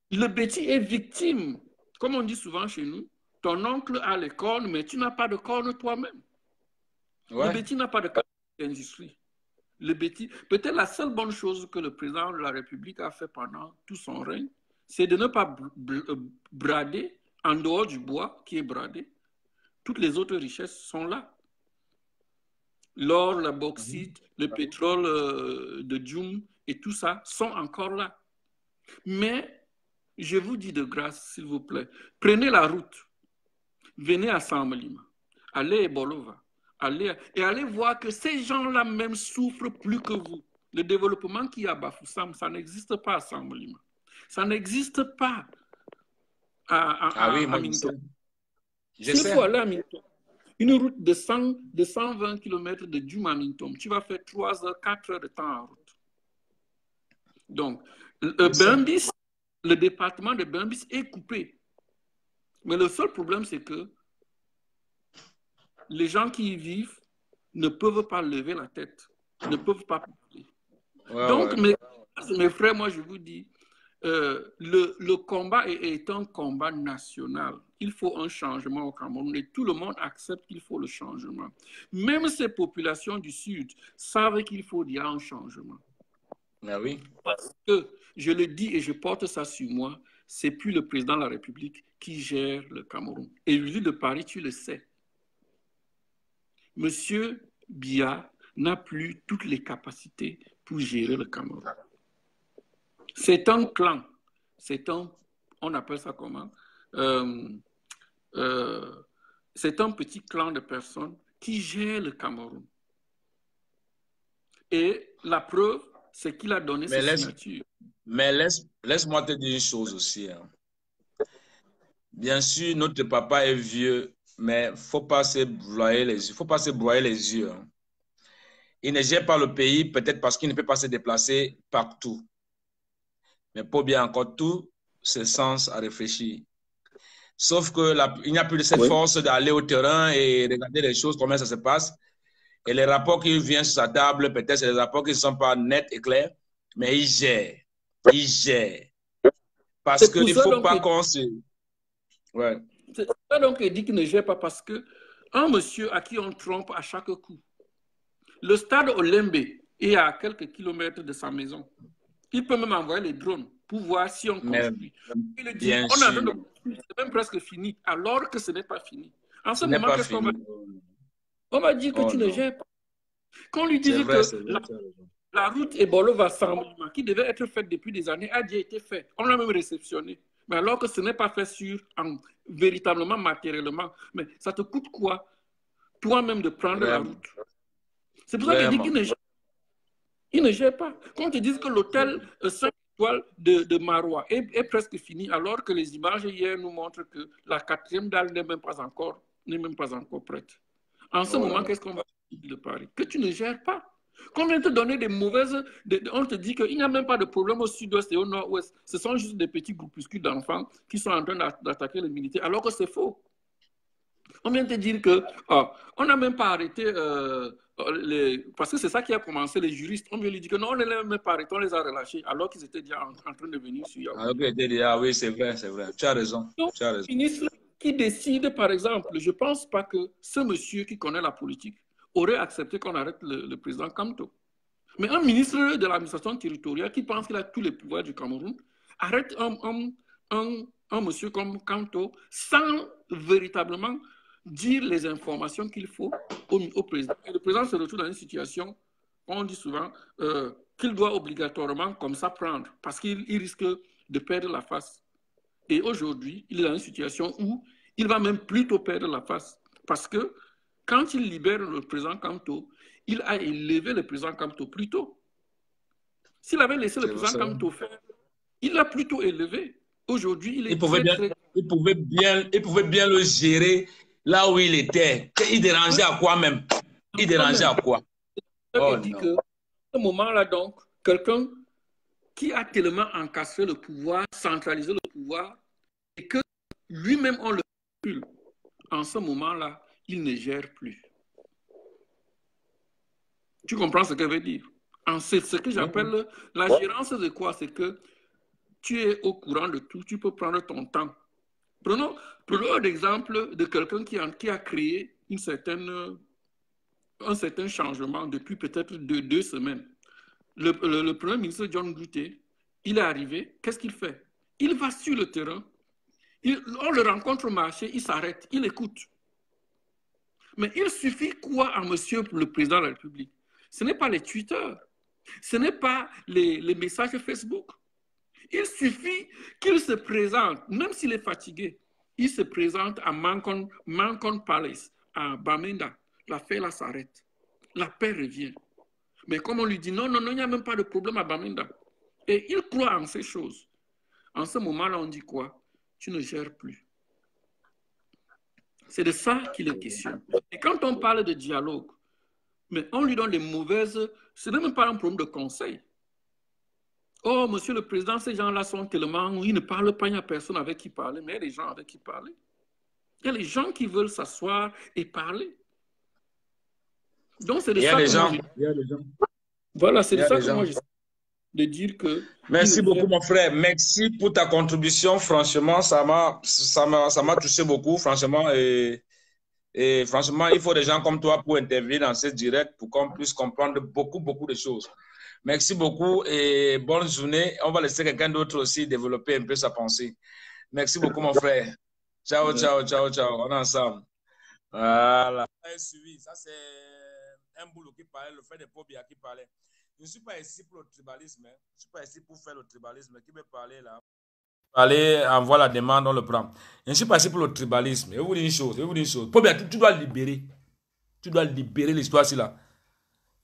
le Béti est victime. Comme on dit souvent chez nous, ton oncle a les cornes, mais tu n'as pas de cornes toi-même. Le Béti n'a pas de capacité d'industrie. le bêtis. Peut-être la seule bonne chose que le président de la République a fait pendant tout son règne, c'est de ne pas brader, en dehors du bois qui est bradé, toutes les autres richesses sont là. L'or, la bauxite, le pétrole de Djoum et tout ça sont encore là. Mais je vous dis de grâce, s'il vous plaît, prenez la route, venez à Sambalima, allez à Bolova, allez voir que ces gens-là même souffrent plus que vous. Le développement qu'il y a à Bafoussam, ça n'existe pas à Sambalima. Ça n'existe pas à Mintom. S'il faut aller à Mintom, une route de 120 km de Djoum à Mintom, tu vas faire 3 heures, 4 heures de temps en route. Donc, le département de Bembis est coupé. Mais le seul problème, c'est que les gens qui y vivent ne peuvent pas lever la tête, ne peuvent pas parler. Donc, mes frères, moi, je vous dis, le combat est un combat national. Il faut un changement au Cameroun et tout le monde accepte qu'il faut le changement. Même ces populations du Sud savent qu'il faut dire un changement. Ah oui. Parce que, je le dis et je porte ça sur moi, c'est plus le président de la République qui gère le Cameroun. Et lui de Paris, tu le sais. Monsieur Biya n'a plus toutes les capacités pour gérer le Cameroun. C'est un clan. On appelle ça comment? C'est un petit clan de personnes qui gèrent le Cameroun. Et la preuve, c'est qu'il a donné ses signatures. Mais laisse-moi te dire une chose aussi. Hein. Bien sûr, notre papa est vieux, mais il ne faut pas se broyer les yeux. Hein. Il ne gère pas le pays, peut-être parce qu'il ne peut pas se déplacer partout. Mais pour bien encore tout, c'est sens à réfléchir. Sauf qu'il n'y a plus de cette force d'aller au terrain et regarder les choses, comment ça se passe. Et les rapports qui viennent sur sa table, peut-être c'est des rapports qui ne sont pas nets et clairs, mais il gère. Il gère. Parce qu'il ne faut pas qu'on se... Ouais. C'est ça donc il dit qu'il ne gère pas parce que un monsieur à qui on trompe à chaque coup. Le stade Olembe est à quelques kilomètres de sa maison. Il peut même envoyer les drones pour voir si on construit. Il le dit, on a c'est même presque fini, alors que ce n'est pas fini. En ce moment, qu'est-ce qu'on va dire? On va dire que tu ne gères pas. Quand on lui dit que la route Ebolova-Sambalima, qui devait être faite depuis des années, a déjà été faite. On l'a même réceptionné. Mais alors que ce n'est pas fait véritablement, matériellement. Mais ça te coûte quoi, toi-même, de prendre la route? C'est pour ça qu'il dit qu'il ne gère pas. Il ne gère pas. Quand ils disent que l'hôtel 5 étoiles de Marois est presque fini, alors que les images hier nous montrent que la 4e dalle n'est même pas encore prête. En ce moment, qu'est-ce qu'on va dire de Paris? Que tu ne gères pas. Quand on vient te donner des mauvaises... on te dit qu'il n'y a même pas de problème au sud-ouest et au nord-ouest. Ce sont juste des petits groupuscules d'enfants qui sont en train d'attaquer les militaires, alors que c'est faux. On vient te dire que on n'a même pas arrêté... parce que c'est ça qui a commencé, les juristes. On vient lui dire que non, on ne les a même pas arrêtés, on les a relâchés, alors qu'ils étaient déjà en train de venir sur Yaoundé. Oui, c'est vrai. Tu as raison. Donc, le ministre qui décide, par exemple, je ne pense pas que ce monsieur qui connaît la politique aurait accepté qu'on arrête le président Kamto. Mais un ministre de l'administration territoriale qui pense qu'il a tous les pouvoirs du Cameroun arrête un monsieur comme Kamto sans véritablement dire les informations qu'il faut au président. Et le président se retrouve dans une situation, on dit souvent, qu'il doit obligatoirement comme ça prendre parce qu'il risque de perdre la face. Et aujourd'hui, il est dans une situation où il va même plutôt perdre la face parce que quand il libère le président Kamto, il a élevé le président Kamto plus tôt. S'il avait laissé le président Kamto faire, il l'a plutôt élevé. Aujourd'hui, il pouvait bien le gérer là où il était. Il dérangeait à quoi même? Il dérangeait à quoi? Il dit que, à ce moment-là, donc, quelqu'un qui a tellement encastré le pouvoir, centralisé le pouvoir, et que lui-même, on le recule. En ce moment-là, il ne gère plus. Tu comprends ce que veut dire? C'est ce que j'appelle la gérance de quoi? C'est que tu es au courant de tout, tu peux prendre ton temps. Prenons l'exemple de quelqu'un qui a créé une certaine un certain changement depuis peut-être 2 semaines. Le Premier ministre John Guté, il est arrivé, qu'est-ce qu'il fait? Il va sur le terrain, on le rencontre au marché, il s'arrête, il écoute. Mais il suffit quoi à monsieur le président de la République? Ce n'est pas les Twitter, ce n'est pas les messages Facebook. Il suffit qu'il se présente, même s'il est fatigué, il se présente à Mancon Palace, à Bamenda. L'affaire là s'arrête. La paix revient. Mais comme on lui dit, non, il n'y a même pas de problème à Bamenda. Et il croit en ces choses. En ce moment-là, on dit quoi? Tu ne gères plus. C'est de ça qu'il est question. Et quand on parle de dialogue, mais on lui donne des mauvaises... Ce n'est même pas un problème de conseil. Oh, monsieur le président, ces gens-là sont tellement... Ils ne parlent pas, il n'y a personne avec qui parler, mais il y a des gens avec qui parler. Il y a les gens qui veulent s'asseoir et parler. Donc, c'est de ça que moi... Il y a des gens. Voilà, c'est de ça que moi, j'essaie de dire que... Merci beaucoup, mon frère. Merci pour ta contribution. Franchement, ça m'a touché beaucoup, franchement. Et franchement, il faut des gens comme toi pour intervenir dans ce direct pour qu'on puisse comprendre beaucoup de choses. Merci beaucoup et bonne journée. On va laisser quelqu'un d'autre aussi développer un peu sa pensée. Merci beaucoup, mon frère. Ciao. On est ensemble. Voilà. Ça, c'est un boulot qui parlait, le fait de Pobia qui parlait. Je ne suis pas ici pour le tribalisme. Je ne suis pas ici pour faire le tribalisme. Qui veut parler là? Allez, envoie la demande, on le prend. Je ne suis pas ici pour le tribalisme. Je vais vous dire une chose. Pobia, tu dois libérer. Tu dois libérer l'histoire ici là.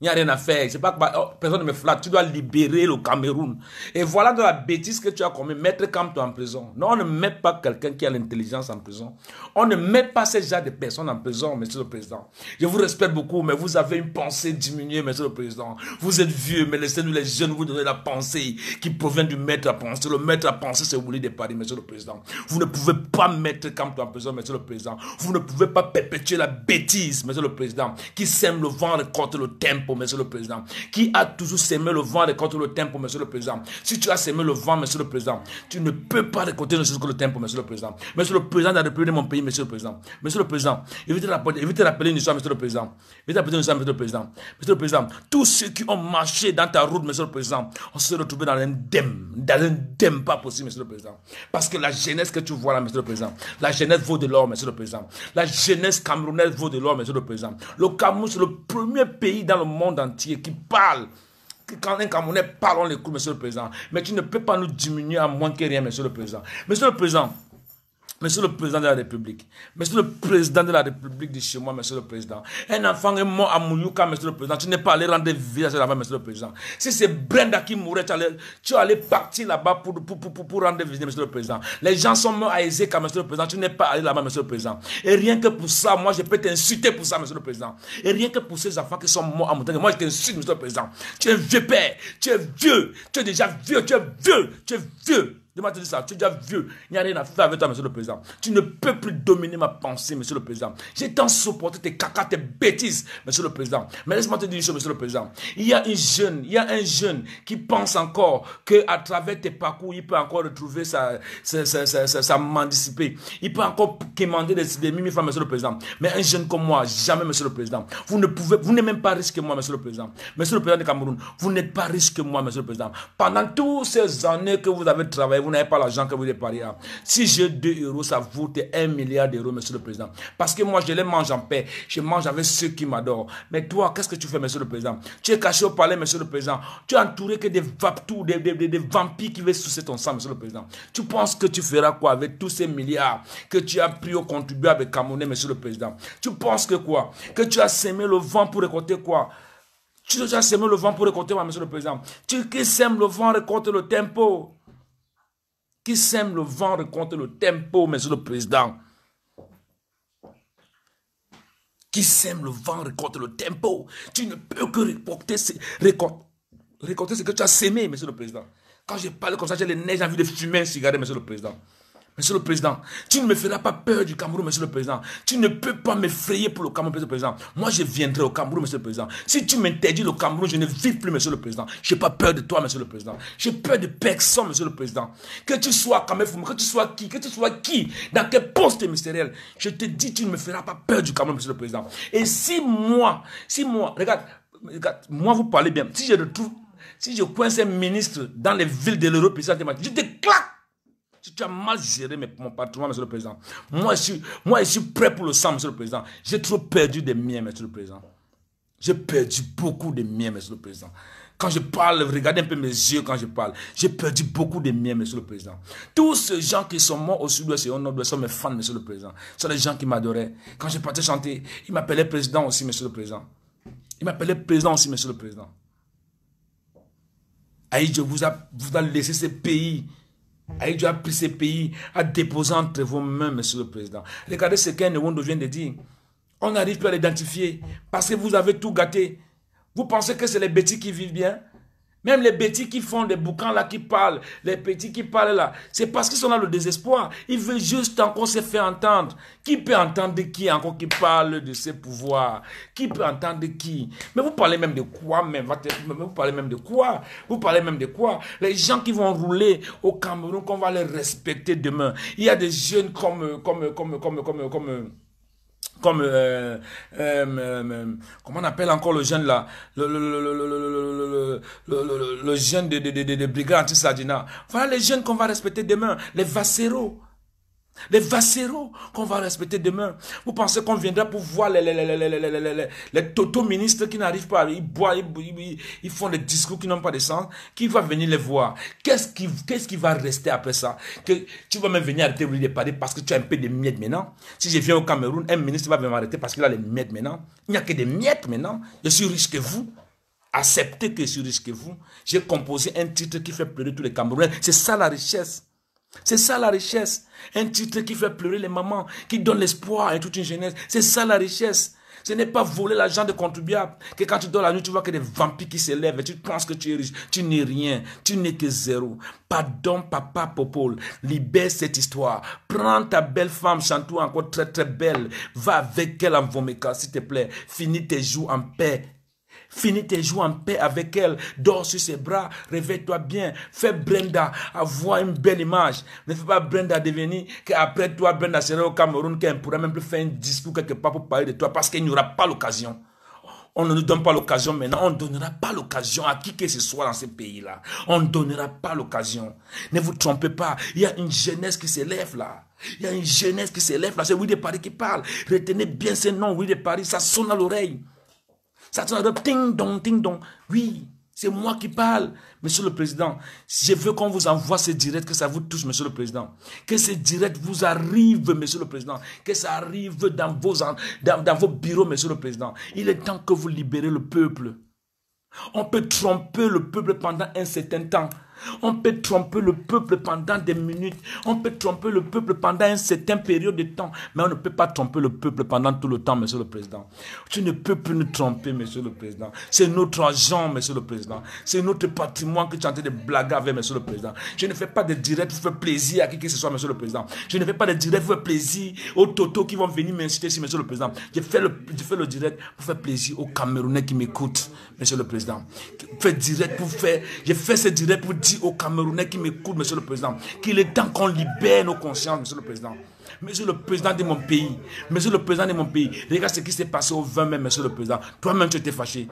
Il n'y a rien à faire. C'est pas que personne ne me flatte. Tu dois libérer le Cameroun. Et voilà de la bêtise que tu as commis. Mettre Kamto en prison. Non, on ne met pas quelqu'un qui a l'intelligence en prison. On ne met pas ces genre de personnes en prison, monsieur le président. Je vous respecte beaucoup, mais vous avez une pensée diminuée, monsieur le président. Vous êtes vieux, mais laissez-nous les jeunes vous donner la pensée qui provient du maître à penser. Le maître à penser, c'est Willy de Paris, monsieur le président. Vous ne pouvez pas mettre Kamto en prison, monsieur le président. Vous ne pouvez pas perpétuer la bêtise, monsieur le président. Qui sème le vent, récolte le tempo. Monsieur le président, qui a toujours sémé le vent, récolte le tempo, monsieur le président. Si tu as sémé le vent, monsieur le président, tu ne peux pas récolter ne serait-ce que le tempo, monsieur le président. Monsieur le président de la République de mon pays, monsieur le président. Monsieur le président, je vais te rappeler une histoire, monsieur le président. Je vais te rappeler une histoire, monsieur le président. Monsieur le président, tous ceux qui ont marché dans ta route, monsieur le président, on se retrouve dans un dème pas possible, monsieur le président. Parce que la jeunesse que tu vois là, monsieur le président, la jeunesse vaut de l'or, monsieur le président. La jeunesse camerounaise vaut de l'or, monsieur le président. Le Cameroun, c'est le premier pays dans le monde entier qui parle. Quand un Camerounais parle, on l'écoute, monsieur le président. Mais tu ne peux pas nous diminuer à moins que rien, monsieur le président. Monsieur le président de la République, monsieur le président de la République de chez moi, monsieur le président. Un enfant est mort à Mouyouka, monsieur le président. Tu n'es pas allé rendre visite là-bas, monsieur le président. Si c'est Brenda qui mourait, tu allais partir là-bas pour rendre visite, monsieur le président. Les gens sont morts à Ezeka, monsieur le président. Tu n'es pas allé là-bas, monsieur le président. Et rien que pour ça, moi, je peux t'insulter pour ça, monsieur le président. Et rien que pour ces enfants qui sont morts à Mouyouka, moi, je t'insulte, monsieur le président. Tu es vieux père, tu es vieux, tu es déjà vieux, tu es vieux. Dis-moi, tu dis ça, tu es déjà vieux. Il n'y a rien à faire avec toi, monsieur le président. Tu ne peux plus dominer ma pensée, monsieur le président. J'ai tant supporté tes caca, tes bêtises, monsieur le président. Mais laisse-moi te dire une chose, monsieur le président. Il y a un jeune qui pense encore qu'à travers tes parcours, il peut encore retrouver sa mendicité. Il peut encore quémander des mimi francs, monsieur le président. Mais un jeune comme moi, jamais, monsieur le président. Vous n'êtes même pas riche que moi, monsieur le président. Monsieur le président du Cameroun, vous n'êtes pas riche que moi, monsieur le président. Pendant toutes ces années que vous avez travaillé, vous n'avez pas l'argent que vous déparez. Si j'ai 2 euros, ça vaut 1 milliard d'euros, monsieur le président. Parce que moi, je les mange en paix. Je mange avec ceux qui m'adorent. Mais toi, qu'est-ce que tu fais, monsieur le président? Tu es caché au palais, monsieur le président. Tu es entouré que des vampires qui veulent sucer ton sang, monsieur le président. Tu penses que tu feras quoi avec tous ces milliards que tu as pris au contribuable camerounais, monsieur le président? Tu penses que quoi? Que tu as sémé le vent pour récolter quoi? Tu as sémé le vent pour récolter quoi, monsieur le président? Qui sème le vent récolte le tempo. Qui sème le vent récolte le tempo, monsieur le président. Qui sème le vent récolte le tempo. Tu ne peux que récolter ce que tu as sémé, monsieur le président. Quand je parle comme ça, j'ai les neiges, j'ai envie de fumer un cigare, monsieur le président. Monsieur le Président, tu ne me feras pas peur du Cameroun, Monsieur le Président. Tu ne peux pas m'effrayer pour le Cameroun, Monsieur le Président. Moi, je viendrai au Cameroun, Monsieur le Président. Si tu m'interdis le Cameroun, je ne vis plus, Monsieur le Président. Je n'ai pas peur de toi, Monsieur le Président. J'ai peur de personne, Monsieur le Président. Que tu sois Cameroun, que tu sois qui, dans quel poste ministériel, je te dis, tu ne me feras pas peur du Cameroun, Monsieur le Président. Et si moi, regarde, moi, vous parlez bien. Si je coince un ministre dans les villes de l'Europe, je te claque. Si tu as mal géré mon patrimoine, Monsieur le Président, moi je suis prêt pour le sang, Monsieur le Président. J'ai trop perdu des miens, Monsieur le Président. J'ai perdu beaucoup de miens, Monsieur le Président. Quand je parle, regardez un peu mes yeux quand je parle. J'ai perdu beaucoup de miens, Monsieur le Président. Tous ces gens qui sont morts au sud-ouest et au nord-ouest sont mes fans, Monsieur le Président. Ce sont des gens qui m'adoraient. Quand je partais chanter, ils m'appelaient président aussi, Monsieur le Président. Ils m'appelaient président aussi, Monsieur le Président. Aïe, vous a laissé ces pays. Aïe, a pris ces pays à déposer entre vos mains, Monsieur le Président. Regardez ce qu'un Nwondo vient de dire. On n'arrive plus à l'identifier parce que vous avez tout gâté. Vous pensez que c'est les bêtis qui vivent bien? Même les bêtis qui font des boucans là, qui parlent, les petits qui parlent là, c'est parce qu'ils sont dans le désespoir. Ils veulent juste encore se faire entendre. Qui peut entendre qui encore qui parle de ses pouvoirs? Qui peut entendre qui? Mais vous parlez même de quoi même? Vous parlez même de quoi? Vous parlez même de quoi? Les gens qui vont rouler au Cameroun, qu'on va les respecter demain. Il y a des jeunes comment on appelle encore le jeune là, le jeune de brigade anti-Sadina. Voilà les jeunes qu'on va respecter demain, les Vassero. Les Vassero qu'on va respecter demain. Vous pensez qu'on viendra pour voir les toto-ministres qui n'arrivent pas, ils boivent, ils font des discours qui n'ont pas de sens. Qui va venir les voir? Qu'est-ce qui va rester après ça? Que tu vas même venir arrêter de parler parce que tu as un peu de miettes maintenant. Si je viens au Cameroun, un ministre va venir m'arrêter parce qu'il a les miettes maintenant. Il n'y a que des miettes maintenant. Je suis riche que vous. Acceptez que je suis riche que vous. J'ai composé un titre qui fait pleurer tous les Camerounais. C'est ça la richesse. C'est ça la richesse. Un titre qui fait pleurer les mamans, qui donne l'espoir à toute une jeunesse. C'est ça la richesse. Ce n'est pas voler l'argent des contribuables. Que quand tu dors la nuit, tu vois que des vampires qui se lèvent et tu penses que tu es riche. Tu n'es rien. Tu n'es que zéro. Pardon, papa Popol. Libère cette histoire. Prends ta belle femme, chante-toi encore très très belle. Va avec elle en Vomeka, s'il te plaît. Finis tes jours en paix. Finis tes jours en paix avec elle. Dors sur ses bras. Réveille-toi bien. Fais Brenda avoir une belle image. Ne fais pas Brenda devenir qu'après toi, Brenda sera au Cameroun, qu'elle ne pourra même plus faire un discours quelque part pour parler de toi parce qu'il n'y aura pas l'occasion. On ne nous donne pas l'occasion maintenant. On ne donnera pas l'occasion à qui que ce soit dans ce pays-là. On ne donnera pas l'occasion. Ne vous trompez pas. Il y a une jeunesse qui s'élève là. Il y a une jeunesse qui s'élève là. C'est Willy de Paris qui parle. Retenez bien ce nom, Willy de Paris. Ça sonne à l'oreille. Ça sonne à l'oreille. Ting dong, ting dong. Oui. C'est moi qui parle, Monsieur le Président. Je veux qu'on vous envoie ce direct, que ça vous touche, Monsieur le Président. Que ce direct vous arrive, Monsieur le Président. Que ça arrive dans vos bureaux, Monsieur le Président. Il est temps que vous libérez le peuple. On peut tromper le peuple pendant un certain temps. On peut tromper le peuple pendant des minutes. On peut tromper le peuple pendant une certaine période de temps. Mais on ne peut pas tromper le peuple pendant tout le temps, Monsieur le Président. Tu ne peux plus nous tromper, Monsieur le Président. C'est notre argent, Monsieur le Président. C'est notre patrimoine que tu es en train de blaguer avec, Monsieur le Président. Je ne fais pas de direct pour faire plaisir à qui que ce soit, Monsieur le Président. Je ne fais pas de direct pour faire plaisir aux Toto qui vont venir m'inciter ici, Monsieur le Président. Je fais le direct pour faire plaisir aux Camerounais qui m'écoutent, Monsieur le Président. Je fais ce direct pour dire aux Camerounais qui m'écoutent, Monsieur le Président, qu'il est temps qu'on libère nos consciences, Monsieur le Président. Monsieur le Président de mon pays, Monsieur le Président de mon pays, regarde ce qui s'est passé au 20 mai, Monsieur le Président. Toi-même, tu étais fâché.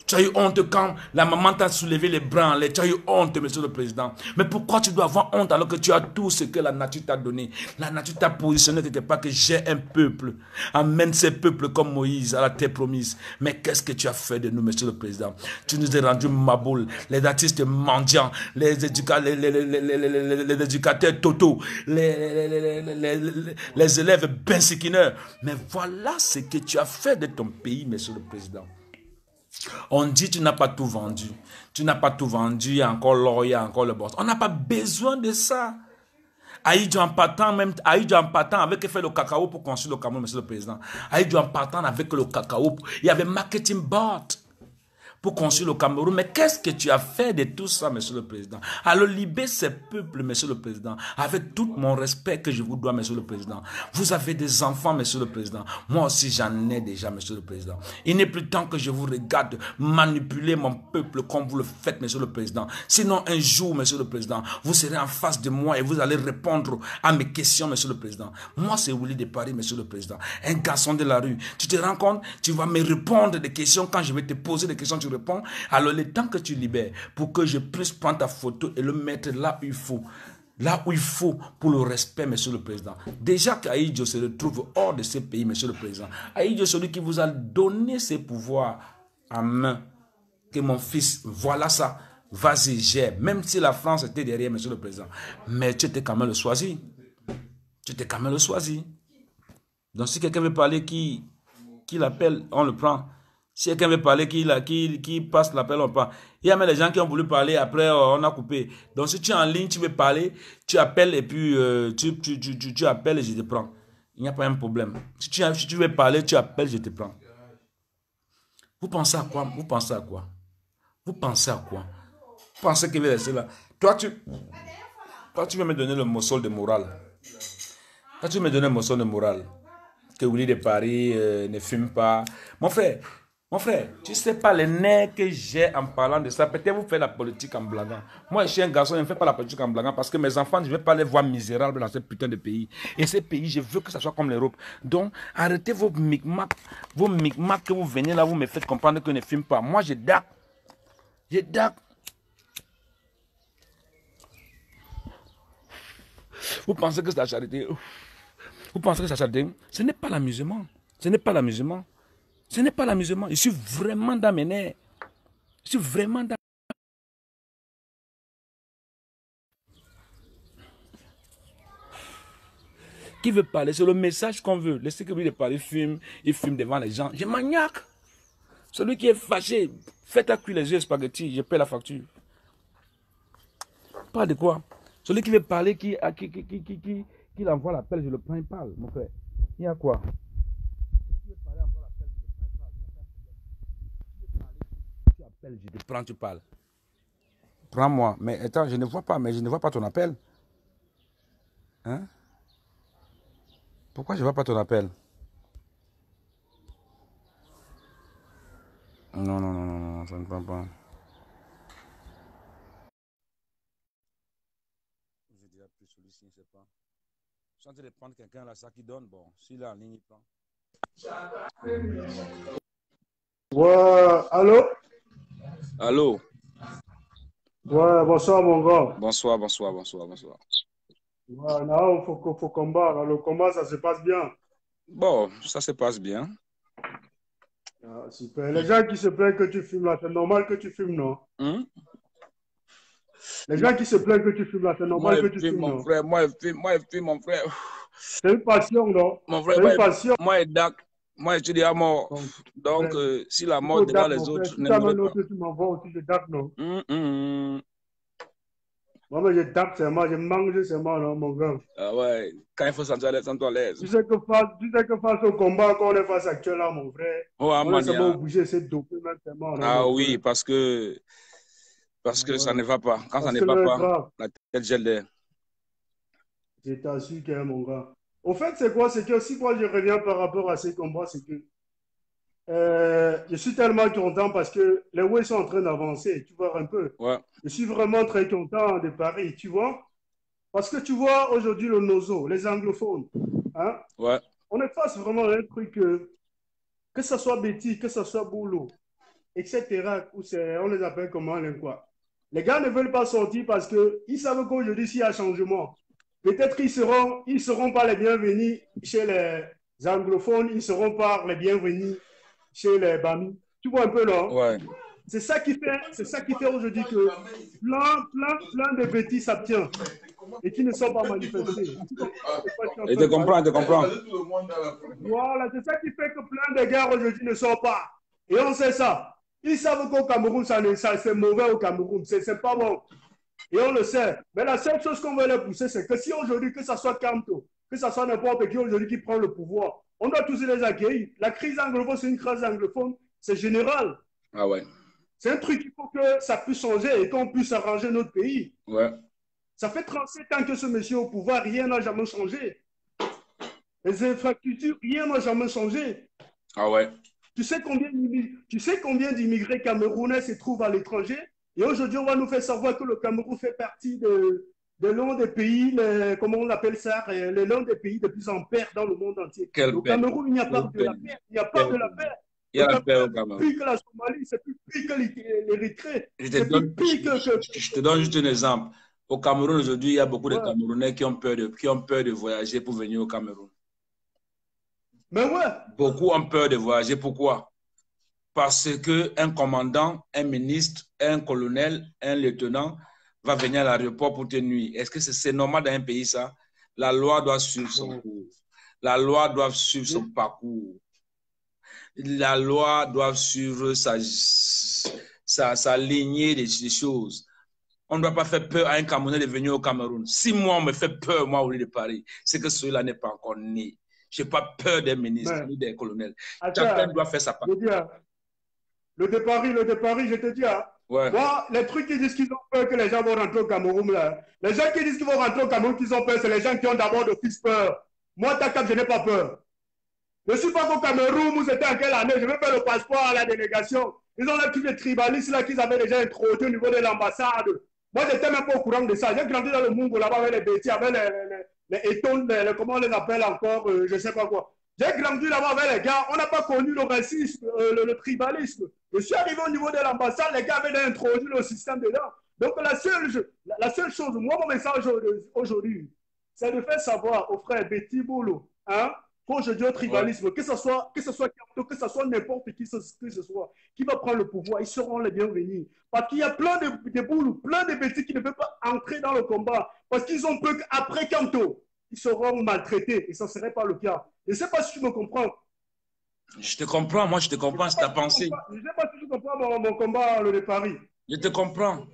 Tu as eu honte quand la maman t'a soulevé les bras en l'air. Tu as eu honte, Monsieur le Président. Mais pourquoi tu dois avoir honte alors que tu as tout ce que la nature t'a donné? La nature t'a positionné quelque part que j'ai un peuple. Amène ces peuples comme Moïse à la terre promise. Mais qu'est-ce que tu as fait de nous, Monsieur le Président? Tu nous as rendu maboule, les artistes mendiants, les éducateurs totaux, les élèves bensikineurs. Mais voilà ce que tu as fait de ton pays, Monsieur le Président. On dit tu n'as pas tout vendu. Tu n'as pas tout vendu, il y a encore l'or, il y a encore le boss. On n'a pas besoin de ça. Aïdjo en partant avec fait le cacao pour construire le Cameroun, Monsieur le Président. Aïdjo en partant avec le cacao, il y avait marketing bot. pour construire le Cameroun. Mais qu'est-ce que tu as fait de tout ça, Monsieur le Président? Alors, libérez ces peuples, Monsieur le Président, avec tout mon respect que je vous dois, Monsieur le Président. Vous avez des enfants, Monsieur le Président. Moi aussi, j'en ai déjà, Monsieur le Président. Il n'est plus temps que je vous regarde manipuler mon peuple comme vous le faites, Monsieur le Président. Sinon, un jour, Monsieur le Président, vous serez en face de moi et vous allez répondre à mes questions, Monsieur le Président. Moi, c'est Willy de Paris, Monsieur le Président. Un garçon de la rue. Tu te rends compte? Tu vas me répondre des questions. Quand je vais te poser des questions, tu réponds. Alors, le temps que tu libères pour que je puisse prendre ta photo et le mettre là où il faut. Là où il faut pour le respect, Monsieur le Président. Déjà qu'Aïdjo se retrouve hors de ce pays, Monsieur le Président. Aïdjo, celui qui vous a donné ses pouvoirs en main. Que mon fils, voilà ça. Vas-y, gère. Même si la France était derrière, Monsieur le Président. Mais tu étais quand même le choisi. Tu étais quand même le choisi. Donc si quelqu'un veut parler, qui l'appelle, on le prend. Si quelqu'un veut parler, qui passe l'appel, on prend. Il y a même des gens qui ont voulu parler, après on a coupé. Donc si tu es en ligne, tu veux parler, tu appelles et puis tu appelles et je te prends. Il n'y a pas un problème. Si tu veux parler, tu appelles, je te prends. Vous pensez à quoi? Vous pensez à quoi? Vous pensez à quoi? Vous pensez qu'il va rester là? Toi, tu veux me donner le morceau de morale. Toi, tu veux me donner le morceau de morale. Que Willy de Paris ne fume pas. Mon frère, tu ne sais pas les nerfs que j'ai en parlant de ça. Peut-être vous faites la politique en blaguant. Moi, je suis un garçon, je ne fais pas la politique en blaguant parce que mes enfants, je ne vais pas les voir misérables dans ce putain de pays. Et ce pays, je veux que ça soit comme l'Europe. Donc, arrêtez vos micmacs que vous venez là, vous me faites comprendre que je ne fume pas. Moi, je dac. Je dac. Vous pensez que c'est la charité? Vous pensez que c'est la charité? Ce n'est pas l'amusement. Ce n'est pas l'amusement. Ce n'est pas l'amusement. Je suis vraiment dans mes nerfs. Je suis vraiment dans... Qui veut parler? C'est le message qu'on veut. Laissez que lui de parler fume. Il fume devant les gens. Je maniaque. Celui qui est fâché, faites à cuire les yeux spaghettis. Je paie la facture. Pas de quoi? Celui qui veut parler, qui envoie l'appel, je le prends, il parle, mon frère. Il y a quoi? Tu appelles, je te prends, tu parles. Prends-moi. Mais attends, je ne vois pas ton appel. Hein? Pourquoi je ne vois pas ton appel? Non, ça ne prend pas. Je dirais plus celui-ci, je ne sais pas. Je suis en train de prendre quelqu'un là, ça qui donne. Bon, s'il est en ligne, il prend. Ouais, allô? Allô? Ouais, bonsoir mon gars. Bonsoir. Ouais, non, faut combattre. Le combat, ça se passe bien. Bon, ça se passe bien. Ah, super. Les gens qui se plaignent que tu fumes là, c'est normal que tu fumes, non? Les gens qui se plaignent que tu fumes là, c'est normal que tu fumes, non? Moi, je fume, mon frère. C'est une passion, non? Mon frère, c'est une passion. Moi, je te dis à mort. Donc, si la mort devant les autres... Si tu as un autre, tu m'envoies aussi, je tape, non? Moi, mais je tape seulement, je mange seulement, non, mon gars. Ah ouais, quand il faut sentir à l'aise. Tu sais que face au combat qu'on est face actuellement, mon frère, on est seulement obligé de se doper maintenant. Ah oui, parce que ça ne va pas. Quand ça ne va pas, la tête gèle d'air. Je t'assure que mon gars. Au fait, c'est quoi? C'est que si moi je reviens par rapport à ces combats, c'est que je suis tellement content parce que les Ouest sont en train d'avancer, tu vois un peu. Ouais. Je suis vraiment très content de Paris, tu vois. Parce que tu vois aujourd'hui le Nozo, les anglophones, hein? Ouais. On est face vraiment à un truc que ce soit Betty, que ce soit Boulot, etc. On les appelle comment, quoi. Les gars ne veulent pas sortir parce qu'ils savent qu'aujourd'hui, s'il y a changement, peut-être qu'ils seront pas les bienvenus chez les anglophones, ils ne seront pas les bienvenus chez les Bami. Tu vois un peu, non? Ouais. C'est ça qui fait aujourd'hui que plein de bêtises s'abstiennent et qui ne sont pas manifestés. Et te comprends. Voilà, c'est ça qui fait que plein de gars aujourd'hui ne sortent pas. Et on sait ça. Ils savent qu'au Cameroun, c'est mauvais au Cameroun. C'est pas bon. Et on le sait. Mais la seule chose qu'on veut les pousser, c'est que si aujourd'hui, que ce soit Camto, que ce soit n'importe qui aujourd'hui qui prend le pouvoir, on doit tous les accueillir. La crise anglophone, c'est une crise anglophone. C'est général. Ah ouais. C'est un truc qu'il faut que ça puisse changer et qu'on puisse arranger notre pays. Ouais. Ça fait 37 ans que ce monsieur est au pouvoir, rien n'a jamais changé. Les infrastructures, rien n'a jamais changé. Ah ouais. Tu sais combien d'immigrés camerounais se trouvent à l'étranger? Et aujourd'hui, on va nous faire savoir que le Cameroun fait partie de l'un des pays, comment on appelle ça, l'un des pays les plus en perte dans le monde entier. Au Cameroun, il n'y a pas de la paix. Il n'y a pas de la paix. Il y a la paix au Cameroun. C'est plus que la Somalie, c'est plus que l'Érythrée. Je te donne juste un exemple. Au Cameroun, aujourd'hui, il y a beaucoup de Camerounais qui ont peur de voyager pour venir au Cameroun. Mais ouais. Beaucoup ont peur de voyager. Pourquoi? Parce qu'un commandant, un ministre, un colonel, un lieutenant va venir à l'aéroport pour te nuire. Est-ce que c'est normal dans un pays, ça? La loi doit suivre son cours. La loi doit suivre son parcours. La loi doit suivre sa lignée des choses. On ne doit pas faire peur à un Camerounais de venir au Cameroun. Si moi, on me fait peur, moi, au lieu de Paris, c'est que celui-là n'est pas encore né. Je n'ai pas peur des ministres ni des colonels. Chacun doit faire sa part. Le de Paris, je te dis, hein, ouais. Moi, les trucs qui disent qu'ils ont peur que les gens vont rentrer au Cameroun, là, les gens qui disent qu'ils vont rentrer au Cameroun, qu'ils ont peur, c'est les gens qui ont d'abord de fils peur. Moi, Takab, je n'ai pas peur. Je ne suis pas au Cameroun, où c'était en quelle année, je vais faire le passeport à la délégation. Ils ont les trucs de tribalistes là qu'ils avaient déjà introduits au niveau de l'ambassade. Moi, je n'étais même pas au courant de ça. J'ai grandi dans le Mungo là-bas avec les bêtises, avec les étons, comment on les appelle encore, je ne sais pas quoi. J'ai grandi là-bas avec les gars, on n'a pas connu le racisme, le tribalisme. Je suis arrivé au niveau de l'ambassade, les gars avaient introduit le système dedans. Donc la seule chose, moi mon message aujourd'hui, c'est de faire savoir aux frères Betty Boulot, hein, qu'aujourd'hui au tribalisme, que ce soit Kamto, que ce soit n'importe qui que ce soit, qui va prendre le pouvoir, ils seront les bienvenus. Parce qu'il y a plein de Boulot, plein de Betty qui ne peuvent pas entrer dans le combat, parce qu'ils ont peur qu'après Kamto, ils seront maltraités, et ça ne serait pas le cas. Je ne sais pas si tu me comprends. Je te comprends, moi je te comprends, c'est ta pensée. Je ne sais pas si tu comprends mon combat, le de Paris. Je te comprends.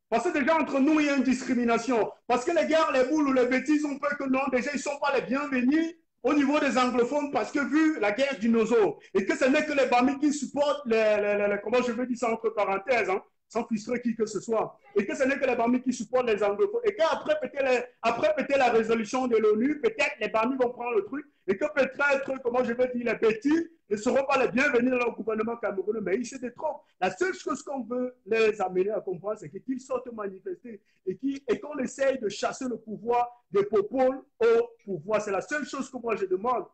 Parce que déjà entre nous, il y a une discrimination. Parce que les gars, les boules ou les bêtises ont peur que non, déjà ils ne sont pas les bienvenus au niveau des anglophones, parce que vu la guerre du Nozo, et que ce n'est que les Bamis qui supportent comment je veux dire ça entre parenthèses, hein, sans frustrer qui que ce soit, et que ce n'est que les Bamis qui supportent les anglophones, et qu'après peut-être la résolution de l'ONU, peut-être les Bamis vont prendre le truc, et que peut-être, comment je veux dire, les petits ne seront pas les bienvenus dans le gouvernement camerounais, mais ils se détrompent. La seule chose qu'on veut les amener à comprendre, c'est qu'ils sortent manifester et qu'on essaye de chasser le pouvoir des Popol au pouvoir. C'est la seule chose que moi je demande.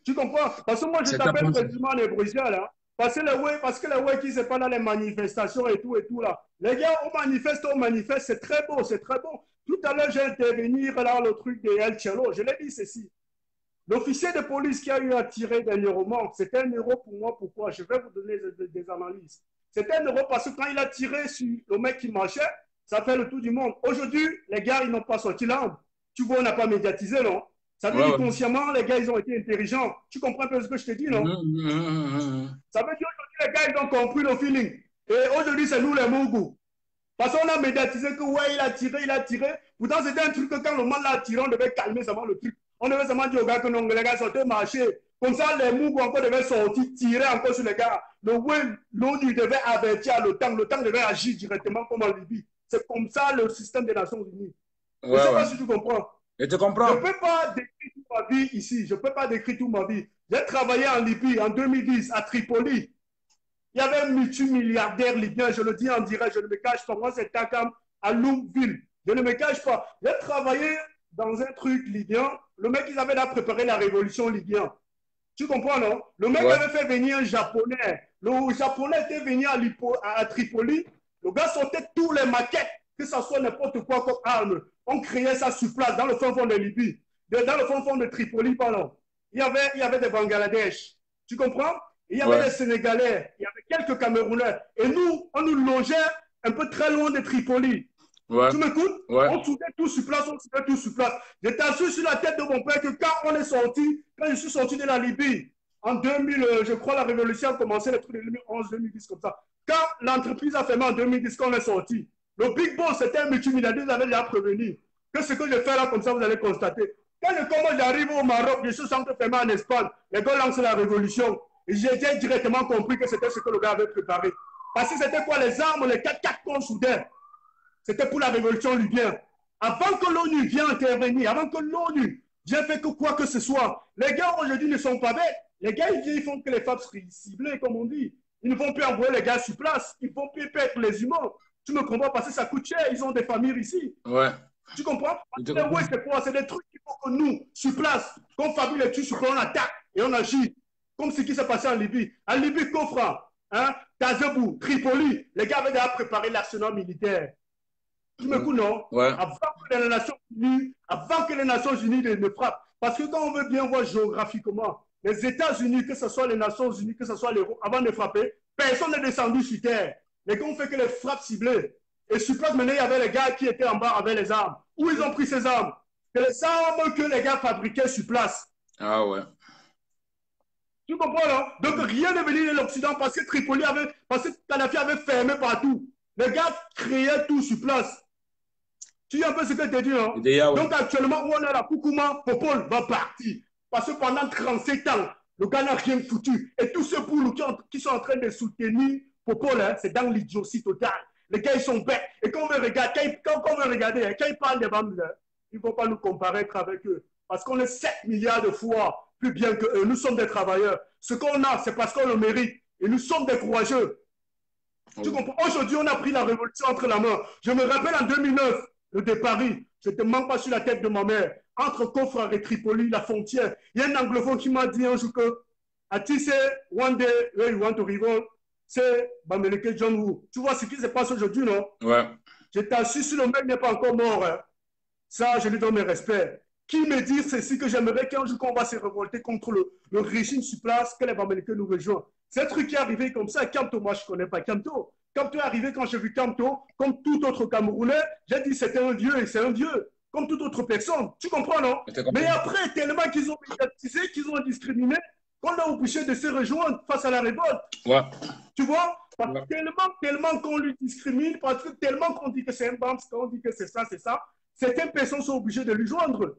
Tu comprends? Parce que moi je t'appelle précisément les Bruxelles, là. Parce que les ouais qui se passent dans les manifestations et tout là. Les gars, on manifeste, c'est très beau, c'est très bon. Tout à l'heure, j'ai intervenu dans le truc de El Chelo. Je l'ai dit ceci. L'officier de police qui a eu à tirer dernièrement, c'était un héros pour moi. Pourquoi? Je vais vous donner des analyses. C'était un héros parce que quand il a tiré sur le mec qui marchait, ça fait le tour du monde. Aujourd'hui, les gars, ils n'ont pas sorti l'arme. Tu vois, on n'a pas médiatisé, non? Ça veut dire consciemment, les gars, ils ont été intelligents. Tu comprends un peu ce que je te dis, non? Ça veut dire qu'aujourd'hui, les gars, ils ont compris le feeling. Et aujourd'hui, c'est nous les Mougou. Parce qu'on a médiatisé que, ouais, il a tiré. Pourtant, c'était un truc que quand le mal l'a tiré, on devait calmer seulement le truc. On devait seulement dire aux gars que non, les gars sortaient marcher. Comme ça, les Mougou encore devaient sortir, tirer encore sur les gars. L'ONU devait avertir l'OTAN. L'OTAN devait agir directement comme en Libye. C'est comme ça le système des Nations Unies. Je ne sais pas si tu comprends. Je te comprends. Je ne peux pas décrire toute ma vie ici. Je ne peux pas décrire toute ma vie. J'ai travaillé en Libye en 2010 à Tripoli. Il y avait un multimilliardaire libyen, je le dis en direct, je ne me cache pas. Moi, c'est Takam à Louville. Je ne me cache pas. J'ai travaillé dans un truc libyen. Le mec, ils avaient là préparé la révolution libyenne. Tu comprends, non? Le mec avait fait venir un Japonais. Le Japonais était venu à Tripoli. Le gars sortait tous les maquettes, que ça soit n'importe quoi comme arme. On créait ça sur place, dans le fond de Libye. Dans le fond de Tripoli, pardon. Il y avait des Bangladesh. Tu comprends? Il y avait des Sénégalais. Il y avait quelques Camerounais. Et nous, on nous logeait un peu très loin de Tripoli. Tu m'écoutes? On soudait tout sur place, Je t'assure sur la tête de mon père que quand je suis sorti de la Libye, en 2000, je crois la révolution a commencé les trucs de 2011, 2010, comme ça. Quand l'entreprise a fermé en 2010, quand on est sorti, le Big Boss, c'était un multimilliardaire, ils avaient déjà prévenu. Que ce que je fais là, comme ça, vous allez constater. Quand j'arrive au Maroc, je suis centre fermé en Espagne, les gars lancent la révolution. j'ai directement compris que c'était ce que le gars avait préparé. Parce que c'était quoi les armes, les 4-4 qu'on soudait? C'était pour la révolution libyenne. Avant que l'ONU vienne intervenir, avant que l'ONU vienne faire quoi que ce soit, les gars aujourd'hui ne sont pas bêtes. Les gars, ils font que les femmes soient ciblées, comme on dit. Ils ne vont plus envoyer les gars sur place. Ils ne vont plus perdre les humains. Tu me comprends? Parce que ça coûte cher. Ils ont des familles ici. Ouais. Tu comprends? Ouais, c'est quoi? C'est des trucs qu'il faut que nous, sur place, qu'on fabrique les trucs, sur place, on attaque et on agit. Comme ce qui s'est passé en Libye. En Libye, Kofra, hein, Tazebou, Tripoli, les gars avaient déjà préparé l'arsenal militaire. Tu m'écoutes, non? Ouais. Avant que les Nations Unies ne frappent. Parce que quand on veut bien voir géographiquement, les États-Unis, que ce soit les Nations Unies, que ce soit les avant de frapper, personne n'est descendu sur terre. Les gars ont fait que les frappes ciblées. Et sur place, maintenant, il y avait les gars qui étaient en bas avec les armes. Où ils ont pris ces armes? C'est les armes que les gars fabriquaient sur place. Ah ouais. Tu comprends, non? Donc rien n'est venu de l'Occident parce que Tripoli avait, parce que Kadhafi avait fermé partout. Les gars créaient tout sur place. Tu vois un peu ce que je te dis, non? Ouais. Donc actuellement, où on est là, Koukouma, Popol va partir. Parce que pendant 37 ans, le gars n'a rien foutu. Et tous ces boulots qui sont en train de soutenir Popol, hein, c'est dans l'idiotie totale. Les gars, ils sont bêtes. Et quand on veut regarder, quand ils parlent des femmes, il ne faut pas nous comparer avec eux. Parce qu'on est 7 milliards de fois plus bien qu'eux. Nous sommes des travailleurs. Ce qu'on a, c'est parce qu'on le mérite. Et nous sommes des courageux. Tu comprends? Aujourd'hui, on a pris la révolution entre la main. Je me rappelle en 2009, le de Paris. Je ne te mens pas sur la tête de ma mère. Entre Kofra et Tripoli, la frontière. Il y a un anglophone qui m'a dit un jour que Atisse, one day, where you want to revolt, c'est Bamileke John Woo. Tu vois ce qui se passe aujourd'hui, non? Ouais. Je t'assure, si le mec n'est pas encore mort, hein, ça, je lui donne mes respects. Qui me dit ceci que j'aimerais qu'un jour qu'on va se révolter contre le régime sur place, que les Bamileke nous rejoignent. C'est un truc qui est arrivé comme ça. Kamto, moi, je ne connais pas Kamto. Kamto est arrivé quand j'ai vu Kamto, comme tout autre Camerounais. J'ai dit c'était un vieux et c'est un vieux, comme toute autre personne. Tu comprends, non? Mais après, tellement qu'ils ont médiatisé, qu'ils ont discriminé, qu'on a obligé de se rejoindre face à la révolte. Ouais. Tu vois? Parce que tellement qu'on lui discrimine, parce que tellement qu'on dit que c'est un BAMS, qu'on dit que c'est ça, certaines personnes sont obligées de lui joindre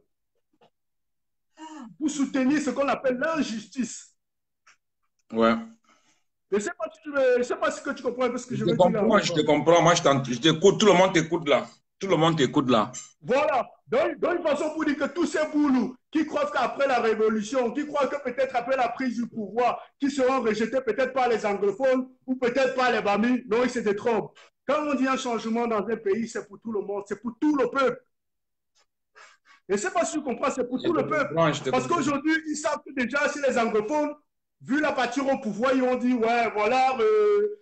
pour soutenir ce qu'on appelle l'injustice. Ouais. Je ne sais pas ce que tu comprends un peu ce que je veux dire. Moi, je te comprends. Moi, je t'écoute. Tout le monde t'écoute là. Tout le monde t'écoute là. Voilà. Donc, une façon pour dire que tous ces boulous qui croient qu'après la révolution, qui croient que peut-être après la prise du pouvoir, qui seront rejetés peut-être par les anglophones ou peut-être par les bamis, non, ils se détrompent. Quand on dit un changement dans un pays, c'est pour tout le monde, c'est pour tout le peuple. Je ne sais pas si tu comprends, c'est pour tout le peuple. Parce qu'aujourd'hui, ils savent que déjà, si les anglophones, vu la partie au pouvoir, ils ont dit, ouais, voilà,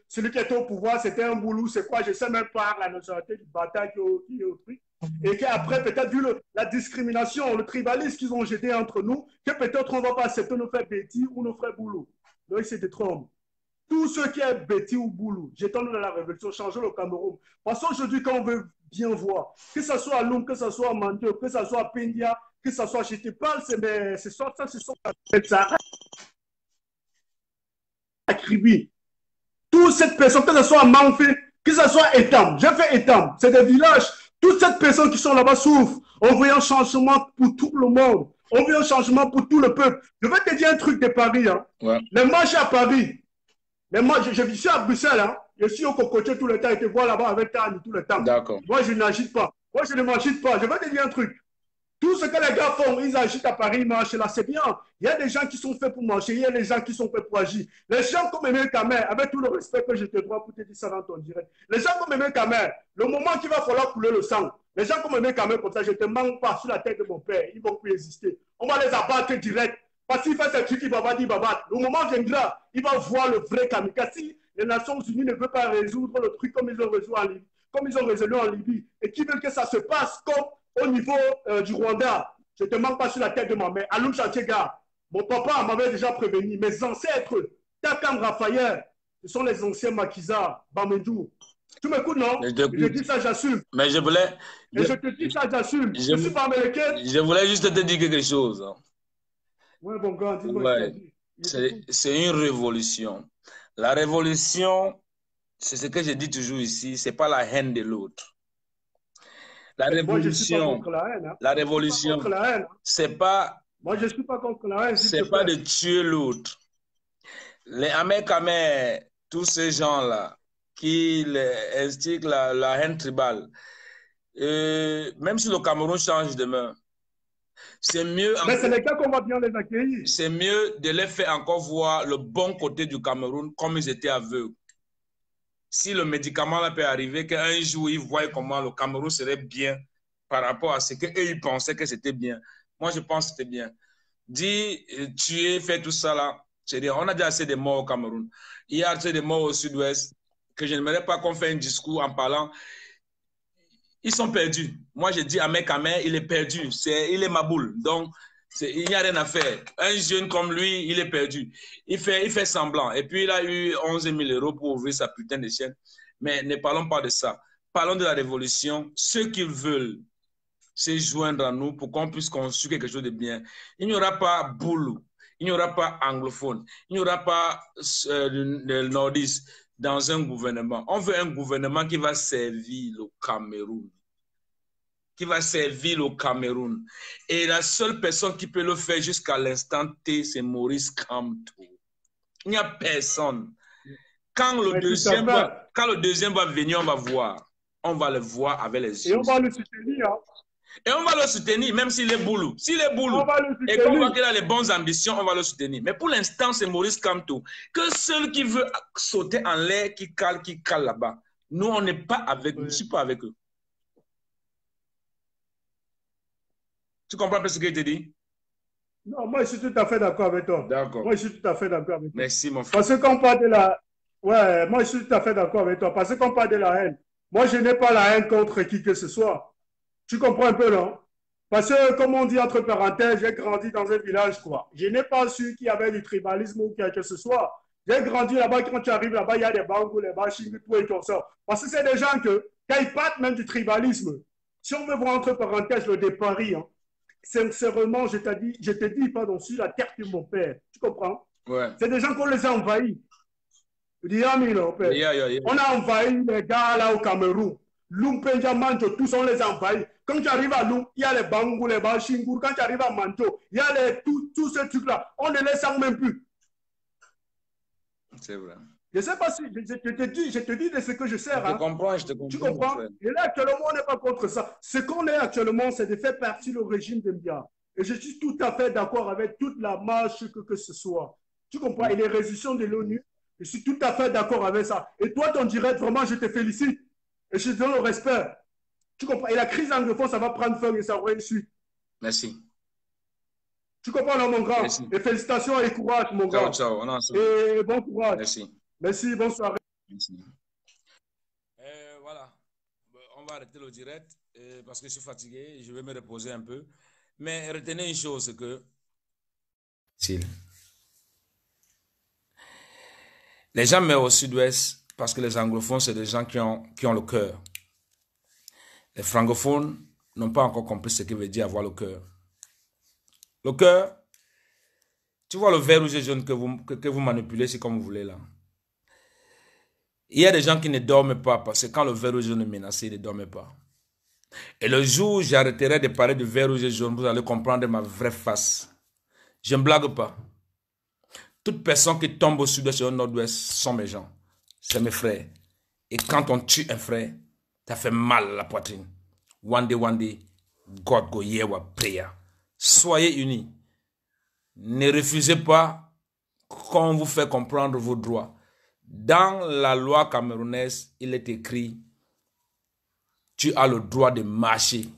celui qui était au pouvoir, c'était un boulot, c'est quoi, je ne sais même pas la nationalité du bataille qui est au truc. Et qu'après, peut-être, vu la discrimination, le tribalisme qu'ils ont jeté entre nous, que peut-être on ne va pas accepter nos frères Betty ou nos frères Boulou. Donc, c'est des trompes. Tous ceux qui est Betty ou Boulou, jetons-nous dans la révolution, changeons le Cameroun. Parce qu'aujourd'hui, quand on veut bien voir, que ce soit à Loum, que ce soit à Mandio, que ce soit à Pendia, que ce soit, je te parle, ce sont ça. Acribi. Toutes cette personne, que ce soit à Manfé, que ce soit à Etam, j'ai fait Etam, c'est des villages. Toutes ces personnes qui sont là-bas souffrent. On veut un changement pour tout le monde. On veut un changement pour tout le peuple. Je vais te dire un truc de Paris. Hein. Ouais. Les marches à Paris. Je vis ici à Bruxelles. Hein. Je suis au Cocotier tout le temps et te vois là-bas avec Tani tout le temps. D'accord. Moi, je n'agite pas. Moi, je ne m'agite pas. Je vais te dire un truc. Tout ce que les gars font, ils agitent à Paris, ils marchent là, c'est bien. Il y a des gens qui sont faits pour marcher, il y a des gens qui sont faits pour agir. Les gens comme Emile Kamer, avec tout le respect que je te dois pour te dire ça dans ton direct, les gens comme Emile Kamer, le moment qu'il va falloir couler le sang, les gens comme Emile Kamer, comme ça, je ne te manque pas sur la tête de mon père, ils vont plus exister. On va les abattre direct. Parce qu'il fait ce truc, il va pas dire babat. Le moment viendra, il va voir le vrai kamikaze. Si les Nations Unies ne veulent pas résoudre le truc comme ils ont résolu en Libye, en Libye, et qui veulent que ça se passe comme au niveau du Rwanda, je ne te manque pas sur la tête de ma mère. Aloum Chatiega, mon papa m'avait déjà prévenu. Mes ancêtres, Takam Raphaël, ce sont les anciens Makiza, Bamendou. Tu m'écoutes, non? Je dis ça, j'assume. Mais je voulais... Et je te dis ça, j'assume. Je suis pas américain. Je voulais juste te dire quelque chose. Ouais, bon gars, dis-moi. Ouais. C'est une révolution. La révolution, c'est ce que je dis toujours ici, ce n'est pas la haine de l'autre. La révolution, la révolution, c'est pas. Moi, je suis pas contre la haine. C'est pas de tuer l'autre. Les Amé, tous ces gens-là qui instiguent la haine tribale, même si le Cameroun change demain, c'est mieux. Mais c'est les cas qu'on va bien les accueillir. C'est mieux de les faire encore voir le bon côté du Cameroun comme ils étaient aveugles. Si le médicament là peut arriver, qu'un jour ils voient comment le Cameroun serait bien par rapport à ce qu'eux ils pensaient que c'était bien. Moi je pense que c'était bien. Dis, tuer, faire tout ça là, c'est-à-dire on a déjà assez de morts au Cameroun. Il y a assez de morts au sud-ouest que je n'aimerais pas qu'on fasse un discours en parlant. Ils sont perdus. Moi, je dis à Ahmed Kamé, il est perdu. Il est Maboul. Donc, il n'y a rien à faire. Un jeune comme lui, il est perdu. Il fait semblant. Et puis, il a eu 11 000 € pour ouvrir sa putain de chaîne. Mais ne parlons pas de ça. Parlons de la révolution. Ceux qui veulent se joindre à nous pour qu'on puisse construire quelque chose de bien. Il n'y aura pas Boulou. Il n'y aura pas anglophone. Il n'y aura pas le nordiste dans un gouvernement. On veut un gouvernement qui va servir le Cameroun. Qui va servir le Cameroun. Et la seule personne qui peut le faire jusqu'à l'instant T, c'est Maurice Kamto. Il n'y a personne. Quand le deuxième va venir, on va voir. On va le voir avec les yeux. Et on va le soutenir. Hein. Et on va le soutenir, même s'il est boulot. S'il est boulot, et qu'on voit qu'il a les bonnes ambitions, on va le soutenir. Mais pour l'instant, c'est Maurice Kamto. Que celui qui veut sauter en l'air, qui cale là-bas. Nous, on n'est pas avec eux. Je ne suis pas avec eux. Tu comprends pas ce que je te dis? Non, moi, je suis tout à fait d'accord avec toi. D'accord. Moi, je suis tout à fait d'accord avec toi. Merci, mon frère. Parce que quand on parle de la... Ouais, moi, je suis tout à fait d'accord avec toi. Parce que quand on parle de la haine, moi, je n'ai pas la haine contre qui que ce soit. Tu comprends un peu, non? Parce que, comme on dit entre parenthèses, j'ai grandi dans un village, quoi. Je n'ai pas su qu'il y avait du tribalisme ou quelque que ce soit. J'ai grandi là-bas, quand tu arrives là-bas, il y a des bangos, les bashing, tout et tout ça. Parce que c'est des gens que, quand ils partent même du tribalisme, si on veut voir entre parenthèses le départ, hein, sincèrement, je te dis, pardon, sur la terre de mon père. Tu comprends? Ouais. C'est des gens qu'on les a envahis. On a envahi les gars là au Cameroun. Lumpenja Manjo, tous on les envahit. Quand tu arrives à Lum, il y a les Bangou, les Bachingour. Quand tu arrives à Manto, il y a tous ces trucs-là. On ne les sent même plus. C'est vrai. Je ne sais pas si je te dis de ce que je sers. Je te comprends, je te comprends. Tu comprends? Et là, actuellement, on n'est pas contre ça. Ce qu'on est actuellement, c'est de faire partie du régime de Mbia. Et je suis tout à fait d'accord avec toute la marche que ce soit. Tu comprends? Et les résolutions de l'ONU, je suis tout à fait d'accord avec ça. Et toi, ton direct, vraiment, je te félicite. Et je te donne le respect. Tu comprends? Et la crise anglophone, ça va prendre fin et ça aura une suite. Merci. Tu comprends, non, mon grand? Merci. Et félicitations et courage, mon grand. Ciao, ciao. Et bon courage. Merci. Merci, bonne soirée. Merci. Voilà. On va arrêter le direct parce que je suis fatigué. Je vais me reposer un peu. Mais retenez une chose, que les gens meurent au sud-ouest parce que les anglophones, c'est des gens qui ont le cœur. Les francophones n'ont pas encore compris ce que veut dire avoir le cœur. Le cœur, tu vois le vert rouge et jaune que vous manipulez, c'est comme vous voulez là. Il y a des gens qui ne dorment pas parce que quand le vert rouge et jaune est menacé, ils ne dorment pas. Et le jour où j'arrêterai de parler de vert rouge et jaune, vous allez comprendre ma vraie face. Je ne blague pas. Toute personne qui tombe au sud-ouest et au nord-ouest sont mes gens. C'est mes frères. Et quand on tue un frère, ça fait mal à la poitrine. One day, God go hear our prayer. Soyez unis. Ne refusez pas qu'on vous fait comprendre vos droits. Dans la loi camerounaise, il est écrit, tu as le droit de marcher.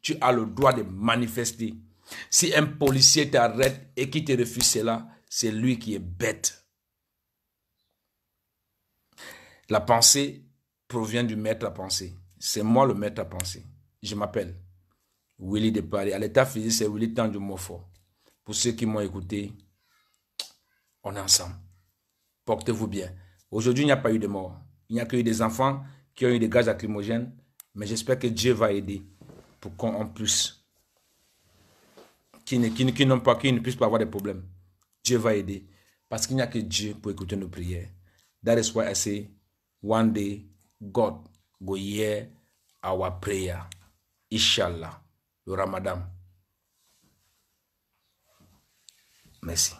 Tu as le droit de manifester. Si un policier t'arrête et qui te refuse cela, c'est lui qui est bête. La pensée provient du maître à penser. C'est moi le maître à penser. Je m'appelle Willy de Paris. À l'état physique, c'est Willy Tandjumofo. Pour ceux qui m'ont écouté, on est ensemble. Portez-vous bien. Aujourd'hui, il n'y a pas eu de mort. Il n'y a que eu des enfants qui ont eu des gaz lacrymogènes. Mais j'espère que Dieu va aider pour qu'on puisse, qui ne puissent pas avoir de problèmes. Dieu va aider. Parce qu'il n'y a que Dieu pour écouter nos prières. That is why I say, one day, God will hear our prayer. Inshallah. Le Ramadan. Merci.